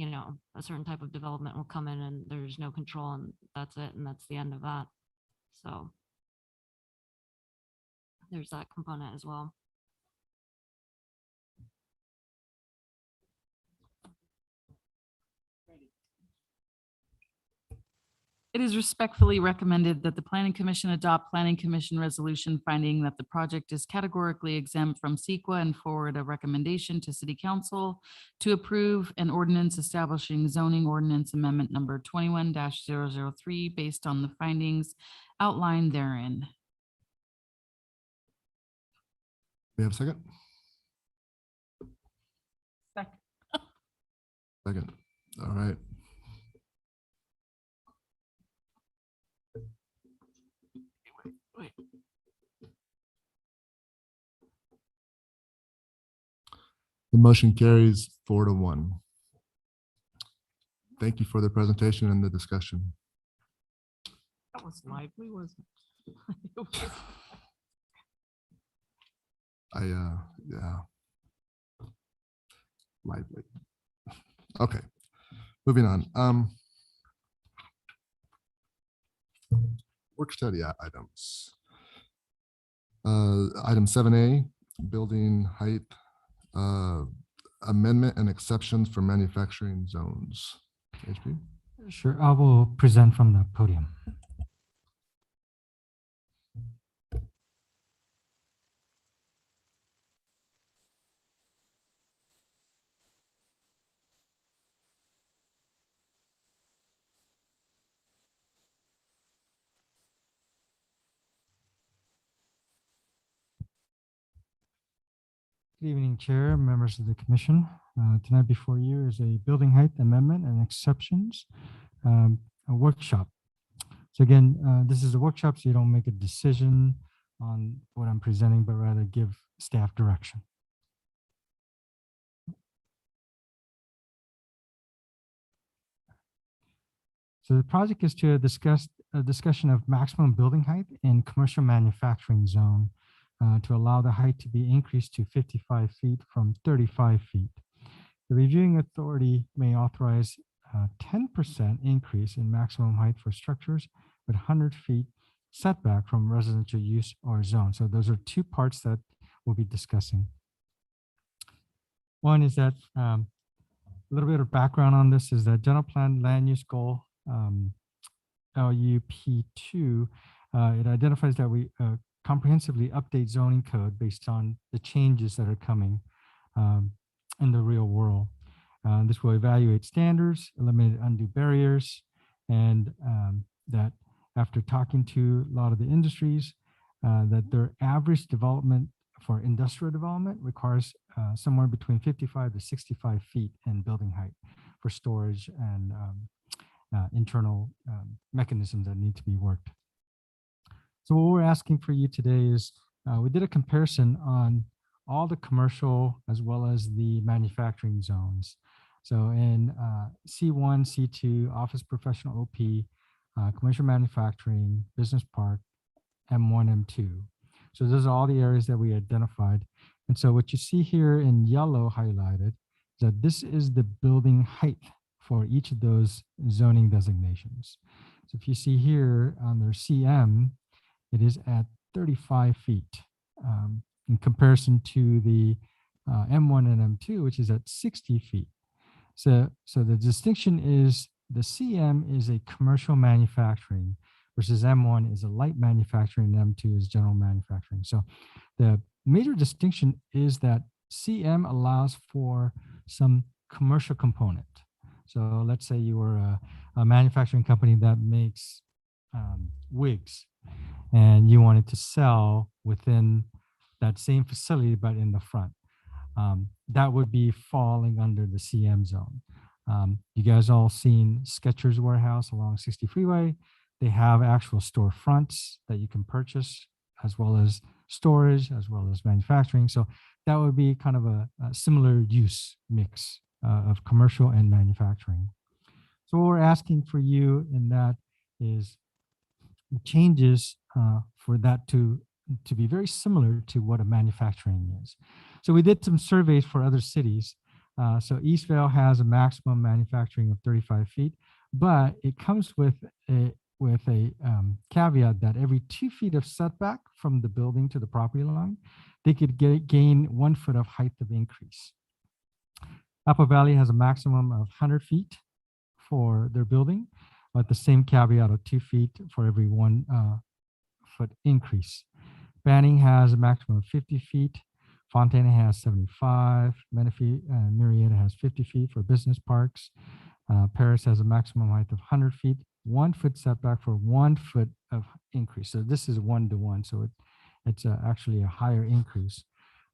S11: a certain type of development will come in and there's no control and that's it. And that's the end of that. So there's that component as well.
S8: It is respectfully recommended that the Planning Commission adopt Planning Commission resolution finding that the project is categorically exempt from CEQA and forward a recommendation to City Council to approve an ordinance establishing zoning ordinance amendment number 21-003 based on the findings outlined therein.
S2: We have a second?
S4: Second.
S2: Second. All right.
S4: Wait.
S2: The motion carries 4-1. Thank you for the presentation and the discussion.
S4: That was lively, wasn't it?
S2: Yeah. Lively. Okay, moving on. Work study items. Item 7A, building height amendment and exceptions for manufacturing zones. HP?
S3: Sure, I will present from the podium. Good evening, Chair, members of the Commission. Tonight before you is a building height amendment and exceptions, a workshop. So again, this is a workshop, so you don't make a decision on what I'm presenting, but rather give staff direction. So the project is to discuss a discussion of maximum building height in commercial manufacturing zone to allow the height to be increased to 55 feet from 35 feet. The reviewing authority may authorize a 10% increase in maximum height for structures with 100 feet setback from residential use or zone. So those are two parts that we'll be discussing. One is that a little bit of background on this is that general plan land use goal LUP2, it identifies that we comprehensively update zoning code based on the changes that are coming in the real world. This will evaluate standards, eliminate undue barriers, and that after talking to a lot of the industries, that their average development for industrial development requires somewhere between 55 to 65 feet in building height for storage and internal mechanisms that need to be worked. So what we're asking for you today is we did a comparison on all the commercial as well as the manufacturing zones. So in C1, C2, office professional OP, commercial manufacturing, business park, M1, M2. So those are all the areas that we identified. And so what you see here in yellow highlighted is that this is the building height for each of those zoning designations. So if you see here on their CM, it is at 35 feet. in comparison to the M1 and M2, which is at 60 feet. So the distinction is the CM is a commercial manufacturing versus M1 is a light manufacturing and M2 is general manufacturing. So the major distinction is that CM allows for some commercial component. So let's say you were a manufacturing company that makes wigs and you wanted to sell within that same facility, but in the front. That would be falling under the CM zone. You guys all seen Skechers warehouse along 60 freeway. They have actual store fronts that you can purchase, as well as storage, as well as manufacturing. So that would be kind of a similar use mix of commercial and manufacturing. So what we're asking for you in that is changes for that to be very similar to what a manufacturing is. So we did some surveys for other cities. So Eastvale has a maximum manufacturing of 35 feet, but it comes with a caveat that every 2 feet of setback from the building to the property line, they could gain 1 foot of height of increase. Apple Valley has a maximum of 100 feet for their building, but the same caveat of 2 feet for every 1 foot increase. Banning has a maximum of 50 feet. Fontana has 75. Menifee and Marriott has 50 feet for business parks. Paris has a maximum height of 100 feet, 1 foot setback for 1 foot of increase. So this is 1-to-1. So it's actually a higher increase.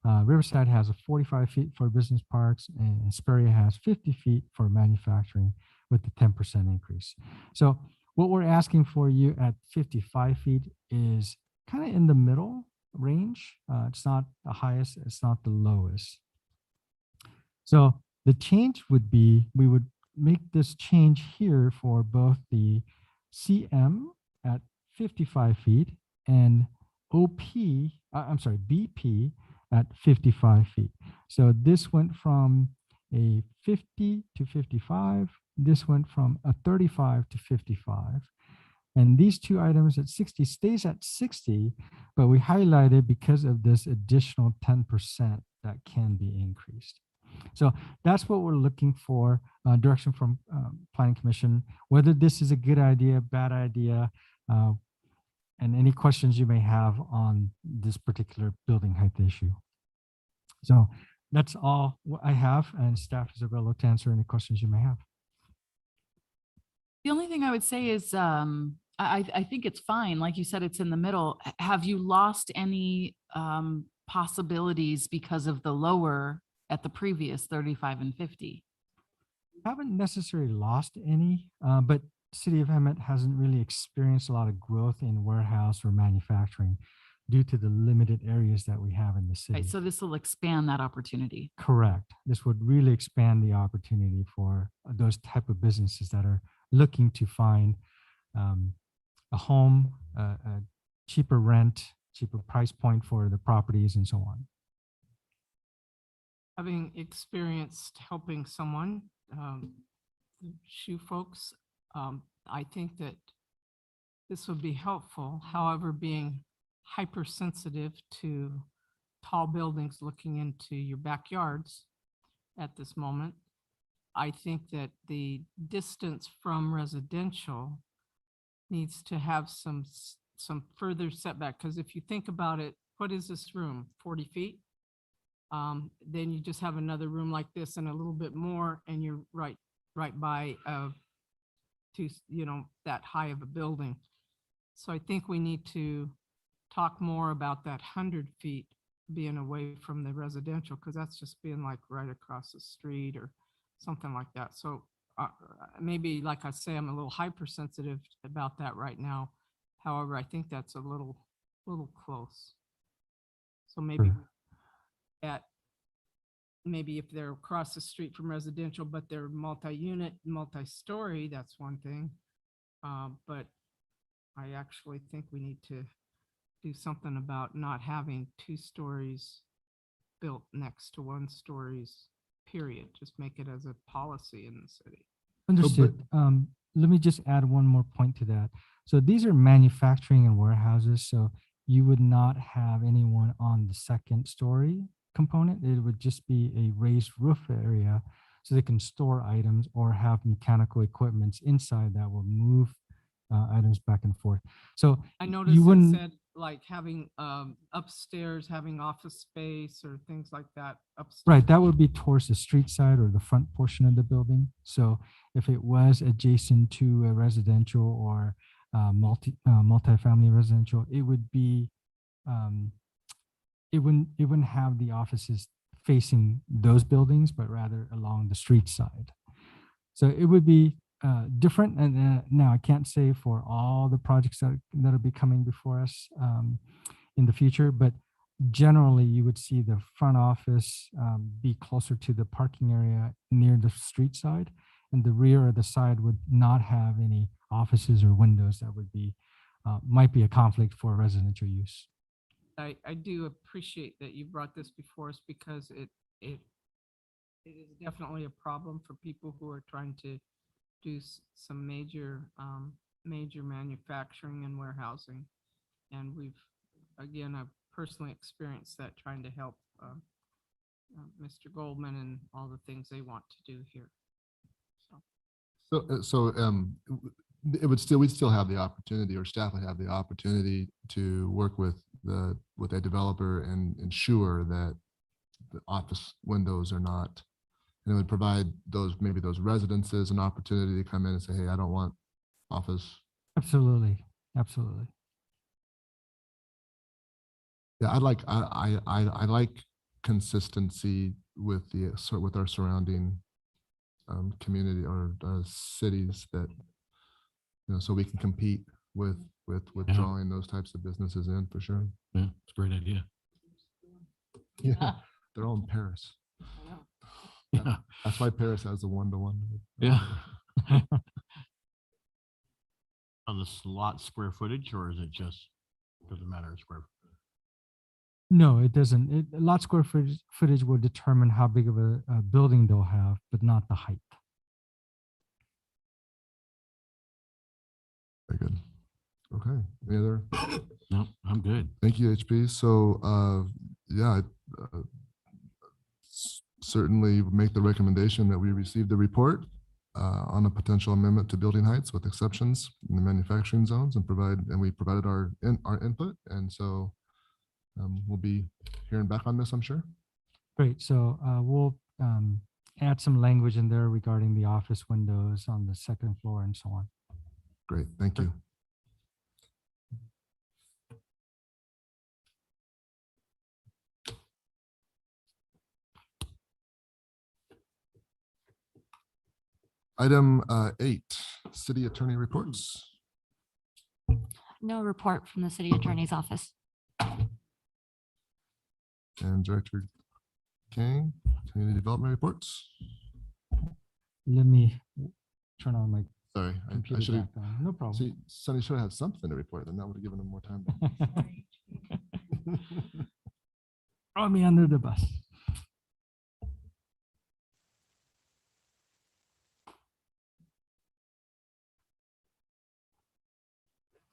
S3: Riverside has a 45 feet for business parks, and Hesperia has 50 feet for manufacturing with the 10% increase. So what we're asking for you at 55 feet is kind of in the middle range. It's not the highest, it's not the lowest. So the change would be, we would make this change here for both the CM at 55 feet and BP at 55 feet. So this went from a 50 to 55. This went from a 35 to 55. And these two items at 60 stays at 60, but we highlighted because of this additional 10% that can be increased. So that's what we're looking for, direction from Planning Commission, whether this is a good idea, bad idea, and any questions you may have on this particular building height issue. So that's all I have, and staff is available to answer any questions you may have.
S8: The only thing I would say is, I think it's fine. Like you said, it's in the middle. Have you lost any possibilities because of the lower at the previous 35 and 50?
S3: Haven't necessarily lost any, but City of Hemet hasn't really experienced a lot of growth in warehouse or manufacturing due to the limited areas that we have in the city.
S8: Right, so this will expand that opportunity.
S3: Correct. This would really expand the opportunity for those type of businesses that are looking to find a home, a cheaper rent, cheaper price point for the properties and so on.
S4: Having experienced helping someone, shoe folks, I think that this would be helpful. However, being hypersensitive to tall buildings looking into your backyards at this moment, I think that the distance from residential needs to have some further setback. Because if you think about it, what is this room? 40 feet? Then you just have another room like this and a little bit more, and you're right by that high of a building. So I think we need to talk more about that 100 feet being away from the residential, because that's just being like right across the street or something like that. So maybe, like I say, I'm a little hypersensitive about that right now. However, I think that's a little close. So maybe maybe if they're across the street from residential, but they're multi-unit, multi-story, that's one thing. But I actually think we need to do something about not having 2 stories built next to 1 stories, period. Just make it as a policy in the city.
S3: Understood. Let me just add one more point to that. So these are manufacturing and warehouses. So you would not have anyone on the second story component. It would just be a raised roof area so they can store items or have mechanical equipments inside that will move items back and forth. So
S4: I noticed it
S3: wouldn't-
S4: said like having upstairs, having office space or things like that upstairs.
S3: right, that would be towards the street side or the front portion of the building. So if it was adjacent to a residential or multifamily residential, it would be, it wouldn't have the offices facing those buildings, but rather along the street side. So it would be different. And now I can't say for all the projects that'll be coming before us in the future, but generally you would see the front office be closer to the parking area near the street side, and the rear or the side would not have any offices or windows that would be, might be a conflict for residential use.
S4: I do appreciate that you brought this before us because it is definitely a problem for people who are trying to do some major manufacturing and warehousing. And again, I've personally experienced that trying to help Mr. Goldman and all the things they want to do here.
S2: We'd still have the opportunity, or staff would have the opportunity to work with a developer and ensure that the office windows are not, and it would provide maybe those residences an opportunity to come in and say, hey, I don't want office.
S3: Absolutely, absolutely.
S2: Yeah, I like consistency with with our surrounding community or cities, that so we can compete with
S1: Yeah.
S2: drawing those types of businesses in, for sure.
S1: Yeah, it's a great idea.
S2: Yeah, they're all in Paris.
S1: Yeah,
S2: That's why Paris has the 1-to-1.
S1: yeah.
S7: On the slot square footage, or is it just, doesn't matter square?
S3: No, it doesn't. Lot square footage will determine how big of a building they'll have, but not the height.
S2: Very good. Okay. Any other?
S1: No, I'm good.
S2: Thank you, HP. So, yeah, certainly make the recommendation that we receive the report on a potential amendment to building heights with exceptions in the manufacturing zones, and we provided our input. And so we'll be hearing back on this, I'm sure.
S3: Great. So we'll add some language in there regarding the office windows on the second floor and so on.
S2: Great. Thank you. Item 8, city attorney reports.
S11: No report from the city attorney's office.
S2: And Director King, community development reports.
S3: Let me turn on my
S2: Sorry, I
S3: computer
S2: should have.
S3: back on. No problem.
S2: See, Sonny should have something to report, then that would have given him more time.
S3: Throw me under the bus.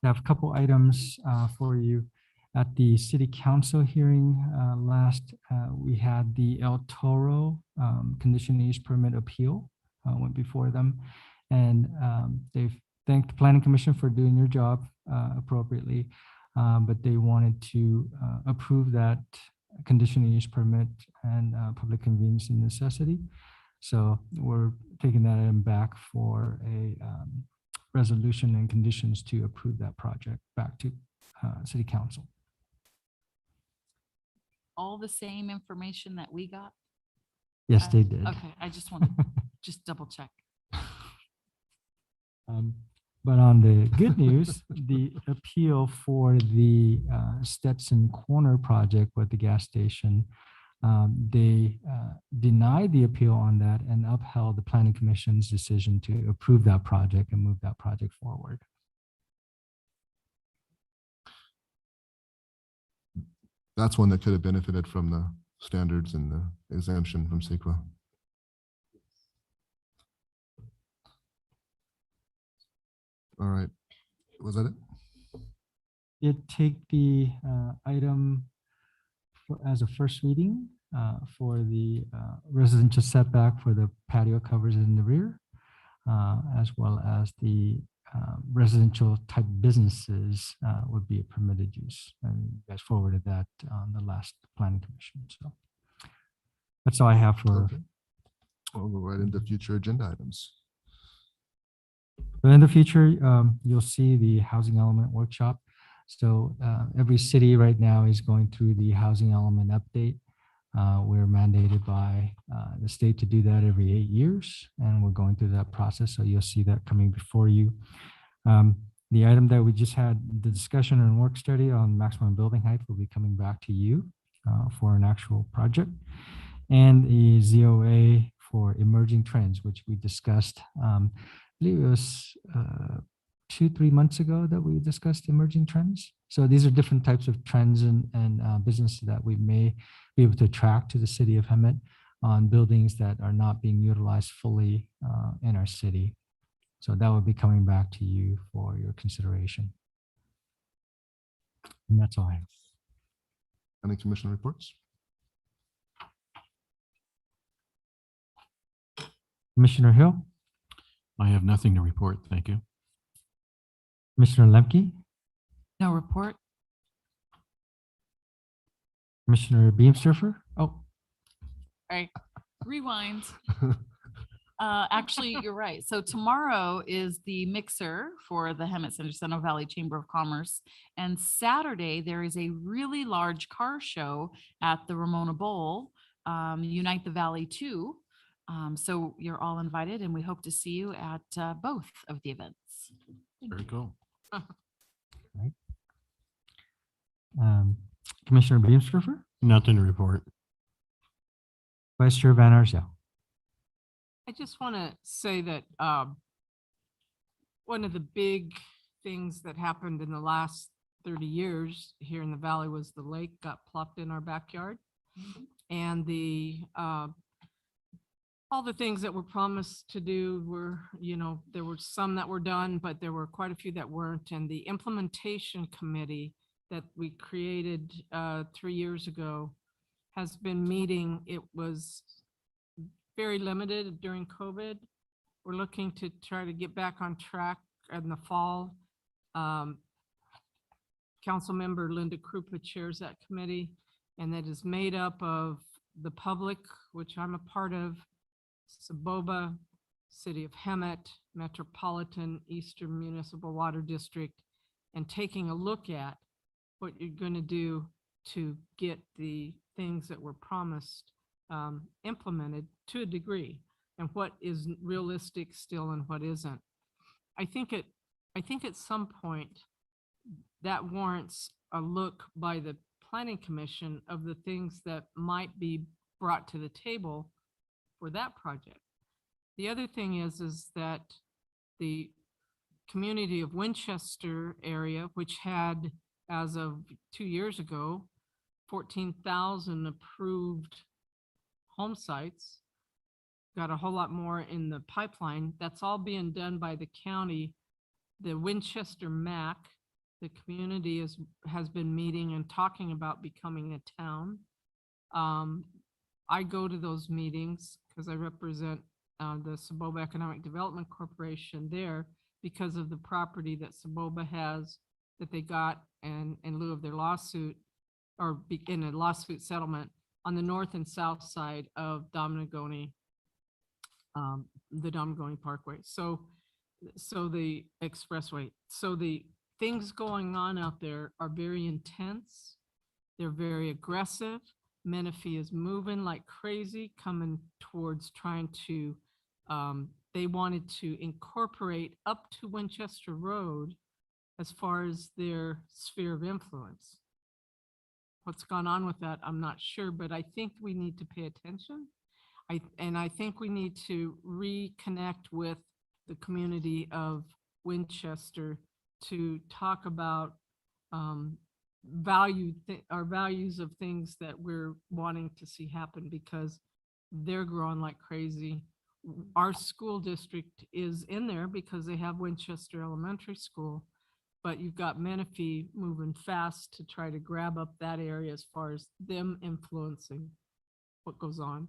S3: I have a couple items for you. At the city council hearing last, we had the El Toro conditional use permit appeal went before them. And they've thanked the planning commission for doing your job appropriately, but they wanted to approve that conditional use permit and public convenience and necessity. So we're taking that item back for a resolution and conditions to approve that project back to city council.
S8: All the same information that we got?
S3: Yes, they did.
S8: Okay, I just want to just double check.
S3: But on the good news, the appeal for the Stetson Corner project with the gas station, they denied the appeal on that and upheld the planning commission's decision to approve that project and move that project forward.
S2: That's one that could have benefited from the standards and the exemption from CEQA. All right, was that it?
S3: take the item as a first reading for the residential setback for the patio covers in the rear, as well as the residential type businesses would be a permitted use. And you guys forwarded that on the last planning commission. So that's all I have for.
S2: Okay. We'll go right into future agenda items.
S3: But in the future, you'll see the housing element workshop. So every city right now is going through the housing element update. We're mandated by the state to do that every 8 years, and we're going through that process. So you'll see that coming before you. The item that we just had, the discussion and work study on maximum building height, will be coming back to you for an actual project. And the ZOA for emerging trends, which we discussed, I believe it was 2-3 months ago that we discussed emerging trends. So these are different types of trends and businesses that we may be able to attract to the city of Hemet on buildings that are not being utilized fully in our city. So that will be coming back to you for your consideration. And that's all I have.
S2: Any commission reports?
S3: Commissioner Hill,
S1: I have nothing to report. Thank you.
S3: Commissioner Lemke,
S8: No report.
S3: Commissioner Beamsurfer. Oh,
S8: All right, rewind. Actually, you're right. So tomorrow is the mixer for the Hemet Central Valley Chamber of Commerce. And Saturday, there is a really large car show at the Ramona Bowl, Unite the Valley 2. So you're all invited, and we hope to see you at both of the events.
S1: Very cool.
S3: Commissioner Beamsurfer,
S7: Nothing to report.
S3: Vice Chair Van Arsdale.
S4: I just want to say that one of the big things that happened in the last 30 years here in the valley was the lake got plopped in our backyard. And the all the things that were promised to do were, there were some that were done, but there were quite a few that weren't. And the implementation committee that we created 3 years ago has been meeting. It was very limited during COVID. We're looking to try to get back on track in the fall. Council member Linda Krupa chairs that committee, and that is made up of the public, which I'm a part of, Saboba, City of Hemet, Metropolitan Eastern Municipal Water District, and taking a look at what you're going to do to get the things that were promised implemented to a degree, and what is realistic still and what isn't. I think at some point that warrants a look by the Planning Commission of the things that might be brought to the table for that project. The other thing is that the community of Winchester area, which had, as of 2 years ago, 14,000 approved home sites, got a whole lot more in the pipeline. That's all being done by the county. The Winchester MAC, the community has been meeting and talking about becoming a town. I go to those meetings because I represent the Saboba Economic Development Corporation there because of the property that Saboba has that they got in lieu of their lawsuit, or in a lawsuit settlement on the north and south side of Dominagoni, the Dominagoni Parkway. So the expressway. So the things going on out there are very intense. They're very aggressive. Menifee is moving like crazy, coming towards trying to, they wanted to incorporate up to Winchester Road as far as their sphere of influence. What's gone on with that, I'm not sure, but I think we need to pay attention. I think we need to reconnect with the community of Winchester to talk about our values of things that we're wanting to see happen, because they're growing like crazy. Our school district is in there because they have Winchester Elementary School, but you've got Menifee moving fast to try to grab up that area as far as them influencing what goes on.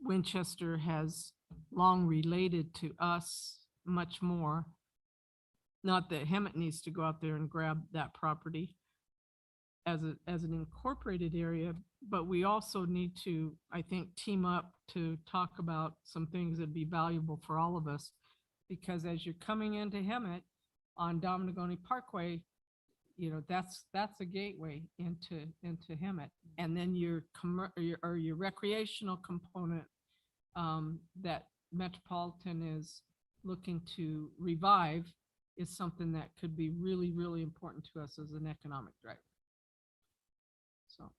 S4: Winchester has long related to us much more. Not that Hemet needs to go out there and grab that property as an incorporated area, but we also need to, I think, team up to talk about some things that'd be valuable for all of us. Because as you're coming into Hemet on Dominagoni Parkway, you know, that's a gateway into Hemet. And then your recreational component that Metropolitan is looking to revive is something that could be really, really important to us as an economic driver. So.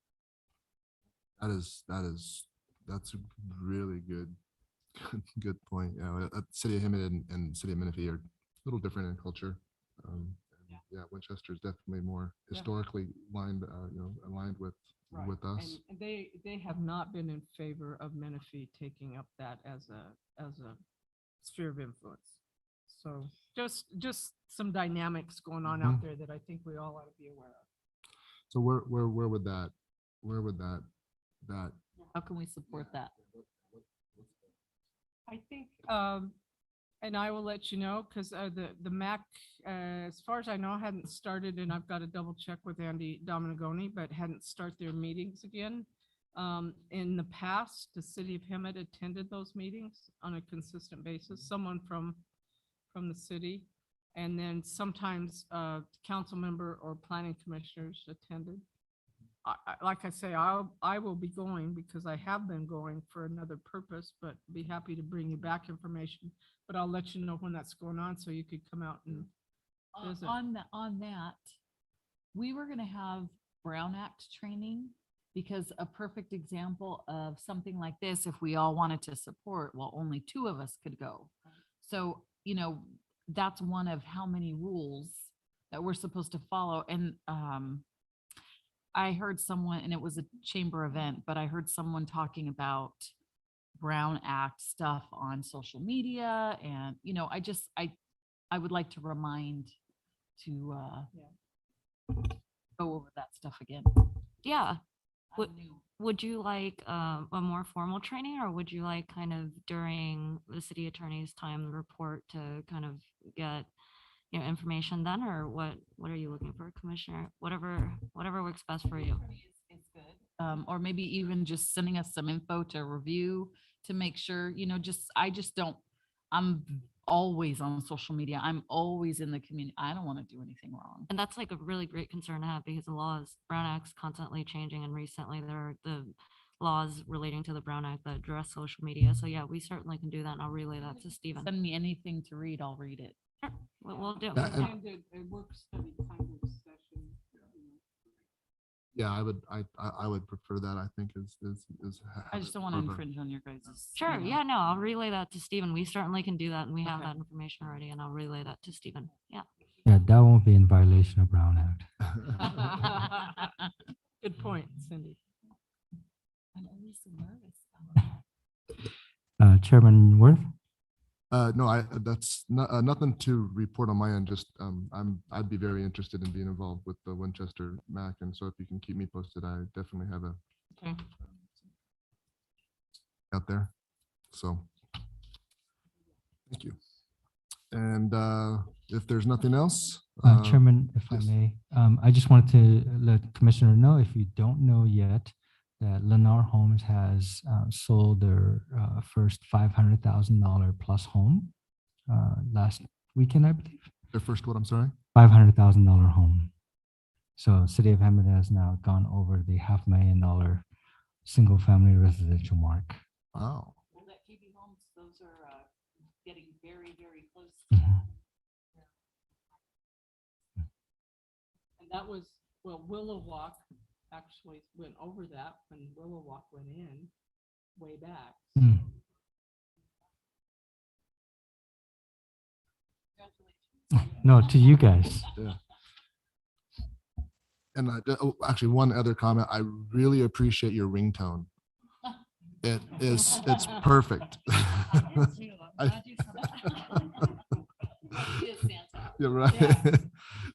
S2: That's a really good point. Yeah, City of Hemet and City of Menifee are a little different in culture. Yeah, Winchester is definitely more historically aligned with us.
S4: And they have not been in favor of Menifee taking up that as a sphere of influence. So just some dynamics going on out there that I think we all ought to be aware of.
S2: So where would that
S8: How can we support that?
S4: I think, and I will let you know, because the MAC, as far as I know, hadn't started, and I've got to double check with Andy Dominagoni, but hadn't started their meetings again. In the past, the City of Hemet attended those meetings on a consistent basis, someone from the city, and then sometimes council member or planning commissioners attended. Like I say, I will be going because I have been going for another purpose, but be happy to bring you back information. But I'll let you know when that's going on so you could come out and visit.
S8: On that, we were going to have Brown Act training, because a perfect example of something like this, if we all wanted to support, well, only 2 of us could go. So, you know, that's one of how many rules that we're supposed to follow. And I heard someone, and it was a chamber event, but I heard someone talking about Brown Act stuff on social media. And, you know, I would like to remind to go over that stuff again.
S11: Yeah. Would you like a more formal training, or would you like kind of during the city attorney's time report to kind of get, you know, information then, or what are you looking for, Commissioner? Whatever works best for you.
S8: It's good. Or maybe even just sending us some info to review to make sure, you know, I'm always on social media. I'm always in the community. I don't want to do anything wrong.
S11: And that's like a really great concern to have, because the laws, Brown Act's constantly changing, and recently there are the laws relating to the Brown Act that address social media. So yeah, we certainly can do that, and I'll relay that to Stephen.
S8: Send me anything to read, I'll read it.
S11: Sure, we'll do.
S2: Yeah, and-
S4: A work study kind of session.
S2: Yeah, I would prefer that. I think is.
S8: I just don't want to infringe on your guys'.
S11: Sure, yeah, no, I'll relay that to Stephen. We certainly can do that, and we have that information already, and I'll relay that to Stephen. Yeah.
S3: Yeah, that won't be in violation of Brown Act.
S4: Good point, Cindy.
S8: I'm always so nervous.
S3: Chairman Worth?
S2: No, that's nothing to report on my end. Just I'd be very interested in being involved with the Winchester MAC, and so if you can keep me posted, I definitely have a
S4: Okay.
S2: out there. So thank you. And if there's nothing else,
S3: Chairman, if I
S2: yes.
S3: may, I just wanted to let Commissioner know, if you don't know yet, that Lennar Homes has sold their first $500,000 plus home last weekend, I believe.
S2: their first what? I'm sorry.
S3: $500,000 home. So City of Hemet has now gone over the $500,000 single family residential mark.
S2: Wow.
S8: Well, that KB Homes, those are getting very, very close.
S3: Mhm.
S4: And that was, well, Willow Walk actually went over that when Willow Walk went in way back.
S3: Mm. No, to you guys.
S2: Yeah. And actually, one other comment. I really appreciate your ringtone. It's perfect. Yeah, right.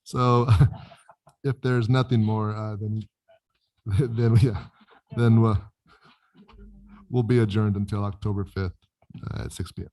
S2: So if there's nothing more, then we'll be adjourned until October 5th at 6 p.m.